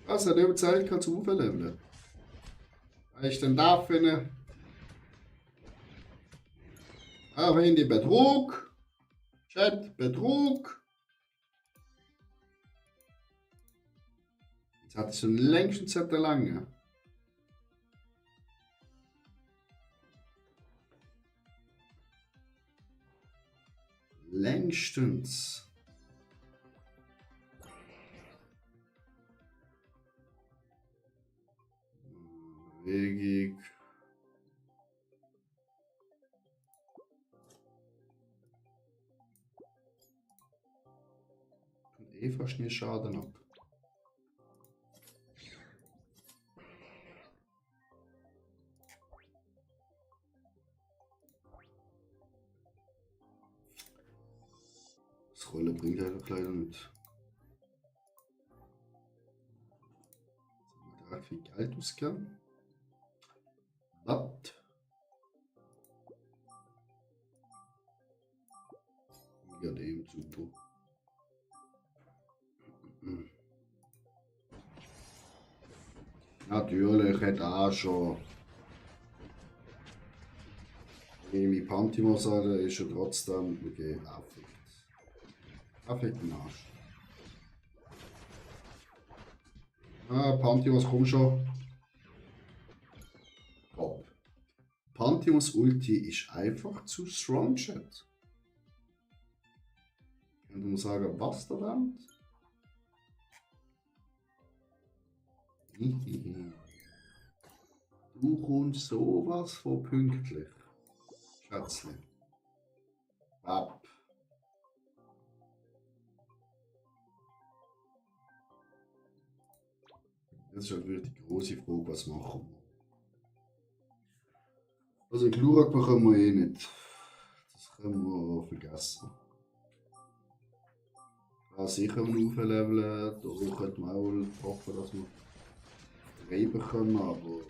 Was hat über Zeit kann zu aufleveln? Was ist denn da für eine. Ah, Handy Betrug! Chat, Betrug! Jetzt hat es schon längst lange. Längstens. Bewegung. Und fast nie Schaden ab. Das Rollen bringt einfach leider nicht. Jetzt haben wir da viel Geld ausgegeben. Was? Ja, dem super. Natürlich hat auch schon. Wenn ich Pantimos sage, ist er trotzdem okay, affekt. Affekt den Arsch. Ah, Pantimos, komm schon. Top. Pantimos Ulti ist einfach zu strong, Chat. Könnte man sagen, was da rennt? Du kommst sowas von pünktlich. Schätzli. Ab. Das ist halt wirklich die große Frage, was machen wir? Also einen Glurak bekommen wir eh nicht. Das können wir vergessen. Ja, sicher aufleveln, da könnte man auch hoffen, dass wir drei bekommen, aber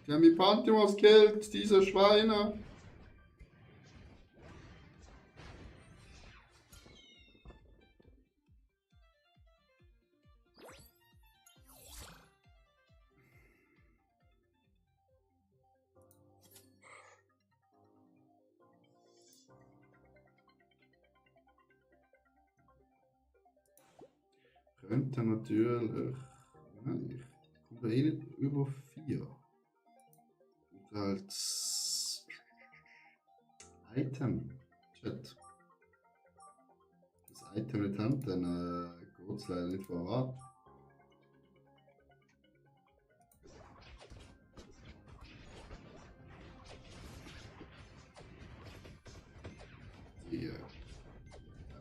die haben mit Pantimos gekillt, diese Schweine. Könnte natürlich. Nein, ich komme eh nicht über 4. Als Item. Chat. Das Item nicht haben, dann geht es leider nicht voran.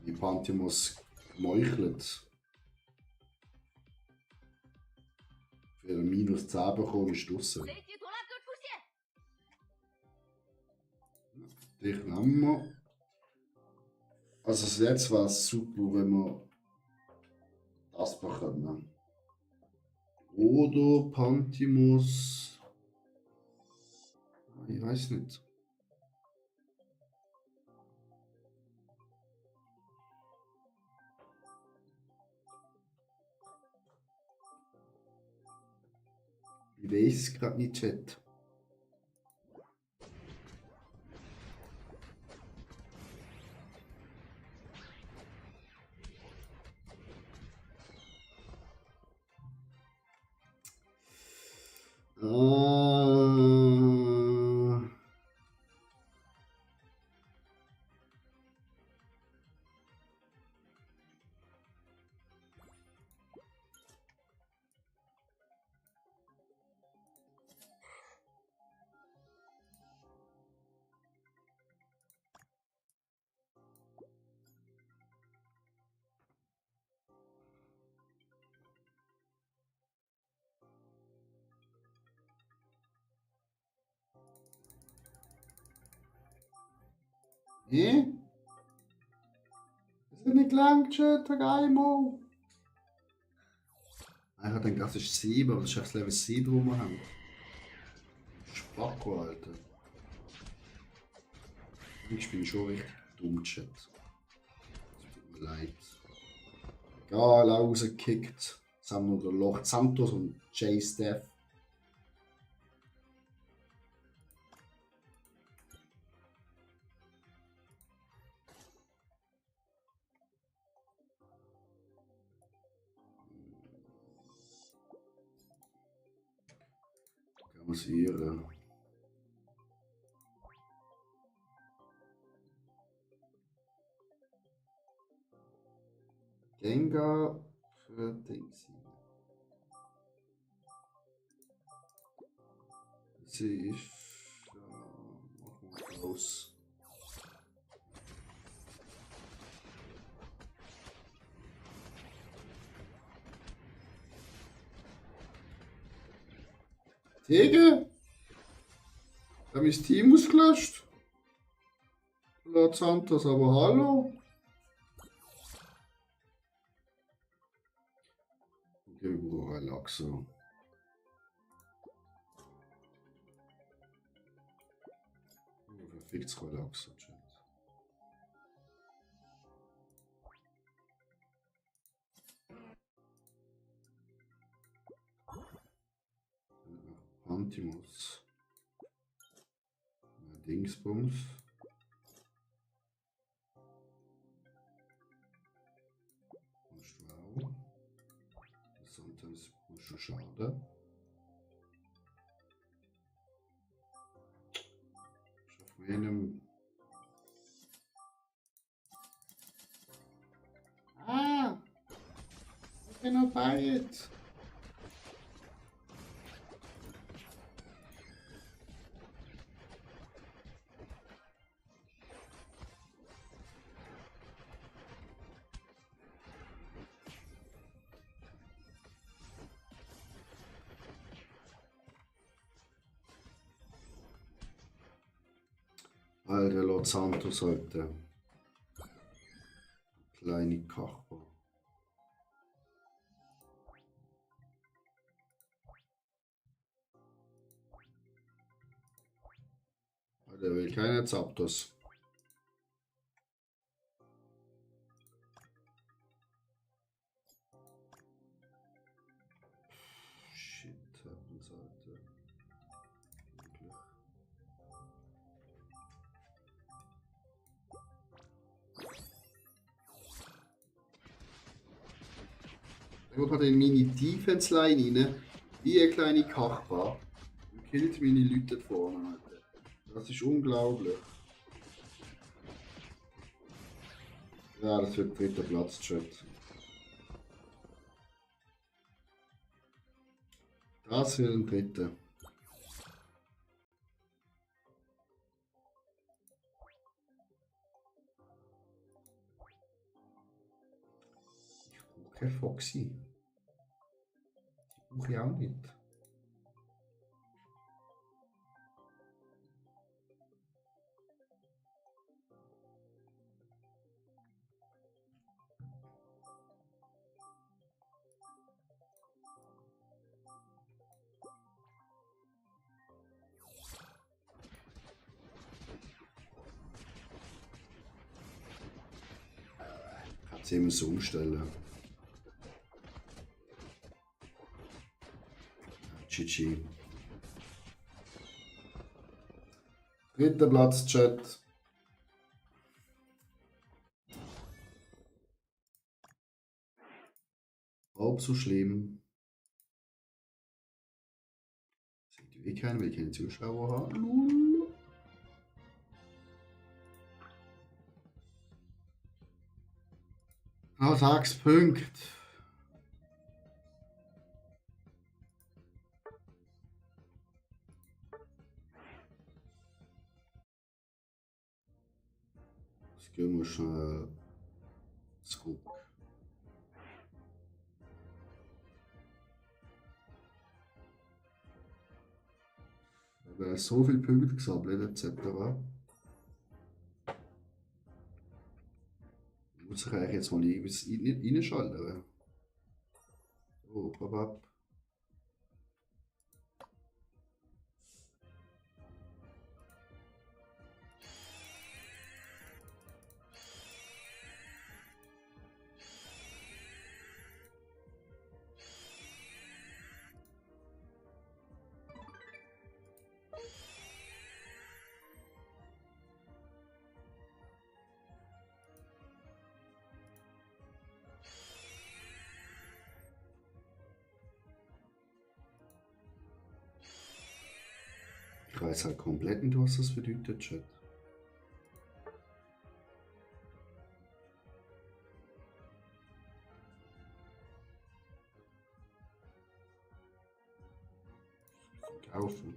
Die Pantimos gemeuchelt. Für ein minus 10 bekommen ist draussen. Dich nehmen wir. Also jetzt wäre es super, wenn wir das bekommen. Oder Pantimos. Ich weiß nicht. Ich weiß es gerade nicht, Chat. Hä? Das hat nicht gelangt, Chat, einmal. Ich habe gedacht, das ist 7, aber das ist echt das Level 7, das wir haben. Spacko, Alter. Ich bin schon richtig dumm, Chat. Es tut mir leid. Egal, rausgekickt. Jetzt haben wir den Loch Santos und Jay Steph. Kann man sehen. Gengar für Dingsy. Sie ist. Machen wir los. Tege? Da haben wir das Team ausgelöscht. Laut Santos, aber hallo? Okay, wir Relaxo. Verfickt's Relaxo, Chat. Antimus. Dingsbums. Musst du auch. Sonst musst du schade. Schaffen wir einem. Ah! Ich bin noch bei jetzt. Alter Lord Santos heute. Kleine Kachbar. Der will keine Zapdos. Shit, happens, Alter. Wirklich. Er geht halt in meine Defense-Line rein, wie eine kleine Kachbar. Und killt meine Leute da vorne, Alter. Das ist unglaublich. Ja, das wird dritter Platz, Chat. Das wird ein dritter. Ich brauche kein Foxy. Die brauche ich auch nicht. Sie müssen umstellen. GG. Dritter Platz, Chat. Halb so schlimm. Seht ihr keinen, weil ich keine Zuschauer habe? Ah, 6 Punkte. Jetzt gehen wir schnell zurück. Wir haben so viele Punkte gesammelt, etc. muss ich eigentlich jetzt mal irgendwas reinschalten. So, babab. Ich weiß halt komplett nicht, was das bedeutet, Chat. Kaufen.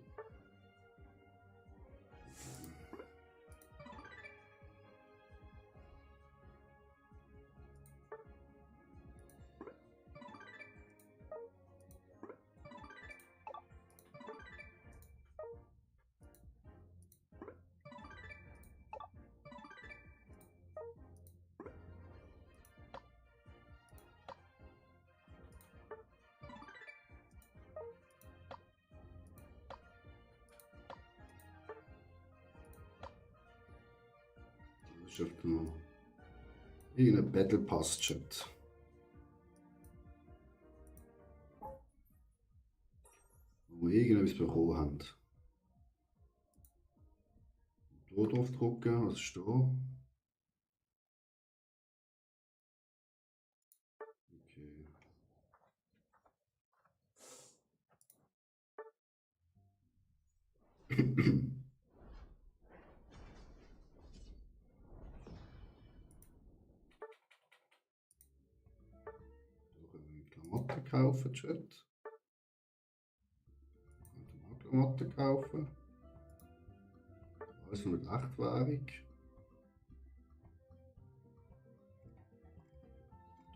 Das ist noch irgendein Battle Pass Chat. Wo wir irgendetwas bekommen haben. Hier drauf drücken, was ist da? Okay. Klamotten kaufen, Chat. Klamotten kaufen. Alles mit Echtwährung.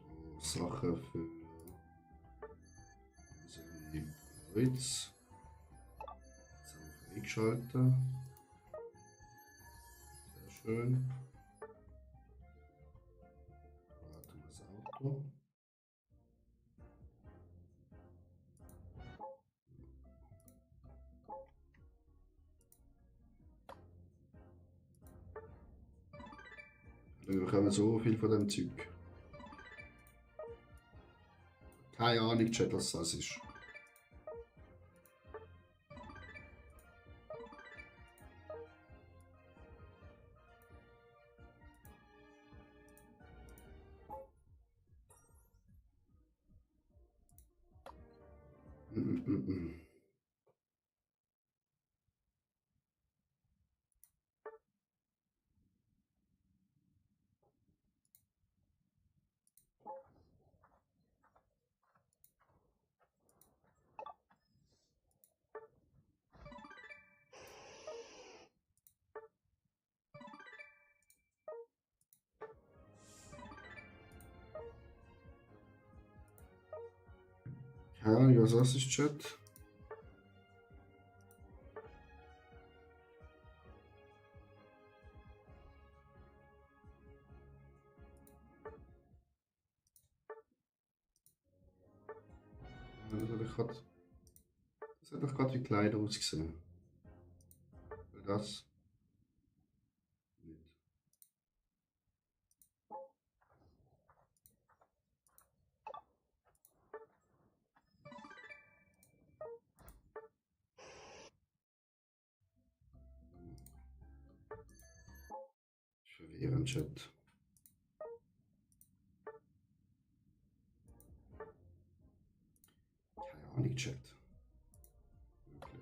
Da Sachen für Kreuz. Freigeschalten. Sehr schön. Warten wir das Auto. Wir bekommen so viel von dem Zeug. Keine Ahnung, Chat, was das ist. Keine Ahnung, was das ist, Chat. Das hat doch gerade wie Kleider ausgesehen. Das nicht. Verwehren, Chat. Keine Ahnung, Chat. Wirklich.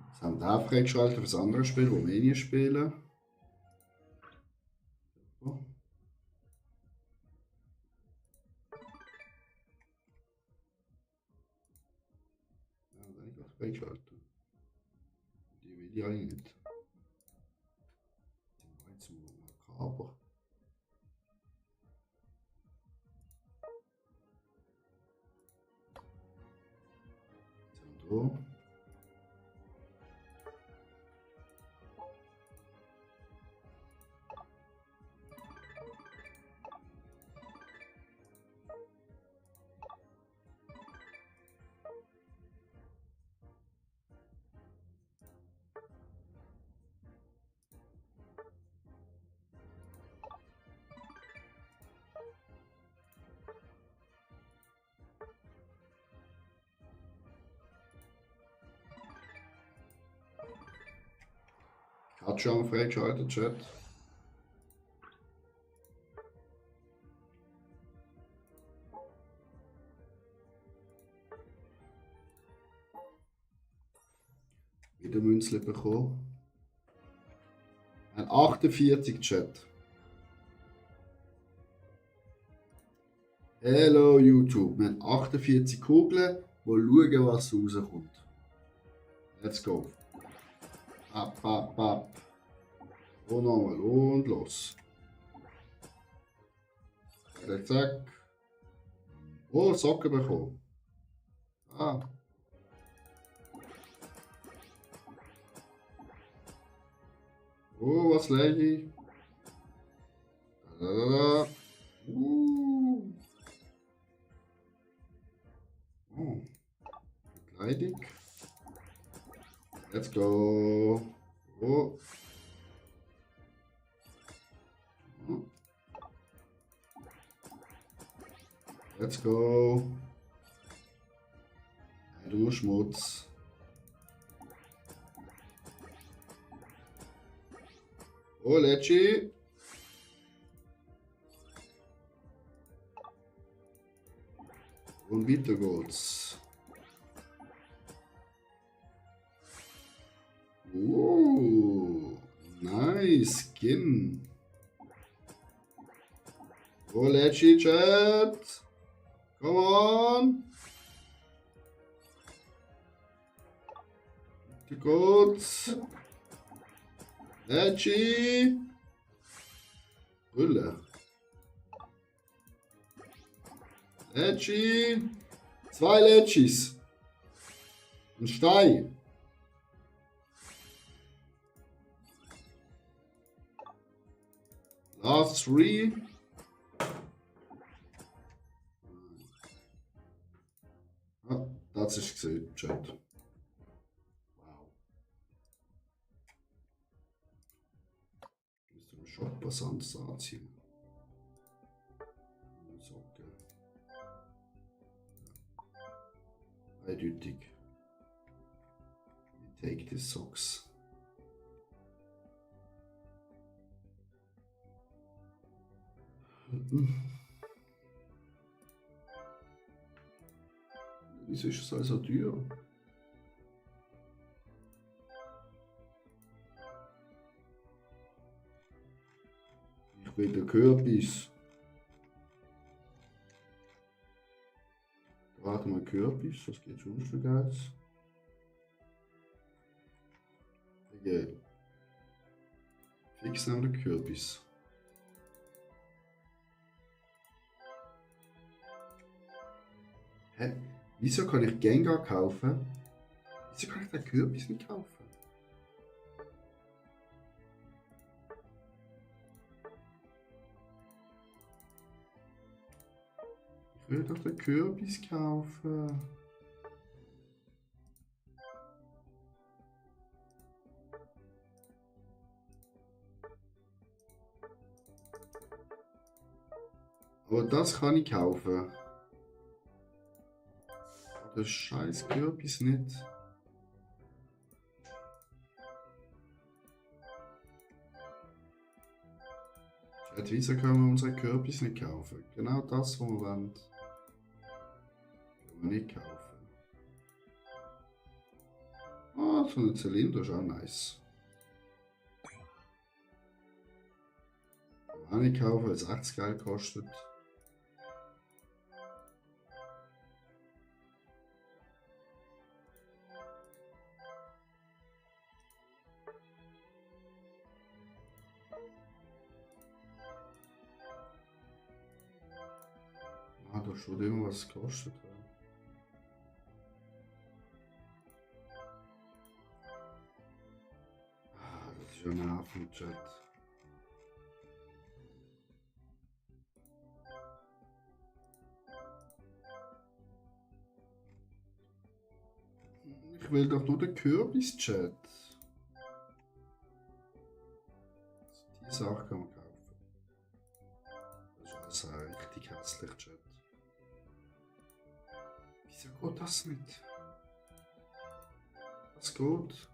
Das haben wir auch freigeschaltet für das andere Spiel, wo wir nie spielen. So. Ja, das habe ich auch freigeschaltet. Die will ich alle nicht. trotzdem makaber. So. Hat schon freigeschaltet, Chat. Wieder Münzle bekommen. Ein 48 Chat. Hello YouTube. Wir haben 48 Kugeln, die schauen, was rauskommt. Let's go. Ab, ab, ab. Und nochmal und los. Zack, zack. Oh, Socken bekommen. Ah. Oh, was lege ich? Da, da, da. Oh. Bekleidung. Let's go. Oh. Let's go. Du Schmutz. Oh, Lecci. Und weiter geht's. Nice Skin. Oh, Lecci, Chat. Come on. Weiter geht's. Lecci. Brille. Lecci. 2 Leccis. Ein Stein. Last 3. Ah, das ist gesehen, Chat. Wow. Ich muss im Shop was anderes anziehen. Socken. Eindeutig. We take the socks. Wieso ist es alles so teuer? Ich will den Kürbis. Warte mal, Kürbis, was geht schon für Geiz? Okay. Fix den Kürbis. Hä? Wieso kann ich Gengar kaufen? Wieso kann ich den Kürbis nicht kaufen? Ich will doch den Kürbis kaufen. Aber das kann ich kaufen. Der scheiß Kürbis nicht. Chat, wieso können wir unsere Kürbis nicht kaufen? Genau das, was wir wollen. Können wir nicht kaufen. Ah, so ein Zylinder ist auch nice. Können wir auch nicht kaufen, weil es 80 Geld kostet. schon immer, was es kostet. Ah, das ist ja nervig, Chat. Ich will doch nur den Kürbis-Chat. Die Sache kann man kaufen. Das ist alles richtig hässlich, Chat. Wieso geht das nicht? Das geht.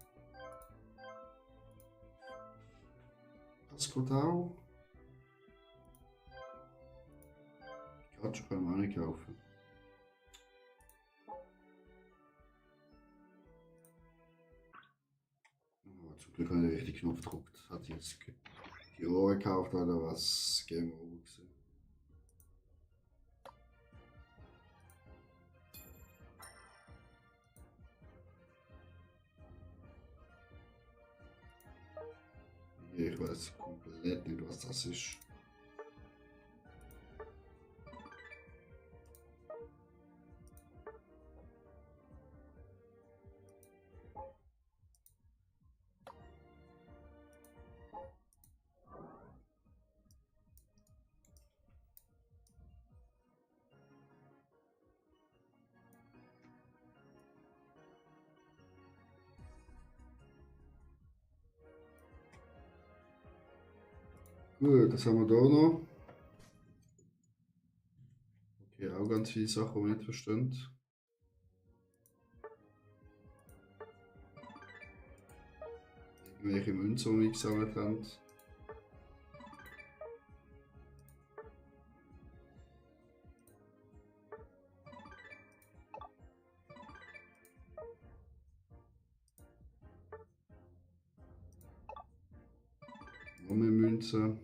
Das geht auch. Die Katze können wir auch nicht kaufen. Oh, zum Glück habe ich den richtigen Knopf gedrückt. Hat jetzt die Ohren gekauft oder was? Game Over gewesen. Ich weiß komplett nicht, was das ist. Gut, das haben wir da noch. Okay, auch ganz viele Sachen, die man nicht versteht. Irgendwelche Münzen, die wir gesammelt haben. Noch mehr Münzen.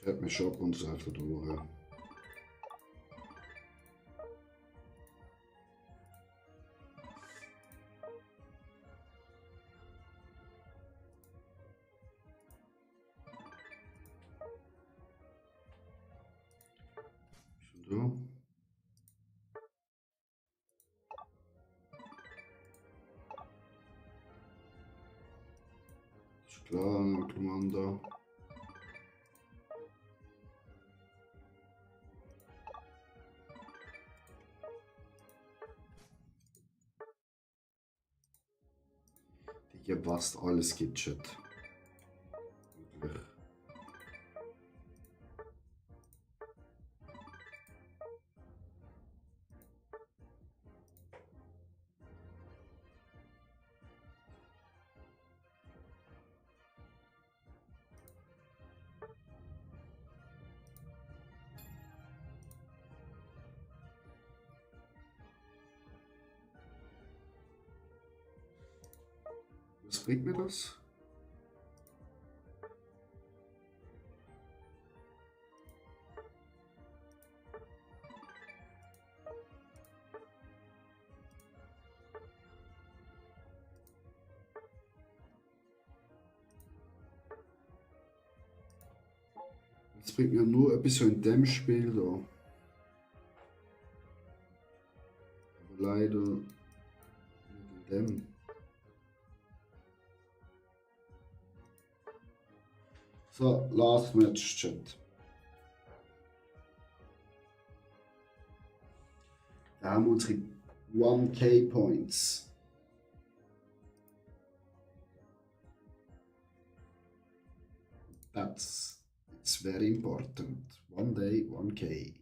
Ich habe mich Shop und so einfach durch. So. Ist klar, Commander. Digga, was alles gibt, Chat. Wirklich. Was bringt mir das? Das bringt mir nur etwas so in dem Spiel da. Aber leider nicht in dem. So, Last Match Chat. Da haben wir unsere 1K Points. It's very important. One day, 1K.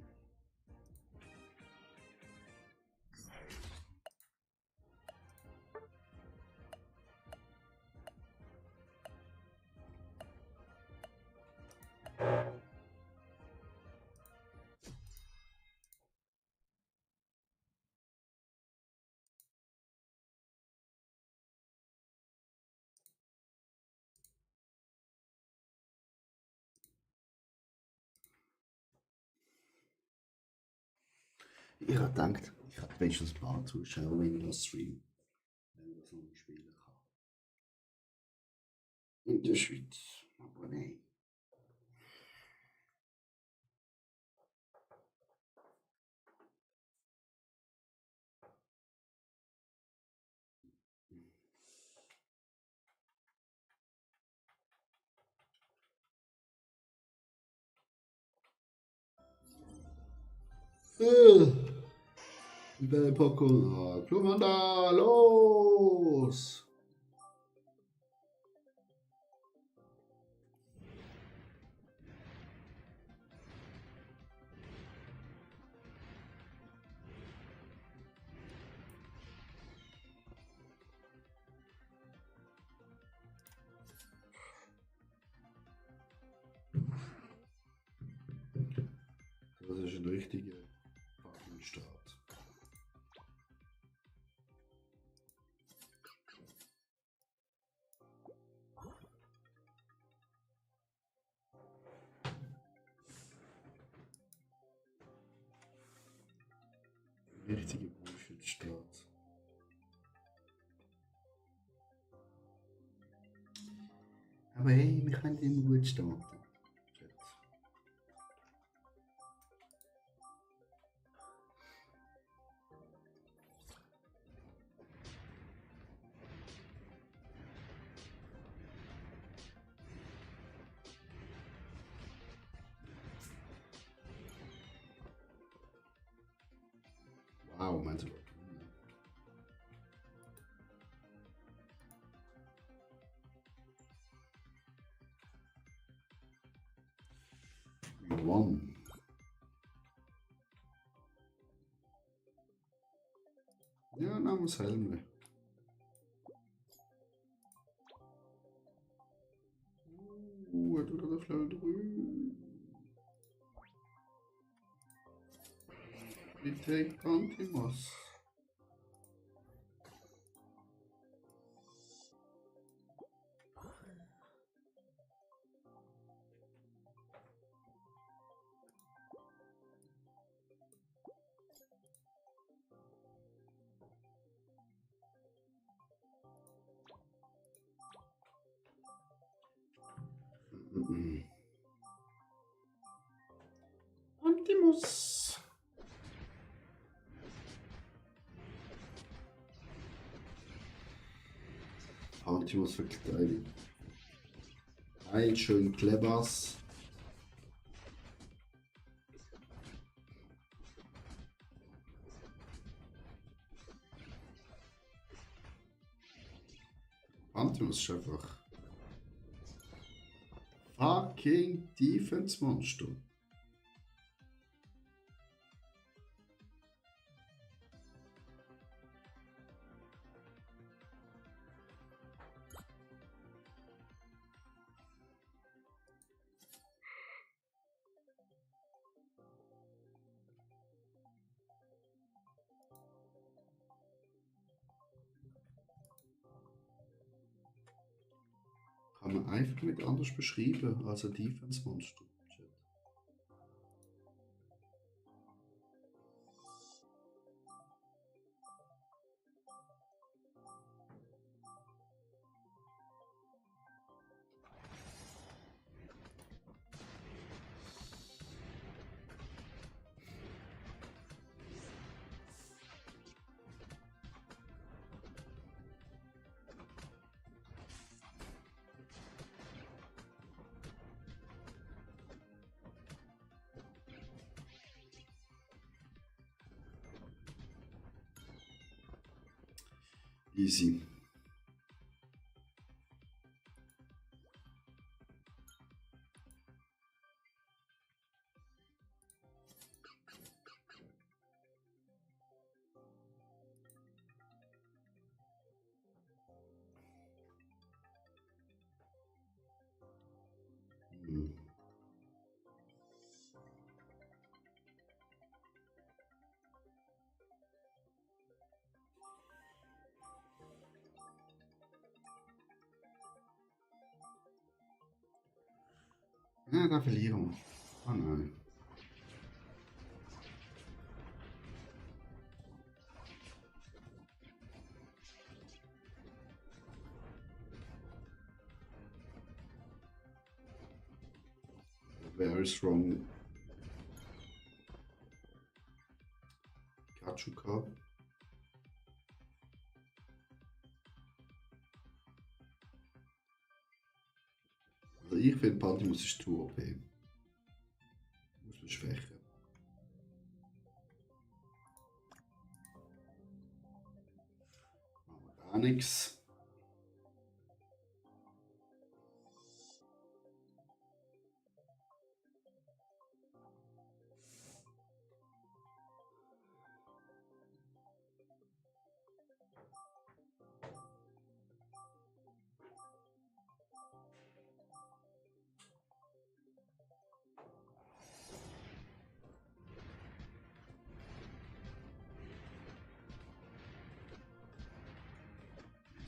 Ich habe gedacht, ich habe wenigstens ein paar Zuschauer in das Stream, wenn ich das noch nicht spielen kann. In der Schweiz, aber nein. Der Pokémon. Glumanda, los! Das ist ein richtiger fucking Start. Richtiger Bullshit-Start. Aber hey, wir können immer gut starten. Chat. Wow, meinst du? One. Ja, namens Helmle. Hat wieder der Flöte drüben. We take Pantimos. Pantimos. Pantimos verteidigt. Ein schön Klebas. Pantimos ist einfach fucking Defense Monster. Kann man einfach nicht anders beschreiben als ein Defense Monster. Chat. Easy. Hm. Ja, da verlieren wir. Oh nein. Very strong. Kachuka. Also ich finde Pantimus ist zu OP. Muss man schwächen. Machen wir gar nichts.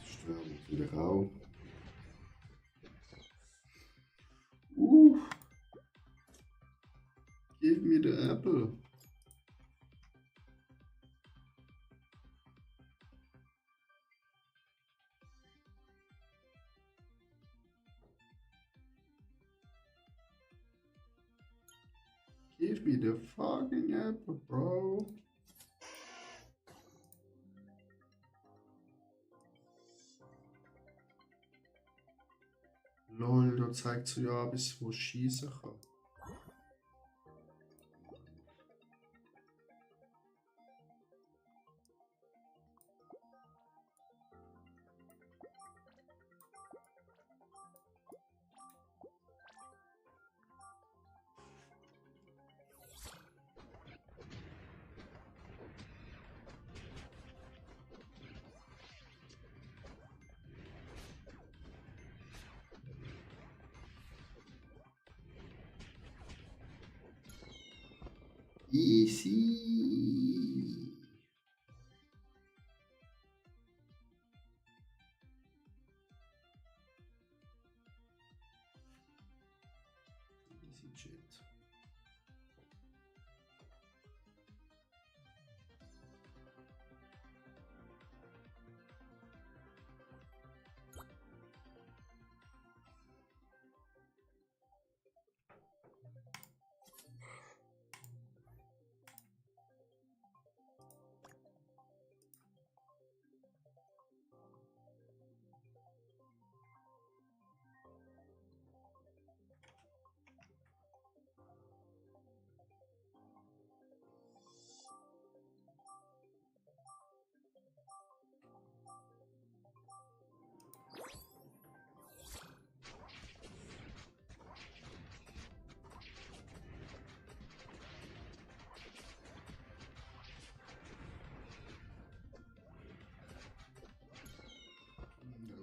Stören wieder auch. Give me the apple. Give me the fucking apple, bro. Lol, da zeigt so ja, bis wo schießen kann. Easy. Easy shit.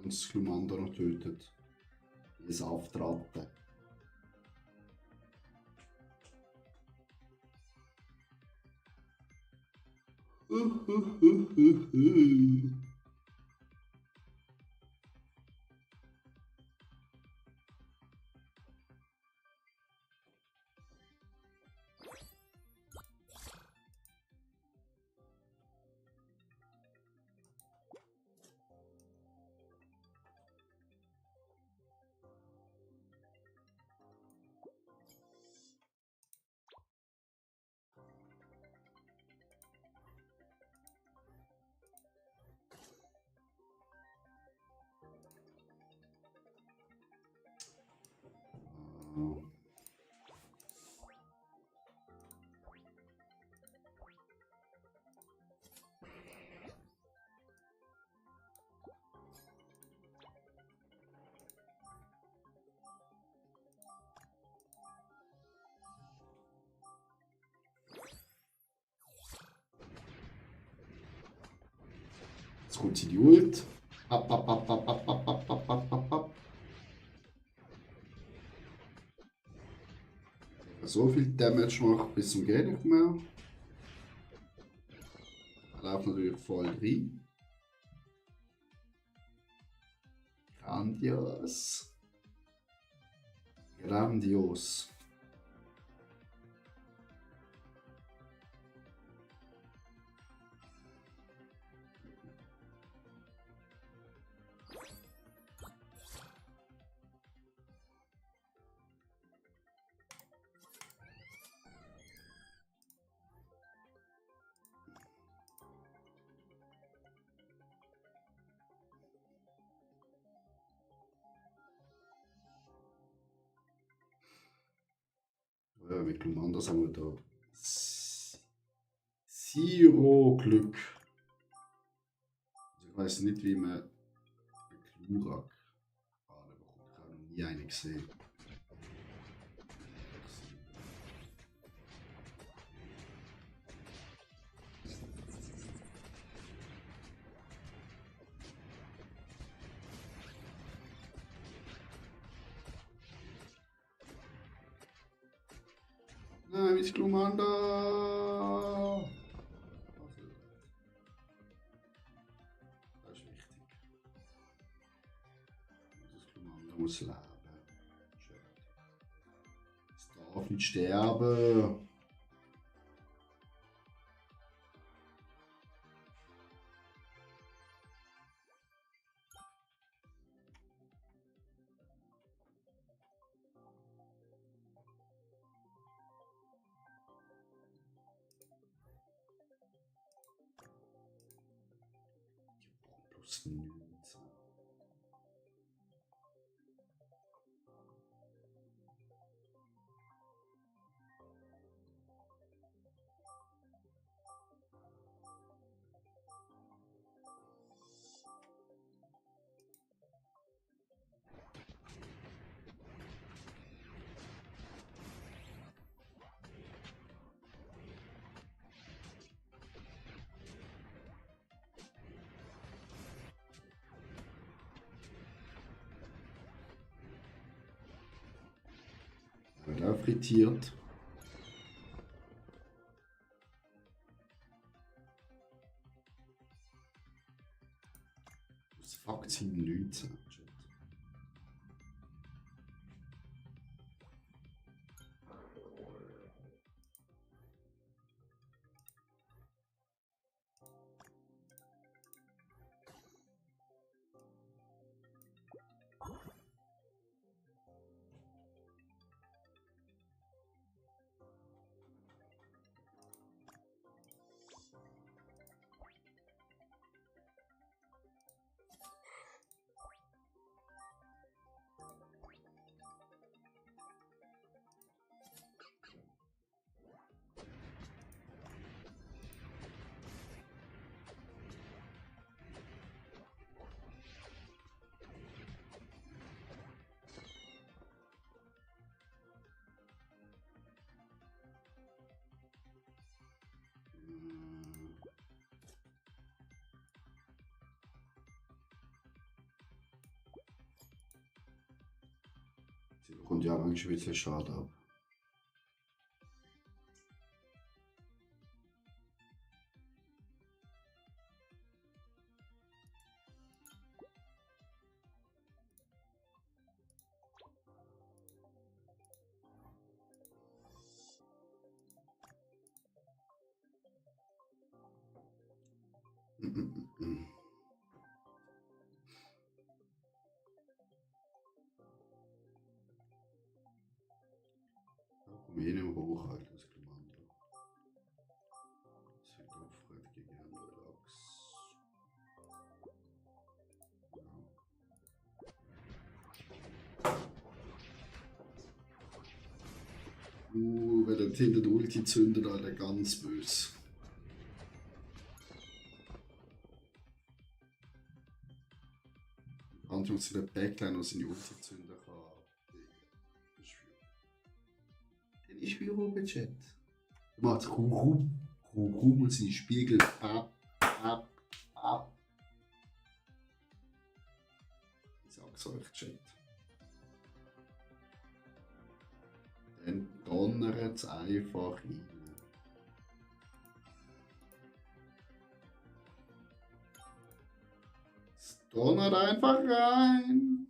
Und das Glumanda noch tötet. Das Auftraten. Jetzt kommt sie die Ult. Ab, ab, ab, ab, ab, ab, ab, ab, ab, ab, ab. So viel Damage macht bis zum geht nicht mehr. Er läuft natürlich voll rein. Grandios. Grandios. mit Glumanda haben wir da Zero Glück. Also ich weiß nicht, wie man einen Glurak bekommt. Ich habe noch nie einen gesehen. Nein, Miss Glumanda! Das ist wichtig. Das Glumanda muss leben. Schön. Es darf nicht sterben. Plus 19. Wird auch frittiert. Das Fakt sind 19. Sie bekommt ja eigentlich ein bisschen Schaden ab. Da komme ich nicht mehr hoch, Alter, das Kommando. Das wird aufgeregt gegen andere Lachs. Wenn er hinter der Ulti zündet, Alter, ganz böse. Anfangs zu der Backline, wo seine Ulti zünden kann. Den ist wie Robochat. Er macht Kurum und seine Spiegel. Ich sag's euch, Chat. Dann donnert es einfach rein. Es donnert einfach rein.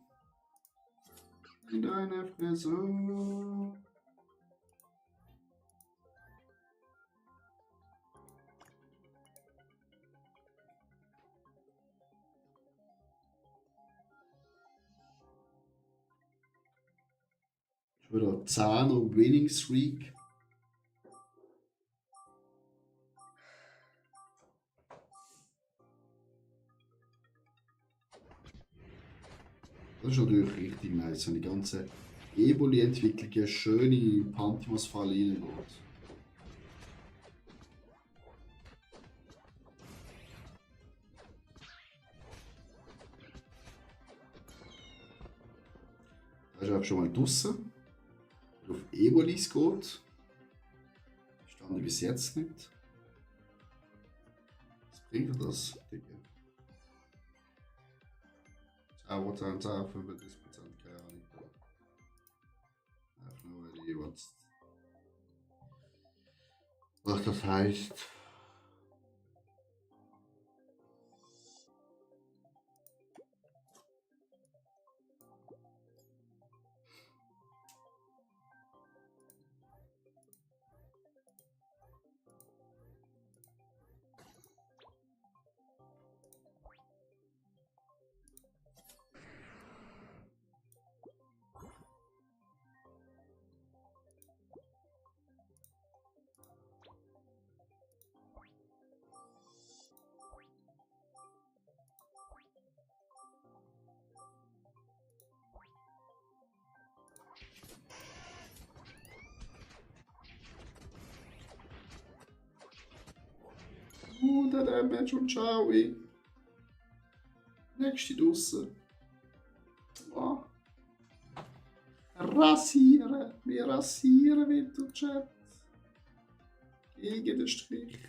In deine Frisur. Schon wieder 10er Winning Streak. Das ist natürlich richtig nice, wenn die ganzen Eboli-Entwicklung eine schöne Pantheon-Falle reingeht. Da ist einfach schon mal draußen. Auf Ebolis geht. Stand ich bis jetzt nicht. Was bringt das, Digga? 10%, 10, 35%, keine Ahnung. Einfach nur, weil ich jeweils. Was das heißt. Der Damage und ciao. Nächste draussen. Oh. Rasieren. Wir rasieren wieder Chat. Gegen den Strich.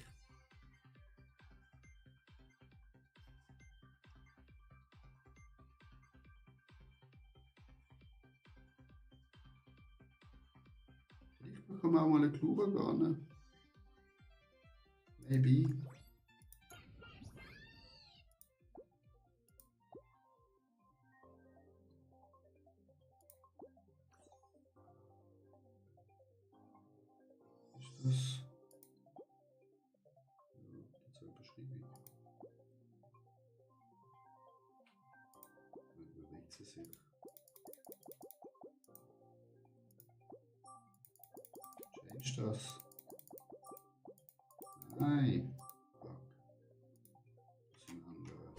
Vielleicht bekommen wir auch mal einen Klubergarn. Maybe. Ist das? Ja, das wird beschrieben. Dann bewegt sie sich. Change das. Nein. Fuck. Das sind andere.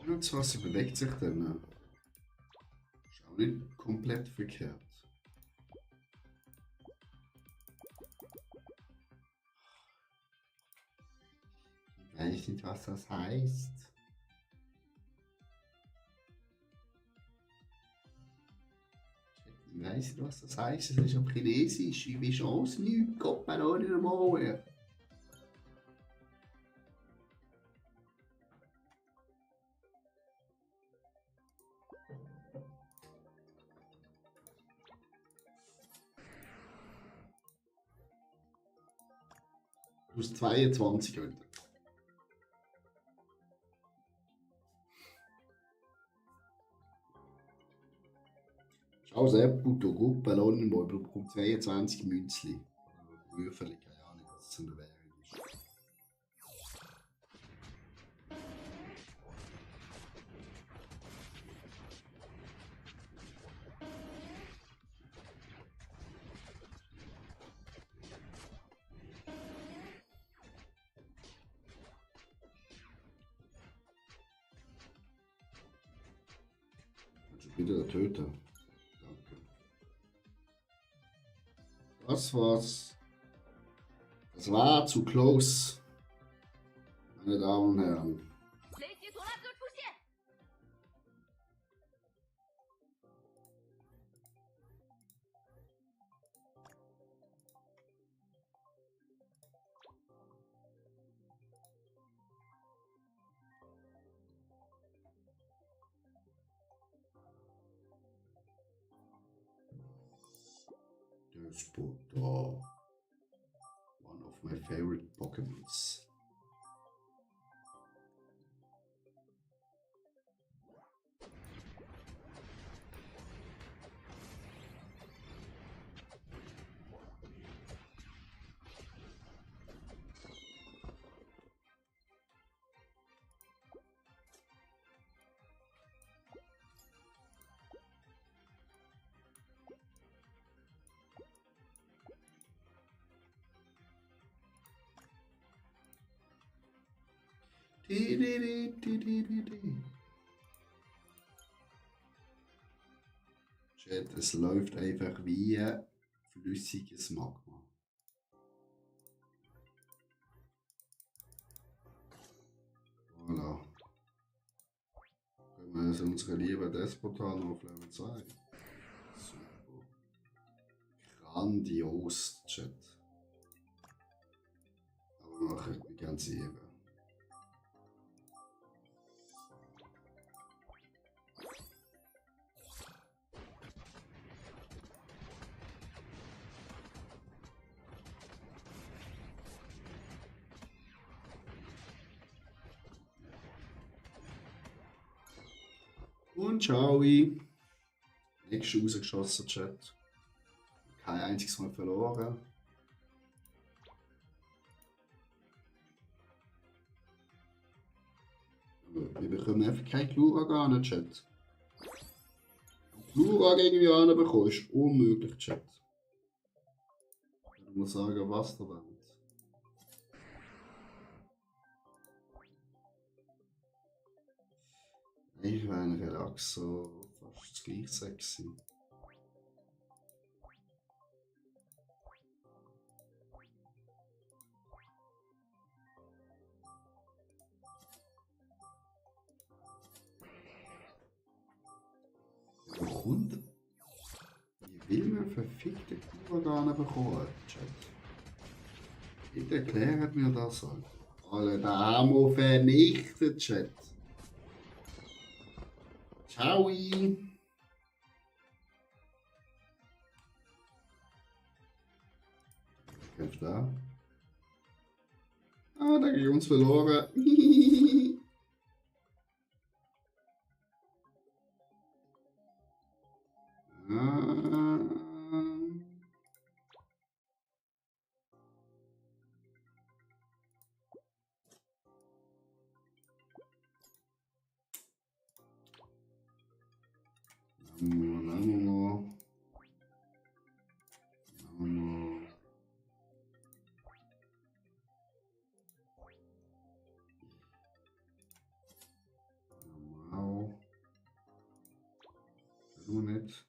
Ja, das Wasser bewegt sich dann. Ist auch nicht komplett verkehrt. Ich weiß nicht, was das heißt. Ich weiß nicht, was das heißt. Es ist auf Chinesisch. Ich weiß auch nicht. Gott, bei euch mal. Plus 22 heute. Schau sehr Puto gut, Ballonen, wo bekommt 22 Münzli. Würfel, keine Ahnung, was es in der Währung ist. Schon wieder der Töter. Danke. Das war's. Das war zu close. Meine Damen und Herren. 雷击图拉哥出现， There's Puto. One of my favorite Pokémons. Chat, es läuft einfach wie flüssiges Magma. Voilà. Können wir also unsere liebe Despotan auf Level 2. Super. Grandios, Chat. Aber nachher die ganze Ebene. Und ciao. Nächste rausgeschossen, Chat. Kein einziges Mal verloren. Aber wir bekommen einfach kein Kluragan, Chat. Klura gegen Jana bekommen ist unmöglich, Chat. Ich muss sagen, was da wollt. Ich wäre ein Relaxo fast das gleich sexy. Wo kommt? Wie will man verfickte Kurorgane bekommen, Chat? Bitte erklärt mir das halt. Alle da Ammo vernichtet, Chat. Ciao! Kämpft da. Ah, da gegen uns verloren. Nicht.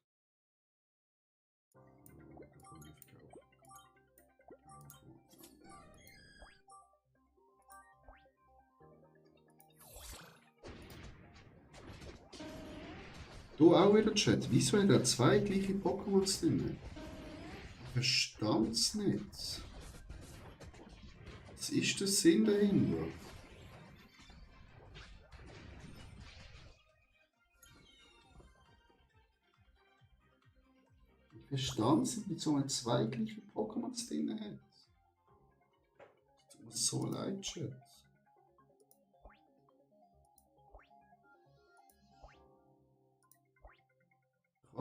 Du auch wieder Chat. Wieso hat er zwei gleiche Pokémons drin? Ich verstand's nicht. Was ist der Sinn dahinter? Ich verstand's nicht, wieso er zwei gleiche Pokémons drin hat. Es tut mir so leid, Chat.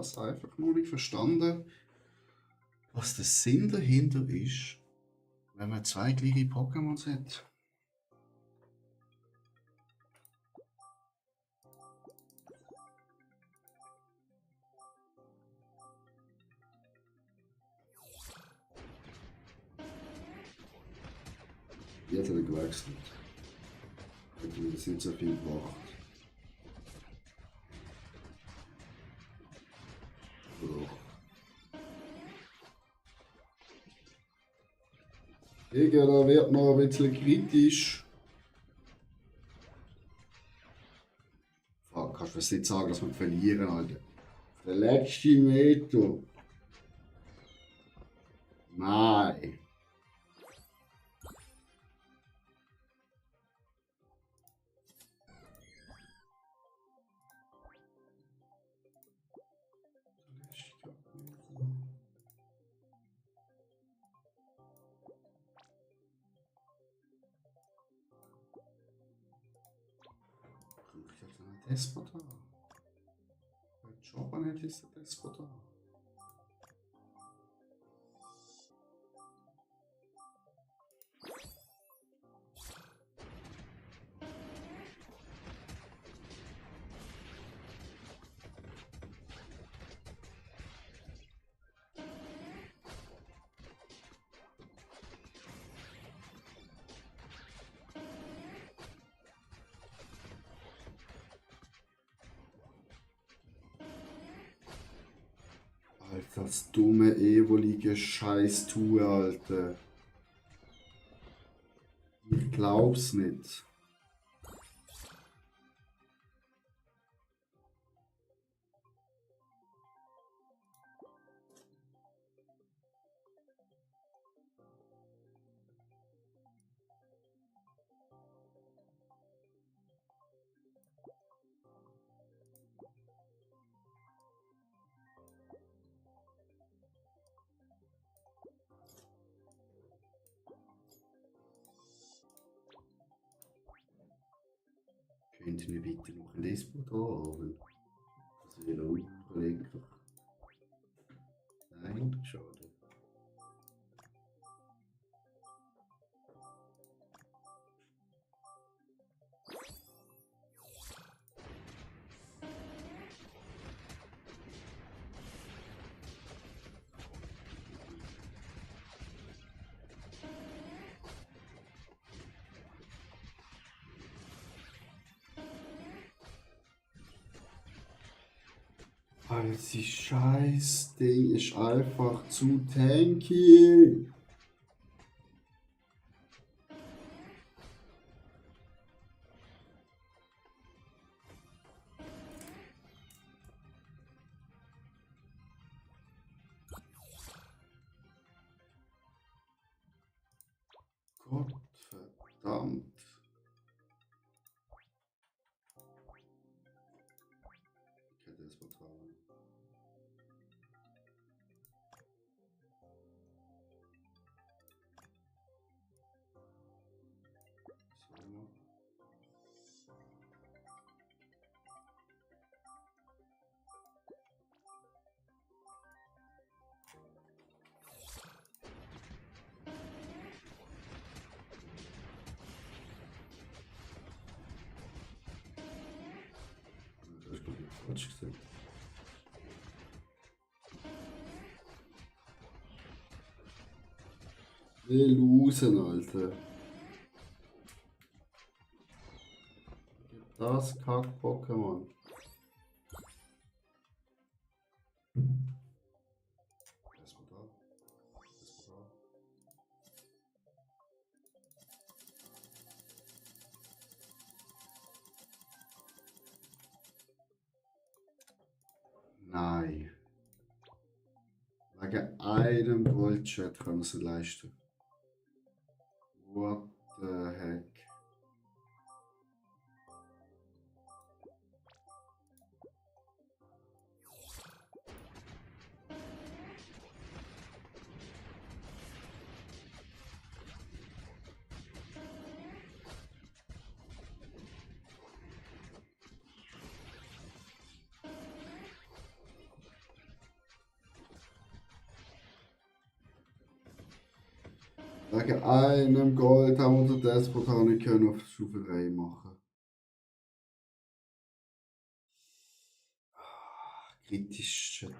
Ich habe einfach nur nicht verstanden, was der Sinn dahinter ist, wenn man zwei gleiche Pokémons hat. Jetzt hat er gewechselt. Hätte mir das nicht so viel gebracht. Digga, da wird noch ein bisschen kritisch. Fuck, kannst du das nicht sagen, dass wir verlieren, Alter? Der letzte Meter. Nein. Despota. Bei Jobanet ist der Despota. Das dumme, ewolige Scheiß-Tue, Alter. Ich glaub's nicht. Könnte ich bitte noch ein Lesbo da haben? Das wäre auch lecker. Nein, schade. Das scheiß Ding ist einfach zu tanky. Gott verdammt. Ich hätte das vertrauen. So. Das ist, glaube ich, falsch gesagt. Wir losen, Alter. Das Kack-Pokémon. Das war da. Das war da. Nein. Wegen einem Goldchat kann man es leisten. What the heck? Wegen einem Gold haben wir den Despot auch nicht können auf Stufe 3 machen. Kritisch, Chat.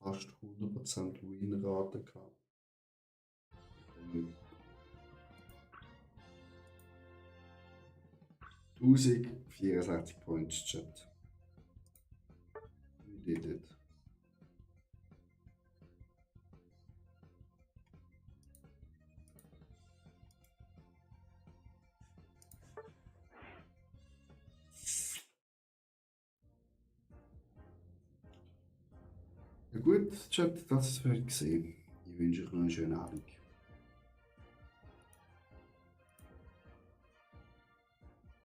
Fast 100% Win-Rate gehabt. 1064 Points, Chat. We did it. Ja gut, Chat, das wäre gesehen. Ich wünsche euch noch einen schönen Abend.